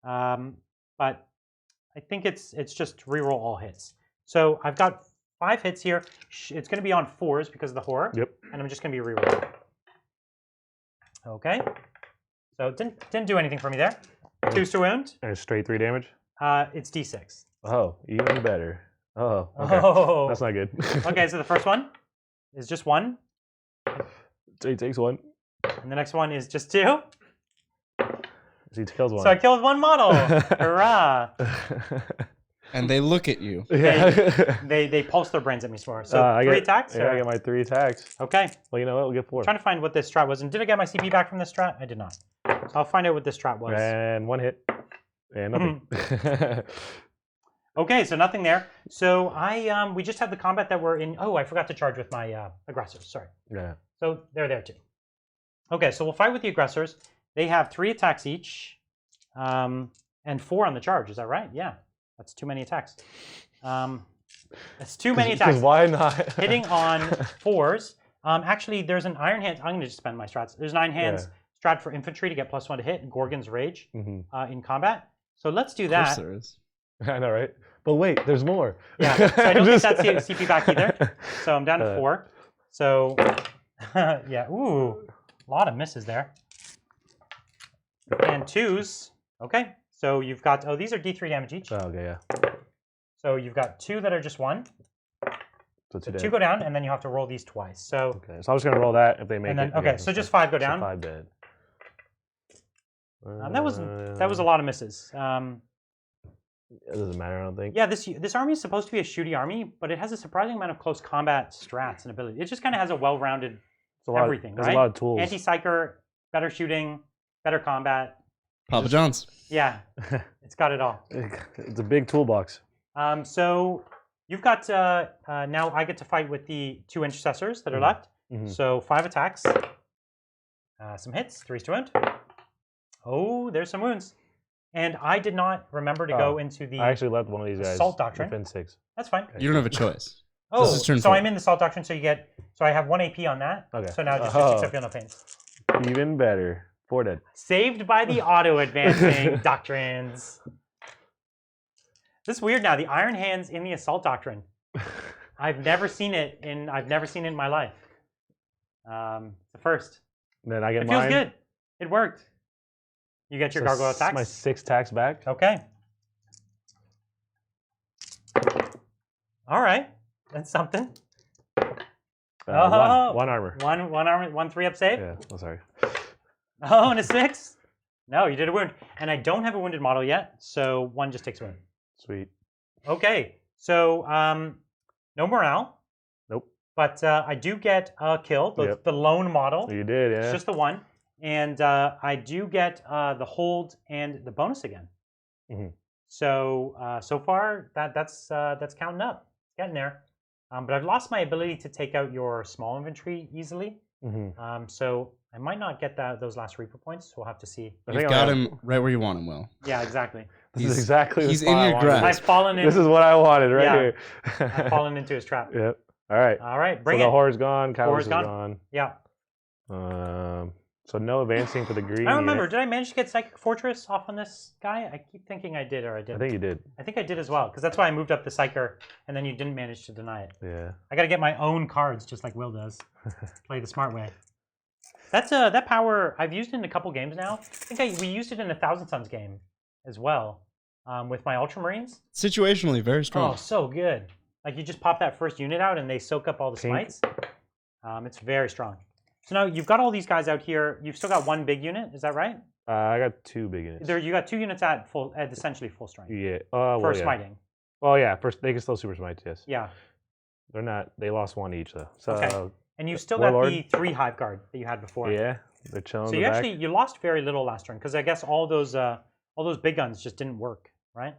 but I think it's just re-roll all hits. So I've got 5 hits here. It's going to be on 4s because of the horror. Yep. And I'm just going to be re-rolling. Okay. So it didn't do anything for me there. 2s to wound. And it's straight 3 damage? It's D6. Oh, even better. Oh, okay. Oh. That's not good. Okay, so the first one is just 1. So he takes 1. And the next one is just 2. So he kills 1. So I killed 1 model. Hurrah. And they look at you. Yeah. They pulse their brains at me some more. So 3 attacks? Yeah, I got my 3 attacks. Okay. Well, you know what? We'll get 4. I'm trying to find what this strat was. And did I get my CP back from this strat? I did not. So I'll find out what this strat was. And 1 hit. And nothing. Okay, so nothing there. So we just have the combat that we're in. Oh, I forgot to charge with my aggressors. Sorry. Yeah. So they're there too. Okay, so we'll fight with the aggressors. They have 3 attacks each, and 4 on the charge. Is that right? Yeah, that's too many attacks. That's too many attacks. Why not? Hitting on 4s. Actually, there's an Iron Hands. I'm going to just spend my strats. There's an Iron Hands strat for infantry to get +1 to hit, and Gorgon's Rage in combat. So let's do that. Of course there is. I know, right? But wait, there's more. Yeah, so I don't think that's CP back either. So I'm down to 4. So, yeah, ooh, a lot of misses there. And 2s. Okay, so you've got, oh, these are D3 damage each. Oh, okay, yeah. So you've got 2 that are just 1. So 2 go down, and then you have to roll these twice. So, okay, so I'm just going to roll that if they make and then, it. okay, so just 5 go down. So 5 dead. That was a lot of misses. It doesn't matter, I don't think. Yeah, this army is supposed to be a shooty army, but it has a surprising amount of close combat strats and abilities. It just kind of has a well-rounded everything, right? There's a lot of tools. Anti-psyker, better shooting, better combat. Papa John's. Yeah, it's got it all. It's a big toolbox. So you've got, now I get to fight with the 2 intercessors that are left. So 5 attacks, some hits, 3s to wound. Oh, there's some wounds. And I did not remember to go into the I actually left one of these guys. Assault Doctrine. Within 6. That's fine. You don't have a choice. Oh, this is turn so 4. I'm in the Assault Doctrine, so you get, so I have 1 AP on that. Okay. So now just 6 up, feel no pains. Even better. 4 dead. Saved by the auto-advancing doctrines. This is weird now. The Iron Hands in the Assault Doctrine. I've never seen it in my life. It's the first. Then I get It mine. feels good. It worked. You get your gargoyle attacks. My 6 attacks back. Okay. All right. That's something. One armor. One armor. 1 3-up save. Yeah. Oh, sorry. Oh, and a 6. No, you did a wound. And I don't have a wounded model yet, so 1 just takes a wound. Sweet. Okay. So no morale. Nope. But I do get a kill. The lone model. So you did, yeah. It's just the 1. And I do get the hold and the bonus again. So so far that's counting up, getting there. But I've lost my ability to take out your small infantry easily. So I might not get those last Reaper points. We'll have to see. You've got him right where you want him, Will. Yeah, exactly. This is exactly he's the spot in your I wanted. grasp. I've fallen in. This is what I wanted right here. I've fallen into his trap. Yep. All right. All right, bring so it. the horror's gone. Horror's Coward's gone. Yeah. So no advancing for the green. I remember. Unit. Did I manage to get Psychic Fortress off on this guy? I keep thinking I did, or I didn't. I think you did. I think I did as well, because that's why I moved up the Psyker, and then you didn't manage to deny it. Yeah. I got to get my own cards, just like Will does. Play the smart way. That's that power. I've used it in a couple games now. I think we used it in a Thousand Suns game as well, with my Ultramarines. Situationally, very strong. Oh, so good. Like you just pop that first unit out, and they soak up all the smites. It's very strong. So now you've got all these guys out here. You've still got 1 big unit. Is that right? I got 2 big units. You got 2 units at essentially full strength. Yeah. For smiting. Well, yeah. First, they can still super smite. Yes. Yeah. They're not. They lost 1 each though. So. Okay. And you still got the 3 Hive Guard that you had before. Yeah. They're chilling. So you lost very little last turn because I guess all those big guns just didn't work, right?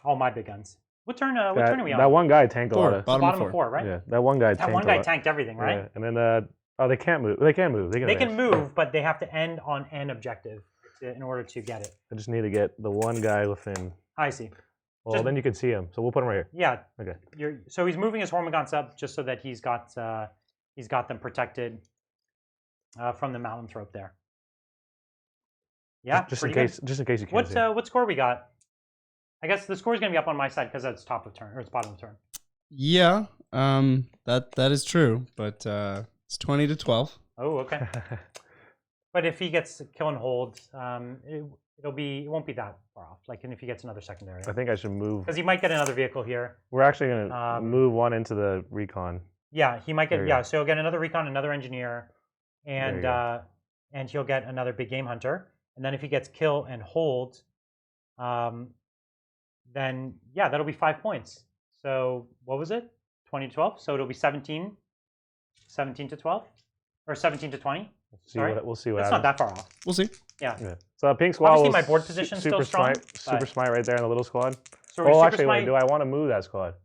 All my big guns. What turn are we on? That one guy tanked a lot of. Bottom of 4, right? Yeah. That one guy. That one guy tanked everything, right? Yeah. And then Oh, they can't move. They can move. They can advance. move, but they have to end on an objective in order to get it. I just need to get the one guy within. I see. Well, then you can see him. So we'll put him right here. Yeah. Okay. So he's moving his Hormagaunts up just so that he's got them protected from the zoanthrope there. Yeah. Just in case you can't. What score we got? I guess the score is going to be up on my side because it's top of turn or it's bottom of turn. Yeah. That is true, but it's 20-12. Oh, okay. But if he gets kill and hold, it won't be that far off. Like, and if he gets another secondary, I think I should move because he might get another vehicle here. We're actually gonna move one into the recon. Yeah, he might get. Yeah, so he'll get another recon, another engineer, and he'll get another big game hunter. And then if he gets kill and hold, then yeah, that'll be 5 points. So what was it? 20-12. So it'll be 17 to 12, or 17 to 20. We'll see what It's happens. not that far off. We'll see. Yeah. So pink squad. Obviously, my board position's still strong. Super smite right there in the little squad. So oh, actually, wait. Do I want to move that squad?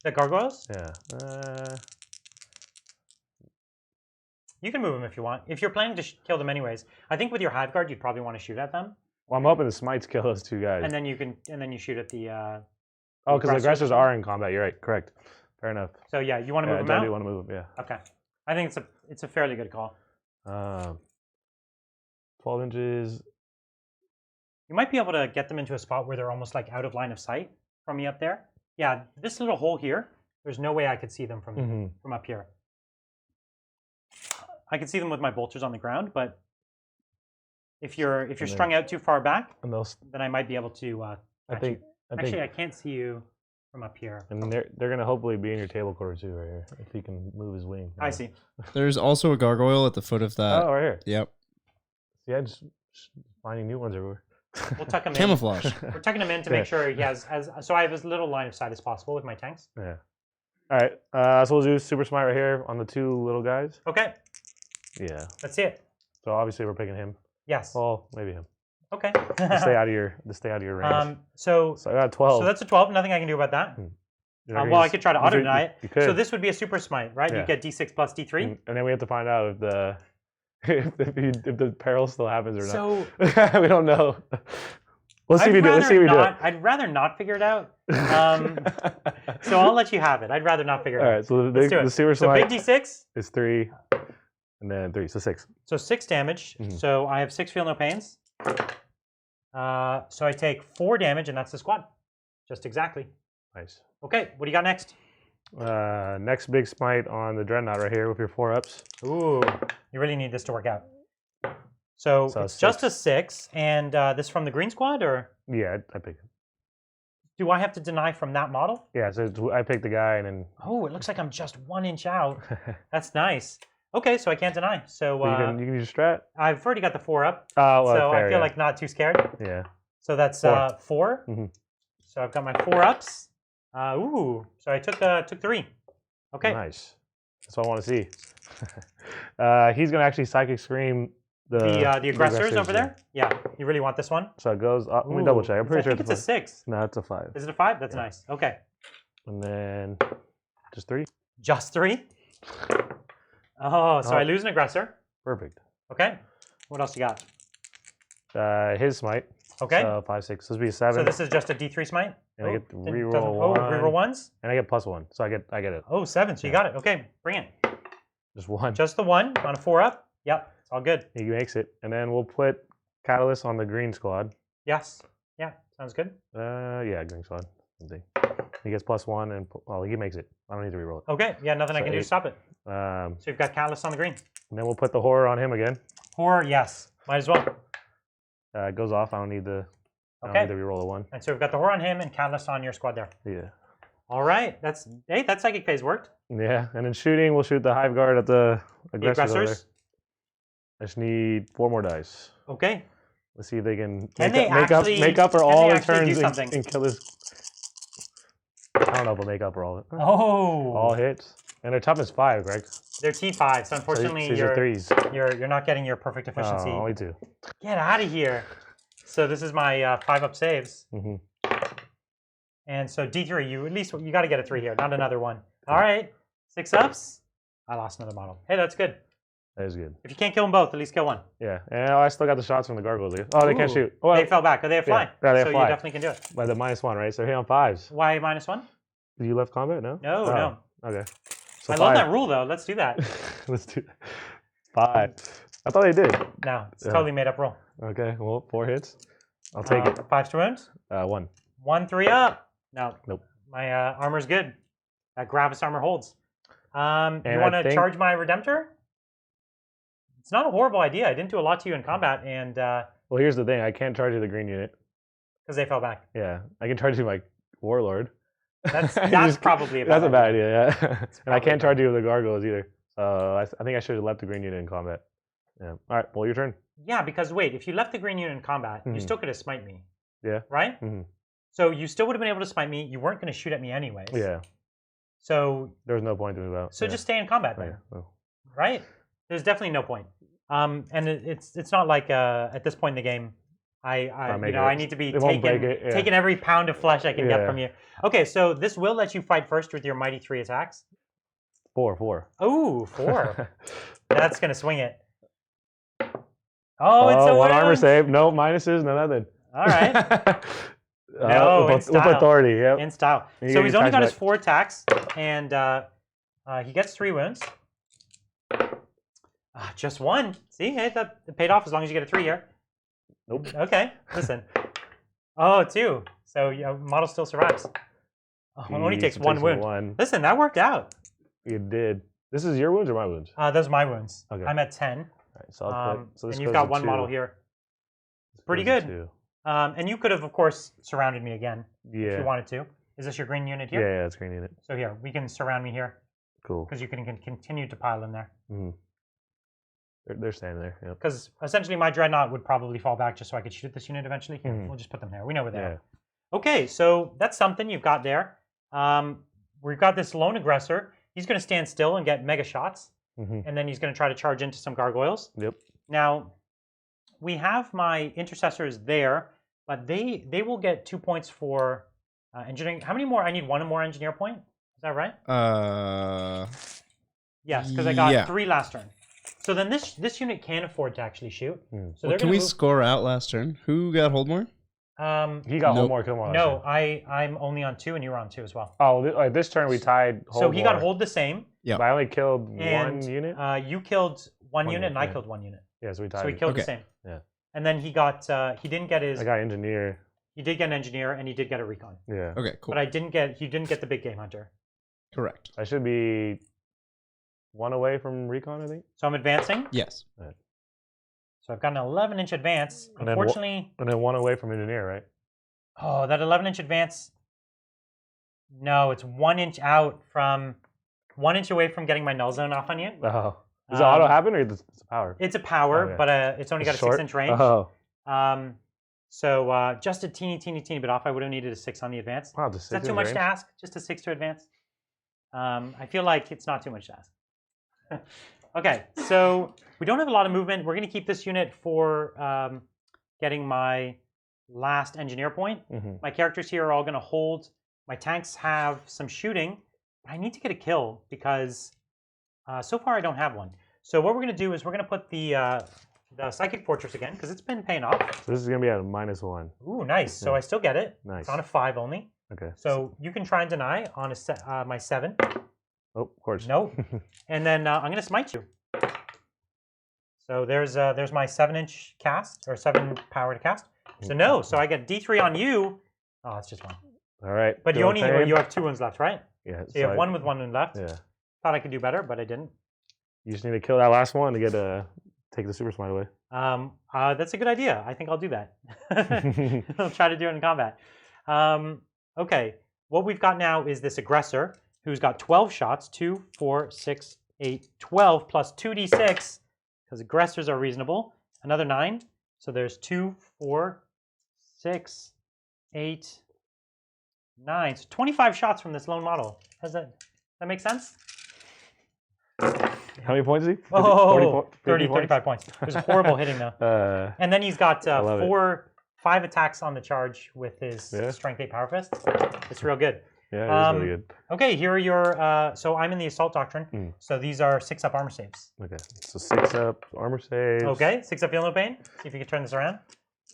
The gargoyles? Yeah. You can move them if you want. If you're planning to kill them anyways, I think with your hive guard, you'd probably want to shoot at them. Well, I'm hoping the smites kill those two guys. And then you shoot at the. Oh, because the aggressors are in combat. You're right. Correct. Fair enough. So yeah, you want to move them out? I do want to move them. Yeah. Okay. I think it's a fairly good call. 12 inches. You might be able to get them into a spot where they're almost like out of line of sight from me up there. Yeah, this little hole here. There's no way I could see them from up here. I can see them with my bolters on the ground, but if you're strung out too far back, then I might be able to. I can't see you from up here. And they're gonna hopefully be in your table quarter too, right here, if he can move his wing. I see. There's also a gargoyle at the foot of that. Oh, right here. Yep. Yeah, just finding new ones everywhere. We'll tuck him in. Camouflage. We're tucking him in to make sure he has so I have as little line of sight as possible with my tanks. Yeah. All right. So we'll do super smite right here on the two little guys. Okay. Yeah. Let's see it. So obviously we're picking him. Yes. Well, maybe him. Okay. to stay out of your range. So I got 12. So that's a 12. Nothing I can do about that. Well, I could try to auto deny it. You could. So this would be a super smite, right? Yeah. You get D6 plus D3. And then we have to find out if the peril still happens or not. So we don't know. Let's see if we do it. I'd rather not figure it out. So I'll let you have it. I'd rather not figure it out. All right. So the super smite. So big D6 is 3, and then 3, so 6. So 6 damage. So I have 6 feel no pains. So I take 4 damage, and that's the squad. Just exactly. Nice. Okay, what do you got next? Next big smite on the dreadnought right here with your 4-ups. Ooh, you really need this to work out. So it's just a 6, and this from the green squad, or? Yeah, I picked it. Do I have to deny from that model? Yeah, so I picked the guy, and then. Oh, it looks like I'm just 1 inch out. That's nice. Okay, so I can't deny. So you can use strat. I've already got the 4-up. Oh, well, so I feel like not too scared. Yeah. So that's 4. So I've got my 4-ups. So I took 3. Okay. Nice. That's what I want to see. He's gonna actually psychic scream the aggressors over there. Yeah, you really want this one. So it goes up. Let me double check. I'm pretty sure it's a 6. No, it's a 5. Is it a 5? That's nice. Okay. And then just 3. Just 3. Oh, so I lose an aggressor. Perfect. Okay. What else you got? His smite. Okay. So 5, 6. This would be a 7. So this is just a D3 smite. And I get to reroll 1. Reroll 1s. And I get +1, so I get it. Oh, 7. So you got it. Okay, bring it. Just 1. Just the 1 on a 4-up. Yep, it's all good. He makes it, and then we'll put Catalyst on the green squad. Yes. Yeah, sounds good. Yeah, green squad. Same thing. He gets +1, and he makes it. I don't need to reroll it. Okay. Yeah, nothing I can do to stop it. So you've got Catalyst on the green. And then we'll put the horror on him again. Horror, yes. Might as well. It goes off. I don't need the reroll a 1. And so we've got the horror on him and Catalyst on your squad there. Yeah. All right. That psychic phase worked. Yeah, and then shooting, we'll shoot the hive guard at the aggressors. I just need 4 more dice. Okay. Let's see if they can make up for all the turns and kill this. I don't know if they'll make up for all of it. Oh. All hits. And their toughness 5, correct? They're T5, so unfortunately so you're 3s. You're not getting your perfect efficiency. Oh, only 2. Get out of here. So this is my 5-up saves. And so D3, you got to get a 3 here, not another 1. All right, 6 ups. I lost another model. Hey, that's good. That is good. If you can't kill them both, at least kill one. Yeah, and I still got the shots from the gargoyles. Oh, they can't Ooh, shoot. Oh, they fell back. Oh, they have fly. Yeah, they have so fly. you definitely can do it. By the -1, right? So hit on 5s. Why -1? You left combat? No. No, Oh, no. Okay. So I 5. love that rule though. Let's do that. Let's do 5. I thought they did. No, it's Yeah. totally made up rule. Okay. Well, 4 hits. I'll take it. 5 to wounds. 1. 1, 3 up. No. Nope. My armor's good. That Gravis armor holds. You And want I to think- charge my Redemptor? It's not a horrible idea. I didn't do a lot to you in combat, and Well, here's the thing. I can't charge you the green unit. because they fell back. Yeah, I can charge you my warlord. That's You that's just- probably a bad That's a idea. bad idea. Yeah, and I probably can't bad. charge you with the gargoyles either. I think I should have left the green unit in combat. Yeah. All right. Well, your turn. Yeah, because wait, if you left the green unit in combat, you Mhm. still could have smite me. Yeah. Right? Mhm. So you still would have been able to smite me. You weren't going to shoot at me anyways. Yeah. So There was no point to move out. so yeah. just stay in combat Oh, then. yeah. Oh. Right? There's definitely no point. And it's not like at this point in the game, I make I it. need to be It won't break taking it, yeah. taking every pound of flesh I can get Yeah. from you. Okay, so this will let you fight first with your mighty 3 attacks. 4. Oh, 4. That's gonna swing it. Oh, it's a one armor wound. save. No minuses. No nothing. All right, No, in with style. authority. Yep. in style. And you So get he's your only attacks got his back. 4 attacks, and he gets 3 wounds. Just 1. See, hey, that it paid off as long as you get a 3 here. Nope. Okay, listen. Oh, 2. So model still survives. Oh, it only Jeez, takes it 1 takes wound. 1. Listen, that worked out. You did. This is your wounds or my wounds? Those are my wounds. Okay. I'm at 10. All right, so I'll put. So this And you've goes got to 1 2. model here. This Pretty goes to good. 2. And you could have, of course, surrounded me again if Yeah. you wanted to. Is this your green unit Yeah, here? yeah, it's green unit. So here, we can surround me here Cool. because you can continue to pile in there. Mhm. They're standing there. Yep. Because essentially my Dreadnought would probably fall back just so I could shoot this unit eventually. Here, Mhm. we'll just put them there. We know where they Yeah. are. Okay, so that's something you've got there. We've got this lone aggressor. He's going to stand still and get mega shots, Mhm. and then he's going to try to charge into some gargoyles. Yep. Now, we have my intercessors there, but they will get 2 points for engineering. How many more? I need 1 more engineer point. Is that right? Yes, because I got yeah. 3 last turn. So then this unit can afford to actually shoot. Mm. So Well, they're can going we to score out last turn? Who got hold more? He got Nope. one more kill more. last No, turn. I'm only on 2 and you were on 2 as well. Oh, this turn we tied. Hold So he got more, hold the same, Yeah. But I only killed and one unit. you killed one One unit unit, and I yeah. killed 1 unit. Yeah, so we tied. So he killed the Okay. same. Yeah. And then he got he didn't get his I got engineer. he did get an engineer and he did get a recon. Yeah. Okay, cool. But he didn't get the big game hunter. Correct. I should be 1 away from recon, I think. So I'm advancing. Yes. So I've got an 11-inch advance. And then Unfortunately, And then 1 away from engineer, right? oh, that 11-inch advance. No, it's 1 inch out from 1 inch away from getting my null zone off on you. Oh. Does it auto Um, happen or it's a power? It's a power, Okay. but it's only got a Short? 6-inch range. Oh. So just a teeny bit off. I would have needed a 6 on the advance. Wow, Is that too much to ask? Just a 6 to advance? I feel like it's not too much to ask. Okay, so we don't have a lot of movement. We're going to keep this unit for getting my last engineer point. Mm-hmm. My characters here are all going to hold. My tanks have some shooting. I need to get a kill because so far I don't have one. So what we're going to do is we're going to put the Psychic Fortress again because it's been paying off. So this is going to be at a -1. Ooh, nice. So Yeah. I still get it. Nice. It's on a 5 only. Okay. So you can try and deny on my 7. Oh, of course. Nope. And then I'm going to smite you. So there's my 7-inch cast, or 7 power to cast. So no, so I get D3 on you. Oh, it's just 1. All right. But you Go only Tame. you have 2 wounds left, right? Yeah. So you have 1 with 1 wound left. Yeah. Thought I could do better, but I didn't. You just need to kill that last one to get take the super smite away. That's a good idea. I think I'll do that. I'll try to do it in combat. Okay, what we've got now is this aggressor who's got 12 shots, 2, 4, 6, 8, 12, plus 2d6, because aggressors are reasonable. Another 9. So there's 2, 4, 6, 8, 9. So 25 shots from this lone model. Does that make sense? How many points is he? 50, Oh, 40 30, 35 points. It was horrible hitting though. And then he's got I love it. 5 attacks on the charge with his Yeah. Strength 8 Power Fist. It's real good. Yeah, it is really good. Okay, here are your. So I'm in the assault doctrine. Mm. So these are 6-up armor saves. Okay, so 6-up armor saves. Okay, 6-up feel no pain. See if you can turn this around.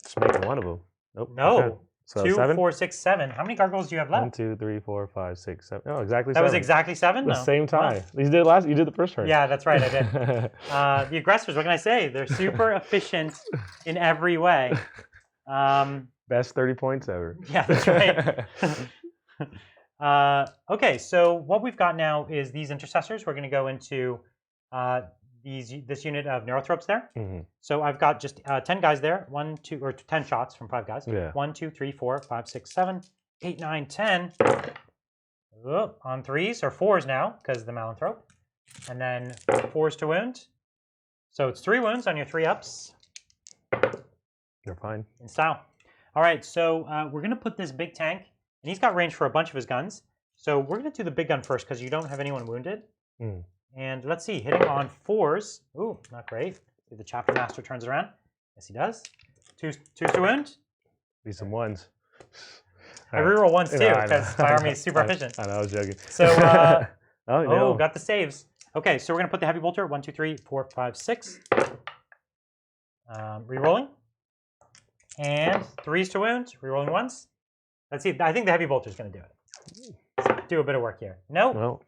Just making one of them. Nope. No. Okay. So 2, 7? 4, 6, 7. How many gargoyles do you have left? 1, 2, 3, 4, 5, 6, 7. Oh, exactly. That 7. was exactly 7. The No. same time. Wow. You did last. You did the first turn. Yeah, that's right. I did. The aggressors. What can I say? They're super efficient in every way. Best 30 points ever. Yeah, that's right. Okay, so what we've got now is these intercessors. We're going to go into this unit of neurothropes there. Mm-hmm. So I've got just 10 guys there. 1, 2, or 10 shots from 5 guys. Yeah. 1, 2, 3, 4, 5, 6, 7, 8, 9, 10. Oh, on 3s or 4s now because the malanthrope, and then 4s to wound. So it's 3 wounds on your 3-ups. You're fine. In style. All right, so we're going to put this big tank, and he's got range for a bunch of his guns. So we're going to do the big gun first because you don't have anyone wounded. Mm. And let's see, hitting on 4s. Ooh, not great. See the chapter master turns around. Yes, he does. 2s to wound. Be some 1s. I reroll 1s too Yeah, because my army is super efficient. I know, I was joking. So, oh, got the saves. Okay, so we're going to put the heavy bolter. 1, 2, 3, 4, 5, 6. Rerolling. And 3s to wound. Rerolling 1s. Let's see. I think the heavy bolter is going to do it. Let's do a bit of work here. Nope. Well,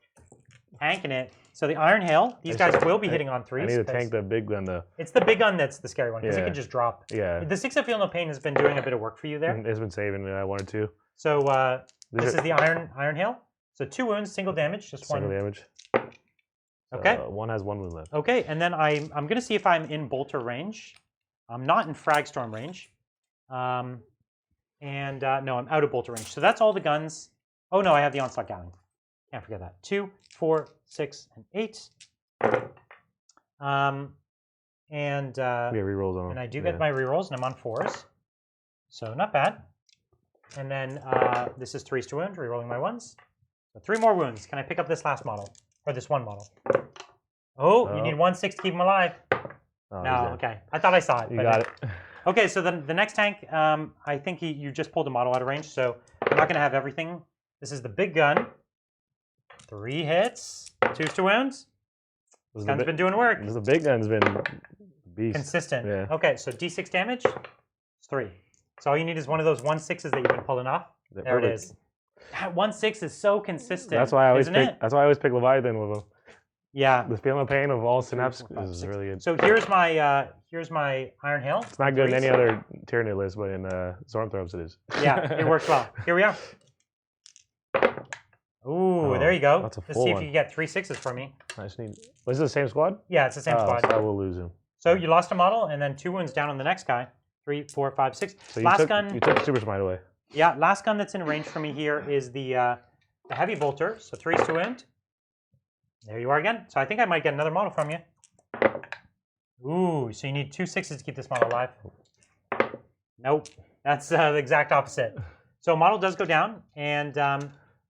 Tanking it. So the Iron Hail. These guys will be hitting on 3s. I need to tank the big gun though. It's the big gun that's the scary one because it Yeah. can just drop. Yeah. The 6 of Feel No Pain has been doing a bit of work for you there. It's been saving me. I wanted to. So this is the Iron Hail. So 2 wounds, single damage, just Single 1. damage. Okay. 1 has 1 wound left. Okay, and then I'm going to see if I'm in bolter range. I'm not in fragstorm range. No, I'm out of bolter range. So that's all the guns. Oh no, I have the onslaught galleon. Can't forget that. 2, 4, 6, and 8. We get rerolls on them. And I do get my rerolls, and I'm on 4s. So not bad. And then this is 3s to wound, rerolling my 1s. So 3 more wounds. Can I pick up this last model? Or this one model? Oh, you need 1/6 to keep him alive. Oh, No, okay. I thought I saw it. You but got it. Okay, so then the next tank, I think you just pulled a model out of range, so I'm not going to have everything. This is the big gun. 3 hits, 2s to wounds. This gun's been doing work. The big gun's been beast. Consistent. Yeah. Okay, so D6 damage, it's 3. So all you need is one of those 1/6s that you've been pulling off. There it is. That 1/6 is so consistent. That's why I always isn't pick. it? That's why I always pick Leviathan with them. Yeah. The Feel No Pain of all synapse 4, 5, is 6. really good. So here's my Iron Hail. It's not good in 3s. any other Tyranid list, but in Zoanthropes it is. Yeah, it works well. Here we are. Ooh, there you go. That's a Let's full see if one. you can get 3 6s for me. I just need. Was it the same squad? Yeah, it's the same squad. So I will lose him. So you lost a model, and then 2 wounds down on the next guy. 3, 4, 5, 6. So Last you gun. took Super Smite away. Yeah, last gun that's in range for me here is the heavy bolter. So 3s to wound. There you are again. So I think I might get another model from you. Ooh, so you need 2 6s to keep this model alive. Nope, that's the exact opposite. So model does go down, and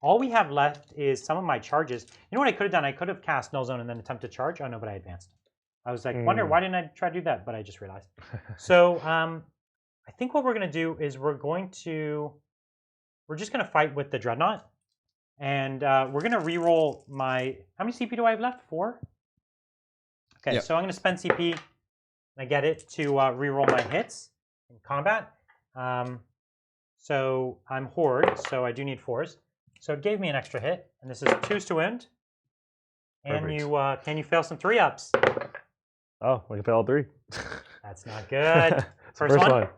all we have left is some of my charges. You know what I could have done? I could have cast Null Zone and then attempt to charge. Oh no, but I advanced. I was like, wonder why didn't I try to do that? But I just realized. So I think what we're going to do is we're just going to fight with the Dreadnought. And we're going to reroll my... How many CP do I have left? 4? Okay, Yep. so I'm going to spend CP, and I get it to reroll my hits in combat. So I'm Horde, so I do need 4s. So it gave me an extra hit, and this is 2s to wound. And Perfect. can you fail some 3-ups? Oh, we can fail all 3. That's not good. First one.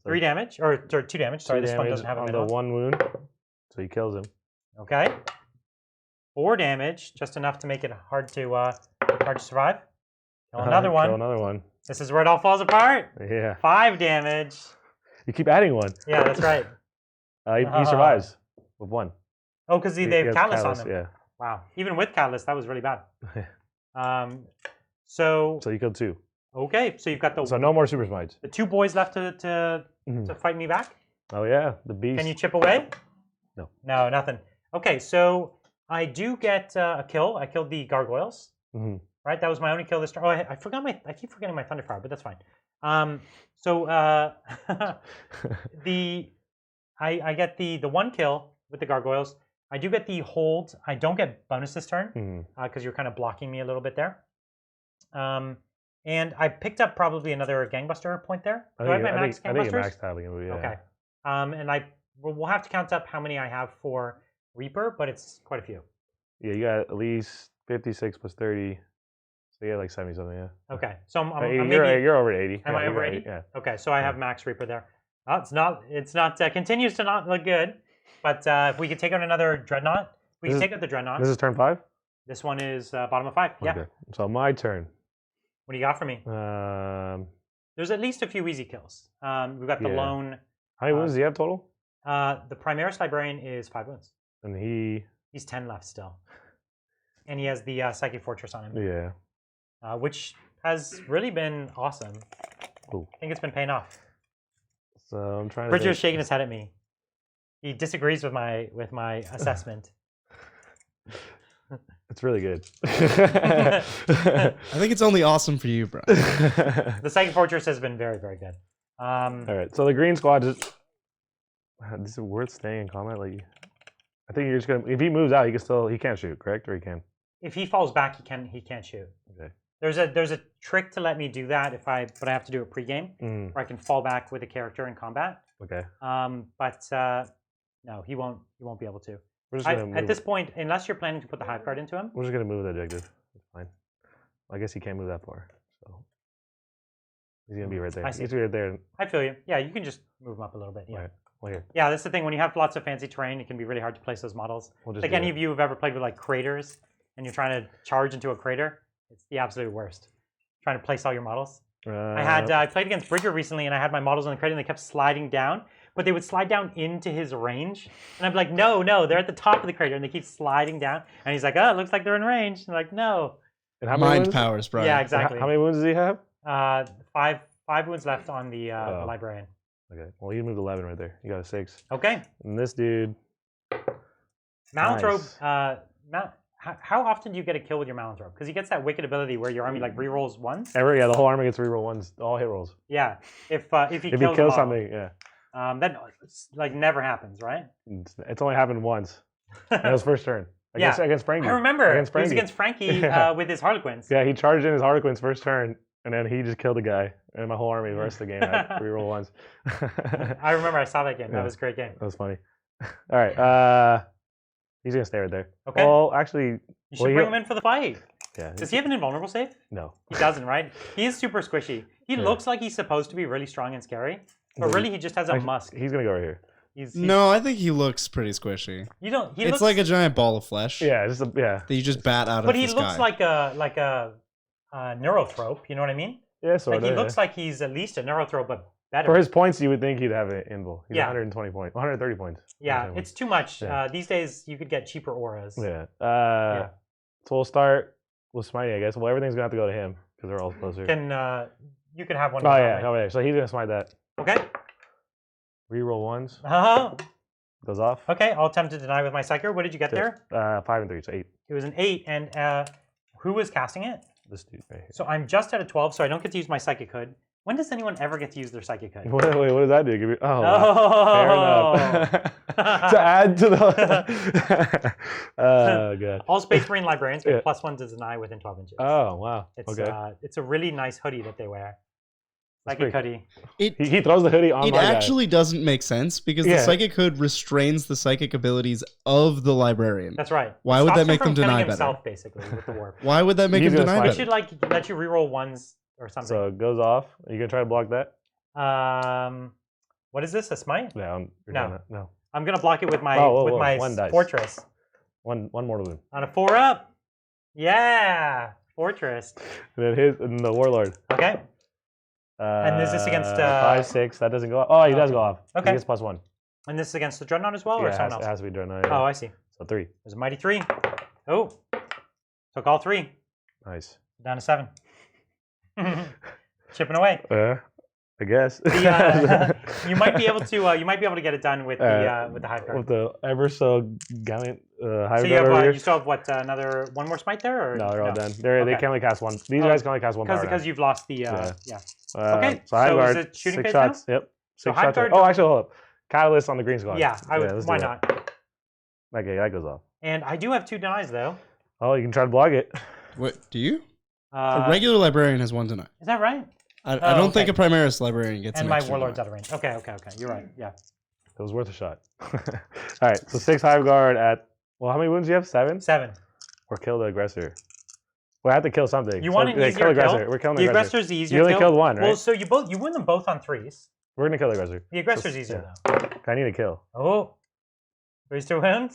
3 damage, or 2 damage. Sorry, 3 this one damage doesn't have a on the minimum. 1 wound, so he kills him. Okay. 4 damage, just enough to make it hard to survive. Kill another one. Kill another one. This is where it all falls apart. Yeah. 5 damage. You keep adding 1. Yeah, that's right. He survives with 1. Oh, because they He have has Catalyst on them. Yeah. Wow. Even with Catalyst, that was really bad. So you killed 2. okay, so you've got So no more Super Smites. the 2 boys left to fight me back. Oh yeah, the beast. Can you chip away? No. No, nothing. Okay, so I do get a kill. I killed the gargoyles. Right, that was my only kill this turn. Oh, I forgot I keep forgetting my Thunderfire, but that's fine. I get the 1 kill with the gargoyles. I do get the hold. I don't get bonus this turn Mhm. because you're kind of blocking me a little bit there. And I picked up probably another gangbuster point there. Do I have my max I think you gangbusters? maxed out again, yeah. Okay. And we'll have to count up how many I have for Reaper, but it's quite a few. Yeah, you got at least 56 plus 30. So you got like 70 something, yeah. Okay. So I'm You're over 80. Am I over 80? Yeah. Okay, so I have max Reaper there. Oh, it's not continues to not look good. But if we could take out another Dreadnought, we can take out the Dreadnought. This is turn 5? This one is bottom of 5. Yeah. Okay. So my turn. What do you got for me? There's at least a few easy kills. We've got the lone. How many wounds do you have total? The Primaris Librarian is 5 wounds. And he's 10 left still. And he has the Psychic Fortress on him. Yeah. Which has really been awesome. Cool. I think it's been paying off. So I'm trying to. Bridger's shaking his head at me. He disagrees with my assessment. It's really good. I think it's only awesome for you, bro. The Psychic Fortress has been very, very good. All right, so the green squad is. This is worth staying in combat. Like, I think you're just gonna. If he moves out, he can't shoot, correct? Or he can. If he falls back, he can't shoot. Okay. There's a trick to let me do that but I have to do it pre-game, where I can fall back with a character in combat. Okay. No, he won't be able to. We're just gonna move. At this point, unless you're planning to put the hive guard into him. We're just gonna move the objective. It's fine. Well, I guess he can't move that far, so he's gonna be right there. I see. He's right there. I feel you. Yeah, you can just move him up a little bit. Yeah. Right. Well, here. Yeah, that's the thing. When you have lots of fancy terrain, it can be really hard to place those models. Like any of you have ever played with like craters, and you're trying to charge into a crater, it's the absolute worst. Trying to place all your models. I played against Bridger recently, and I had my models on the crater, and they kept sliding down. But they would slide down into his range. And I'm like, no, they're at the top of the crater, and they keep sliding down. And he's like, oh, it looks like they're in range. And I'm like, no. And how many Mind powers, bro. Yeah, exactly. How many wounds does he have? 5 wounds left on the librarian. Okay. Well, you moved 11 right there. You got a 6. Okay. And this dude. Malanthrope. Nice. How often do you get a kill with your Malanthrope? Because he gets that wicked ability where your army like rerolls ones. The whole army gets reroll ones, all hit rolls. Yeah. If he kills them all, something, yeah. That like never happens, right? It's only happened once. That was first turn. Against Frankie. I remember. Against Frankie. It was against Frankie with his Harlequins. Yeah, he charged in his Harlequins first turn, and then he just killed a guy. And my whole army the rest of the game had reroll ones. I remember I saw that game. That was a great game. That was funny. All right. He's going to stay right there. Okay. Well, actually... You should bring him in for the fight. Yeah. Does he have an invulnerable save? No. He doesn't, right? He is super squishy. He looks like he's supposed to be really strong and scary, but really he just has a musk. He's going to go right here. No, I think he looks pretty squishy. It's like a giant ball of flesh. Yeah, that you just bat out of the sky. But he looks like a neurothrope. You know what I mean? Yeah, sort of. He looks like he's at least a neurothrope, but better. For his points, you would think he'd have an invul. He's 120 points, 130 points. Yeah, it's too much. Yeah. These days, you could get cheaper auras. Yeah. So we'll start with Smitey, I guess. Well, everything's gonna have to go to him because they're all closer. You can have one. Oh yeah, over there. So he's gonna smite that. Okay. Reroll ones. Goes off. Okay, I'll attempt to deny with my Psyker. What did you get there? 5 and 3, so 8. It was an 8, and who was casting it? This dude right here. So I'm just at a 12, so I don't get to use my Psychic Hood. When does anyone ever get to use their Psychic Hood? Wait, what does that do? Wow. Fair enough. To add to the... Oh, God. All Space Marine Librarians get +1 to deny within 12 inches. Oh, wow. It's a really nice hoodie that they wear. Psychic hoodie. He throws the hoodie on It actually doesn't make sense because the Psychic Hood restrains the psychic abilities of the Librarian. That's right. Why would that make them deny himself, basically, with the warp. Why would that make him deny better? It should let you reroll ones or something. So it goes off. Are you going to try to block that? What is this? A smite? No. No. I'm going to block it with my fortress. One more wound. On a 4-up. Yeah. Fortress. And the Warlord. Okay. And is this against 5, 6? That doesn't go off. Oh, he does go off. Okay. He gets +1. And this is against the Dreadnought as well, or someone else? It has to be Dreadnought. Yeah. Oh, I see. So 3. There's a mighty 3. Oh, took all 3. Nice. Down to 7. Chipping away. I guess. You might be able to get it done with the hive guard. With the ever so gallant hive guard. So you still have what one more smite there? Or? No, they're all done. They can only cast one. These guys can only cast one. Because you've lost the okay. So hive guard. Is it shooting 6 shots. Now? Yep. 6 so shots. Oh, actually, hold up. Catalyst on the green squad. Yeah. Why not? Okay, that goes off. And I do have 2 denies though. Oh, you can try to block it. What do you? A regular librarian has 1 deny. Is that right? I don't think a Primaris librarian gets and an my extra warlord's deny. out of range. Okay. You're right. Yeah. It was worth a shot. All right, so 6 Hive Guard at, well, how many wounds do you have? 7? 7. Or kill the aggressor. Well, I have to kill something. You want an kill easier aggressor. kill? We're killing The the aggressor. aggressor's the easier You only kill. killed 1, right? Well, so you win them both on 3s. We're gonna kill the aggressor. The aggressor's easier though. I need a kill. Oh, 3 2 wounds.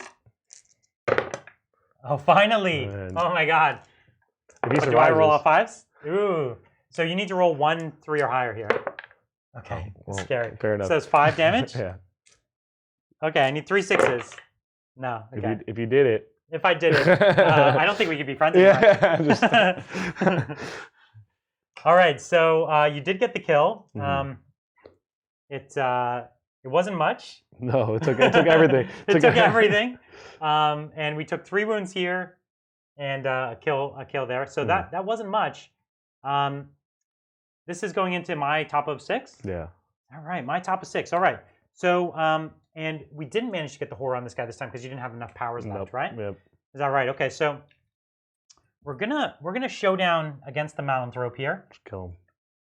Oh, finally! And Oh my God! if he But do I survives roll this- all 5s? Ooh! So you need to roll 1 3 or higher here. Okay, well, scary. fair enough. So it's 5 damage. Yeah. Okay, I need 3 6s. No. Okay. If you did it. If I did it, I don't think we could be friends anymore. Yeah. All right, so you did get the kill. Mhm. It wasn't much. No, it took everything. It took everything. And we took 3 wounds here and a kill there. So that wasn't much. This is going into my top of 6. Yeah. All right, my top of 6. All right. So and we didn't manage to get the horror on this guy this time because you didn't have enough powers left, right? Yep. Is that right? Okay, so we're gonna show down against the Malanthrope here. Just kill him.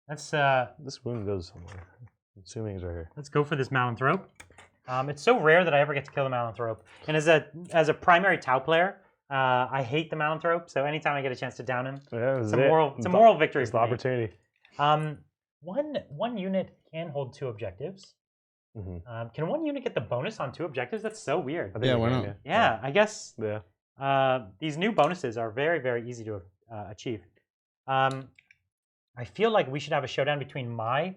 Let's This wound goes somewhere. I'm assuming he's right here. let's go for this Malanthrope. It's so rare that I ever get to kill the Malanthrope. And as a primary Tau player, I hate the Malanthrope. So anytime I get a chance to down him, Yeah, it's a moral victory. It's the For me. opportunity. One unit can hold 2 objectives. Mm-hmm. Can 1 unit get the bonus on 2 objectives? That's so weird. Yeah, why not? Yeah, I guess Yeah. these new bonuses are very, very easy to achieve. I feel like we should have a showdown between my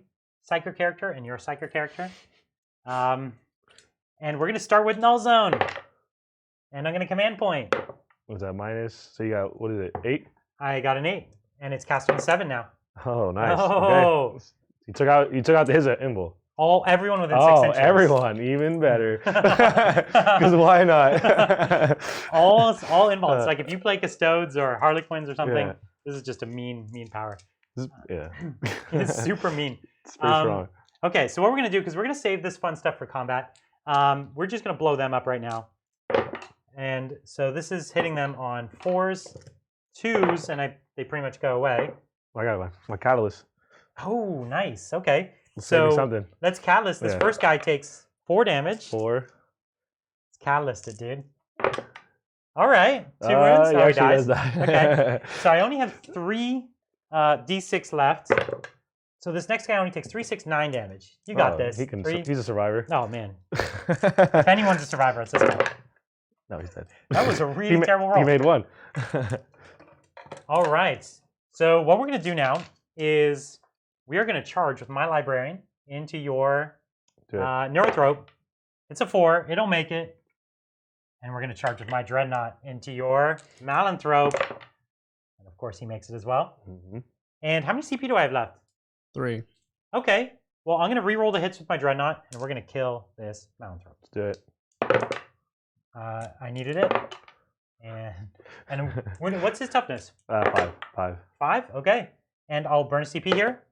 Psyker character and your Psyker character. And we're going to start with Null Zone. And I'm going to command point. What's that minus? So you got, what is it, 8? I got an 8. And it's cast on 7 now. Oh, nice. Oh. Okay. You took out his invul. Everyone within 6 inches. Everyone, even better. Because why not? all involved. Like if you play Custodes or Harlequins or something, Yeah. this is just a mean power. Yeah. It's super mean. It's pretty strong. Okay, so what we're going to do, because we're going to save this fun stuff for combat, we're just going to blow them up right now. And so this is hitting them on 4s, 2s, and they pretty much go away. I got my catalyst. Oh, nice. Okay. Save me So something. let's catalyst. This Yeah. first guy takes 4 damage. 4. Let's catalyst it, dude. All right. 2 wounds. He Oh, he actually dies. does die. Okay. So I only have 3 d6 left. So this next guy only takes 3, 6, 9 damage. You got this. He can. 3. He's a survivor. Oh man. If anyone's a survivor, it's this guy. No, he's dead. That was a really terrible roll. He made 1. All right. So what we're going to do now is we are going to charge with my librarian into your Neurothrope. It's a 4. It'll make it. And we're going to charge with my Dreadnought into your Malanthrope. And of course, he makes it as well. Mm-hmm. And how many CP do I have left? 3. Okay. Well, I'm going to re-roll the hits with my Dreadnought, and we're going to kill this Malanthrope. Let's do it. I needed it. And what's his toughness? 5. 5. 5? Okay. And I'll burn a CP here.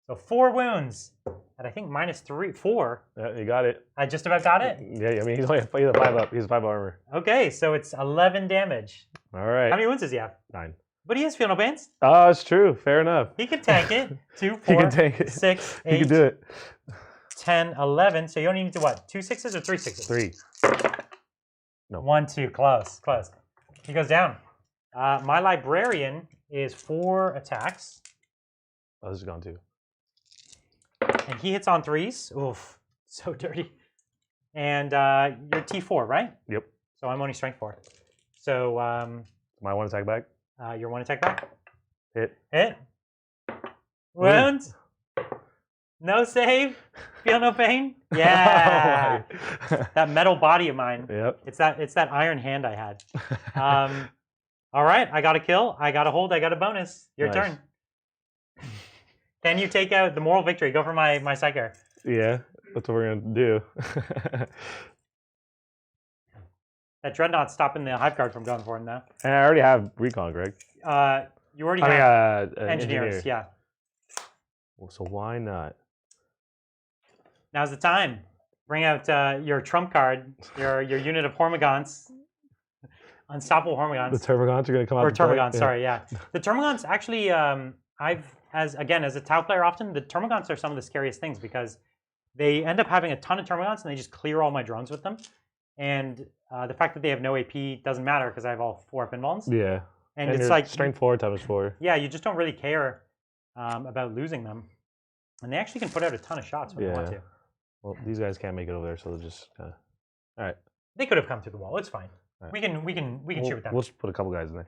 So 4 wounds. And I think minus 3, 4. Yeah, you got it. I just about got it. Yeah, I mean, he's a 5 up. He's a 5 armor. Okay, so it's 11 damage. All right. How many wounds does he have? 9. But he has Feel No Pains. Oh, it's true. Fair enough. He can tank it. 2, He 4, can take it. 6, He 8, can do it. 10, 11. So you only need to what? 2 6s or 3 6s? 3. No. 1, 2. Close. Close. He goes down. My librarian is 4 attacks. Oh, this is gone too. And he hits on 3s. Oof. So dirty. And you're T4, right? Yep. So I'm only strength 4. So My 1 attack back. your 1 attack back. Hit. Hit. Wound. No save. Feel no pain. Yeah. That metal body of mine. Yep. It's that iron hand I had. All right. I got a kill. I got a hold. I got a bonus. Your Nice. turn. Can you take out the moral victory? Go for my Psyker. Yeah, that's what we're gonna do. That Dreadnought's stopping the Hive Guard from going for him now. And I already have recon, Greg. You already have engineer. engineers. Yeah. Well, so why not? Now's the time. Bring out your trump card, your unit of Hormagaunts. Unstoppable Hormagaunts. The Termagants are going to come out. Or Termagants, sorry, yeah. The Termagants actually, as a Tau player often, the Termagants are some of the scariest things because they end up having a ton of Termagants and they just clear all my drones with them. And the fact that they have no AP doesn't matter because I have all 4 up invulns. Yeah. And it's like strength 4 times 4. Yeah, you just don't really care about losing them. And they actually can put out a ton of shots when they want to. Well, these guys can't make it over there, so they'll just kind of... All right. They could have come through the wall. It's fine. Right. We can shoot with them. We'll just put a couple guys in there.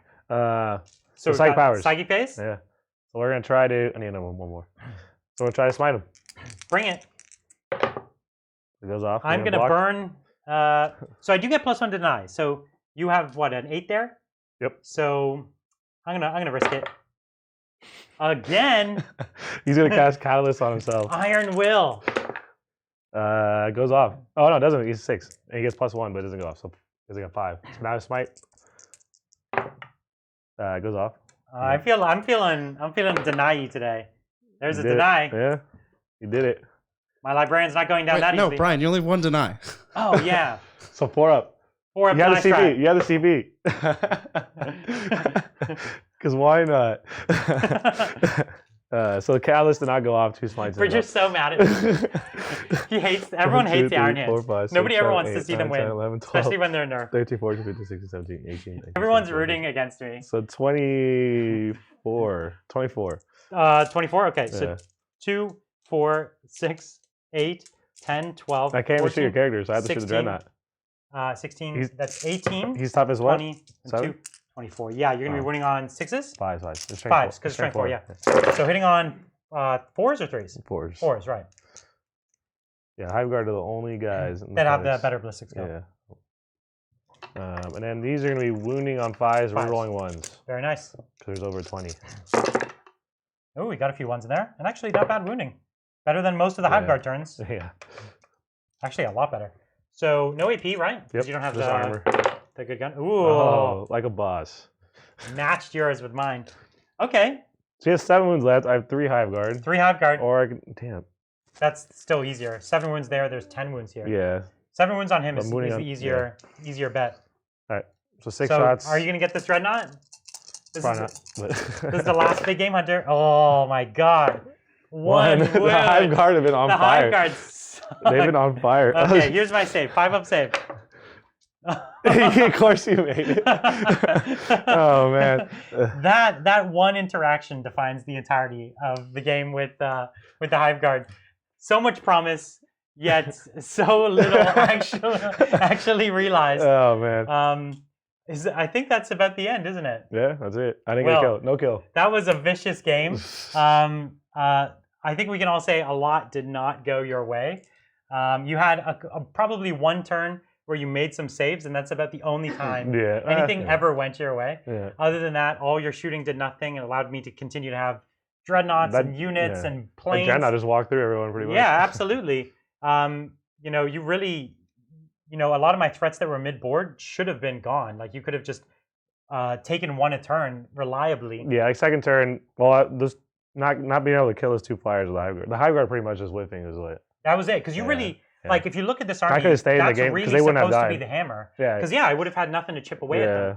So psychic powers. Psychic phase? Yeah. So we're going to try to... I need one more. So we're going to try to smite him. Bring it. It goes off. I'm going to burn... so I do get +1 deny. So you have, what, an 8 there? Yep. So I'm gonna risk it. Again. He's going to cast Catalyst on himself. Iron Will. It goes off. Oh, no, it doesn't. He's 6. And he gets +1, but it doesn't go off. So he's got 5. So now smite. It goes off. I'm feeling deny today. There's a deny. Yeah, you did it. My librarian's not going down that easily. No, Brian, you only have 1 deny. Oh yeah. So 4 up. 4 up. You have the CB. You have the CB. Because why not? So the Catalyst did not go off 2 smites. We're just so mad at him. He hates. Everyone hates the Iron Hands. Nobody ever wants to see them win, 11, 12, especially when they're nerfed. 13, 14, 15, 16, 17, 18. 19, Everyone's 20, rooting against me. So 24. 24. 24. Okay, so 2, 4, 6, 8, 10, 12. I can't even shoot your character, so I have to shoot the Dreadnought. 16. That's 18. He's tough as what? 20, 2, 24. Yeah, you're gonna be winning on 6s. 5s. 5s, because strength 4. Yeah. So hitting on 4s or 3s. 4s. 4s, right? Yeah, Hive Guard are the only guys that have the better ballistic skill. Yeah. And then these are going to be wounding on 5s, rerolling 1s. Very nice. Because there's over 20. Oh, we got a few 1s in there. And actually, not bad wounding. Better than most of the Hive Guard turns. Yeah. Actually, a lot better. So, no AP, right? Yep. You don't have armor. The good gun. Ooh. Oh, like a boss. Matched yours with mine. Okay. So he has 7 wounds left. I have 3 Hive Guard. 3 Hive Guard. Or I can... Damn. That's still easier. 7 wounds there. There's 10 wounds here. Yeah. 7 wounds on him is the easier bet. All right. So 6 shots. Are you going to get this Dreadnought? Probably not. This is the last big game, Hunter. Oh, my God. One wound. The Hive Guard have been on fire. The Hive Guard suck. They've been on fire. Okay, here's my save. 5 up save. Of course you made it. Oh, man. That one interaction defines the entirety of the game with the Hive Guard. So much promise, yet so little actually realized. Oh, man. I think that's about the end, isn't it? Yeah, that's it. I didn't get a kill. No kill. That was a vicious game. I think we can all say a lot did not go your way. You had probably 1 turn where you made some saves, and that's about the only time anything ever went your way. Yeah. Other than that, all your shooting did nothing. It allowed me to continue to have dreadnoughts and units and planes. Dreadnought just walked through everyone pretty much. Yeah, absolutely. You really, a lot of my threats that were mid-board should have been gone. Like, you could have just taken 1 a turn reliably. Yeah, like second turn, well, just not being able to kill his 2 flyers with the Hive Guard. The Hive Guard pretty much just whiffing is lit. That was it, because you really... Like, if you look at this army, that's really they supposed to be the hammer. Yeah. Because, I would have had nothing to chip away at them.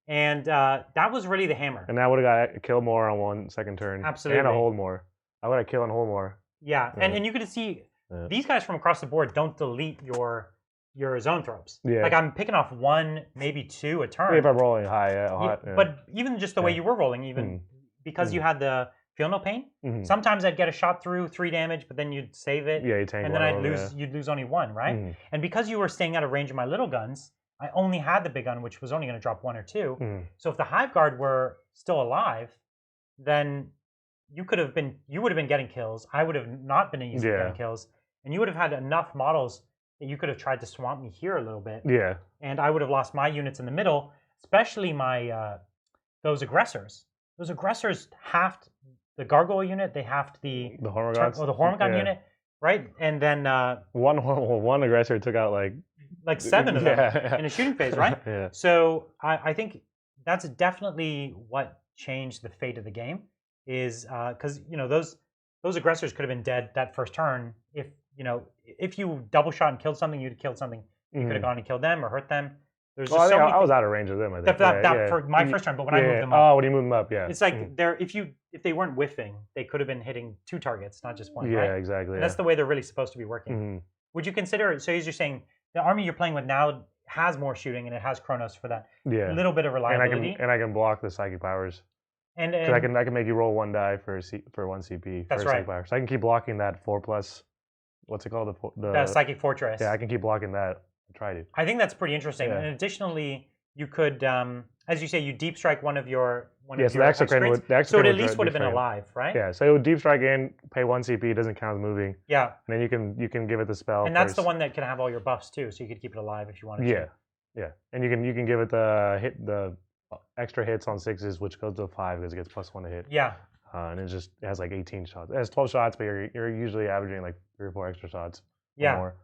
And that was really the hammer. And that would have got a kill more on 1 second turn. Absolutely. And a hold more. I would have killed and hold more. Yeah. And you could see, these guys from across the board don't delete your zoanthropes. Yeah. Like, I'm picking off 1, maybe 2 a turn. If I'm rolling high, But even just the way you were rolling, because you had the... Feel no pain. Sometimes I'd get a shot through 3 damage, but then you'd save it. Yeah, you tank and then you'd lose only 1, right? And because you were staying out of range of my little guns, I only had the big gun, which was only going to drop 1 or 2. So if the Hive Guard were still alive, then you would have been getting kills. I would have not been easily getting kills, and you would have had enough models that you could have tried to swamp me here a little bit. Yeah. And I would have lost my units in the middle, especially my those aggressors. Those aggressors halved the gargoyle unit, they halved the Hormagon unit, right? And then one aggressor took out like 7 of them in a shooting phase, right? Yeah. So I think that's definitely what changed the fate of the game, is because those aggressors could have been dead that first turn if you know, if you double shot and killed something, you'd have killed something. You could have gone and killed them or hurt them. There's Well, just so many I was out of range of them. I think. for my first turn, but when I moved them up, oh, when you moved them up, yeah. it's like if they weren't whiffing, they could have been hitting 2 targets, not just one. Yeah, right? exactly. And that's the way they're really supposed to be working. Would you consider? So as you're saying, the army you're playing with now has more shooting and it has Chronos for that little bit of reliability. And I can block the psychic powers. And I can make you roll 1 die for 1 CP. That's for right. Psychic power. So I can keep blocking that 4+. What's it called? The Psychic Fortress. Yeah, I can keep blocking that. Try to. I think that's pretty interesting. Yeah. And additionally, you could, as you say, you deep strike one of your the extra crane would, so it at least would have been alive, right? Yeah, so it would deep strike in, pay 1 CP, it doesn't count as moving. Yeah. And then you can give it the spell. And that's the one that can have all your buffs too, so you could keep it alive if you wanted to. Yeah. And you can give it the extra hits on 6s, which goes to 5 because it gets +1 to hit. Yeah. And it has like 18 shots. It has 12 shots, but you're usually averaging like 3 or 4 extra shots. Yeah. Or more.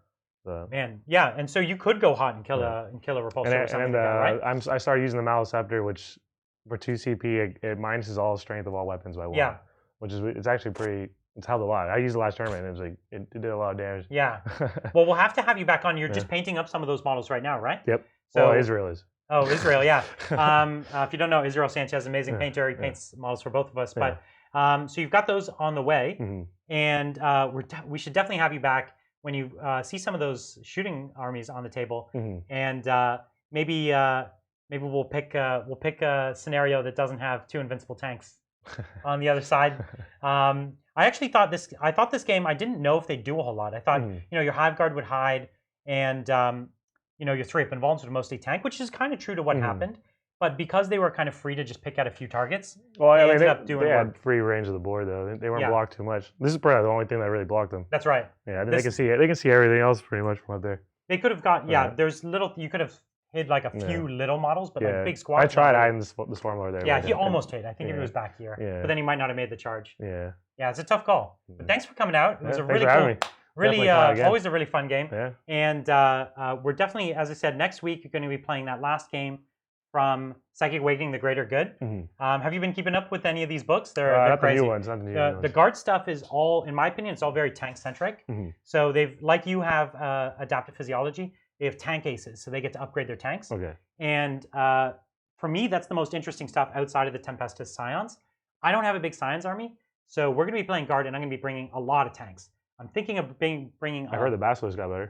So. Man, yeah, and so you could go hot and kill a repulsor or something like that, right? I started using the Maliceptor, which for 2 CP it minuses all strength of all weapons by 1. Yeah. Which is it's actually it's helped a lot. I used it last tournament and it was like it did a lot of damage. Yeah. Well, we'll have to have you back on. You're just painting up some of those models right now, right? Yep. So well, Israel is. Oh, Israel, yeah. If you don't know, Israel Sanchez, amazing painter. He paints models for both of us. But so you've got those on the way, and we should definitely have you back when you see some of those shooting armies on the table, and maybe we'll pick a scenario that doesn't have 2 invincible tanks on the other side. I actually thought this game, I didn't know if they'd do a whole lot. I thought your Hive Guard would hide, and your 3 up involves would mostly tank, which is kind of true to what happened. But because they were kind of free to just pick out a few targets, they had free range of the board though. They weren't blocked too much. This is probably the only thing that really blocked them. That's right. Yeah, they can see everything else pretty much from up there. They could have got there's little you could have hid like a few little models, but like big squads. I tried hiding the Stormlord there. Yeah, he almost hid. I think if he was back here, but then he might not have made the charge. Yeah. Yeah, it's a tough call. But thanks for coming out. It was a really cool. Always a really fun game. Yeah. And we're definitely, as I said, next week you're going to be playing that last game from Psychic Awakening: The Greater Good. Have you been keeping up with any of these books? They're not crazy. The new ones. Not the new ones. The guard stuff is all, in my opinion, it's all very tank centric. So they've, like you have adaptive physiology, they have tank aces, so they get to upgrade their tanks. Okay. And for me, that's the most interesting stuff outside of the Tempestus Scions. I don't have a big Scions army, so we're going to be playing guard, and I'm going to be bringing a lot of tanks. I'm thinking of bringing. I heard the Basilisk got better.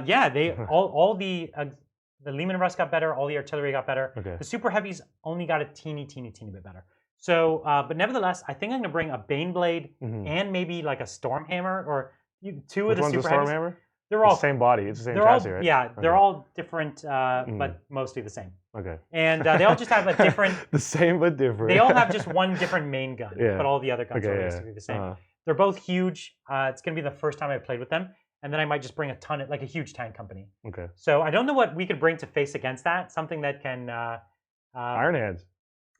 Yeah, they all the Leman Russ got better. All the artillery got better. Okay. The super heavies only got a teeny bit better. So, but nevertheless, I think I'm going to bring a Baneblade and maybe like a Stormhammer or 2 of the super heavies. Stormhammer? They're all the same body. It's the same chassis, right? Yeah, they're all different, but mostly the same. Okay. And they all just have a different. The same but different. They all have just one different main gun, but all the other guns are basically the same. They're both huge. It's going to be the first time I've played with them. And then I might just bring a huge tank company. Okay. So I don't know what we could bring to face against that. Something that can... Iron Hands.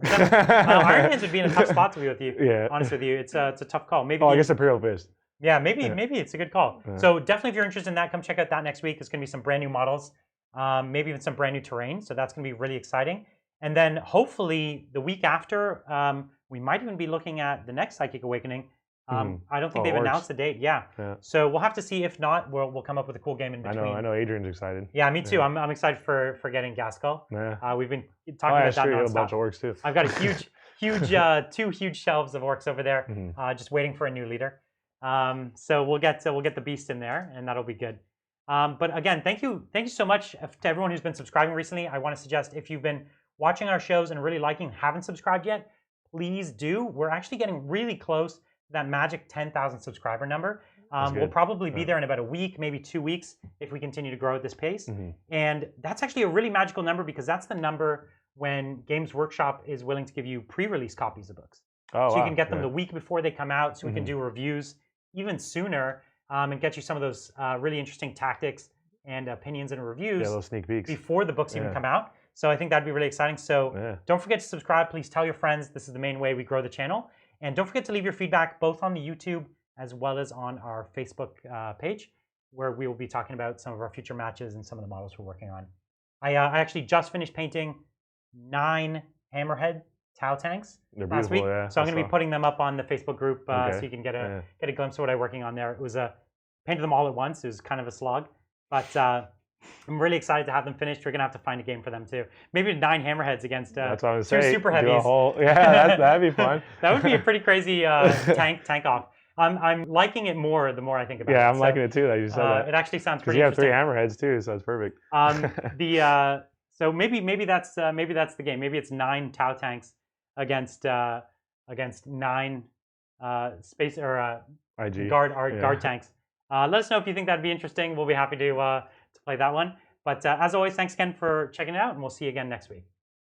Iron Hands would be in a tough spot to be with you. Yeah. Honest with you. It's a tough call. Maybe. I guess Imperial Fist. Yeah, maybe it's a good call. Yeah. So definitely if you're interested in that, come check out that next week. There's going to be some brand new models. Maybe even some brand new terrain. So that's going to be really exciting. And then hopefully the week after, we might even be looking at the next Psychic Awakening. I don't think they've announced the date. Yeah. So we'll have to see. If not, we'll come up with a cool game in between. I know. Adrian's excited. Yeah, me too. I'm excited for getting Gaskell. Yeah. We've been talking about that nonstop. A bunch of orcs too. I've got a huge 2 huge shelves of orcs over there, just waiting for a new leader. So we'll get the beast in there, and that'll be good. But again, thank you so much to everyone who's been subscribing recently. I want to suggest if you've been watching our shows and really liking, haven't subscribed yet, please do. We're actually getting really close to that magic 10,000 subscriber number. We'll probably be there in about a week, maybe 2 weeks, if we continue to grow at this pace. And that's actually a really magical number because that's the number when Games Workshop is willing to give you pre-release copies of books. So you can get them the week before they come out, so we can do reviews even sooner and get you some of those really interesting tactics and opinions and reviews little sneak peeks before the books even come out. So I think that'd be really exciting. So don't forget to subscribe. Please tell your friends. This is the main way we grow the channel. And don't forget to leave your feedback both on the YouTube as well as on our Facebook page, where we will be talking about some of our future matches and some of the models we're working on. I actually just finished painting 9 Hammerhead Tau tanks last week. So I'm going to be putting them up on the Facebook group so you can get a glimpse of what I'm working on there. It was a painted them all at once. It was kind of a slog, but I'm really excited to have them finished. We're gonna have to find a game for them too. Maybe 9 hammerheads against That's what I was 2 saying. super Do a heavies. whole, yeah, that'd be fun. That would be a pretty crazy tank off. I'm liking it more the more I think about it. Yeah, I'm liking it too. That you said that. It actually sounds Because pretty you have 3 interesting. hammerheads too, so it's perfect. So maybe that's the game. Maybe it's 9 Tau tanks against 9 space or IG. guard tanks. Let us know if you think that'd be interesting. We'll be happy to play that one. But as always, thanks again for checking it out, and we'll see you again next week.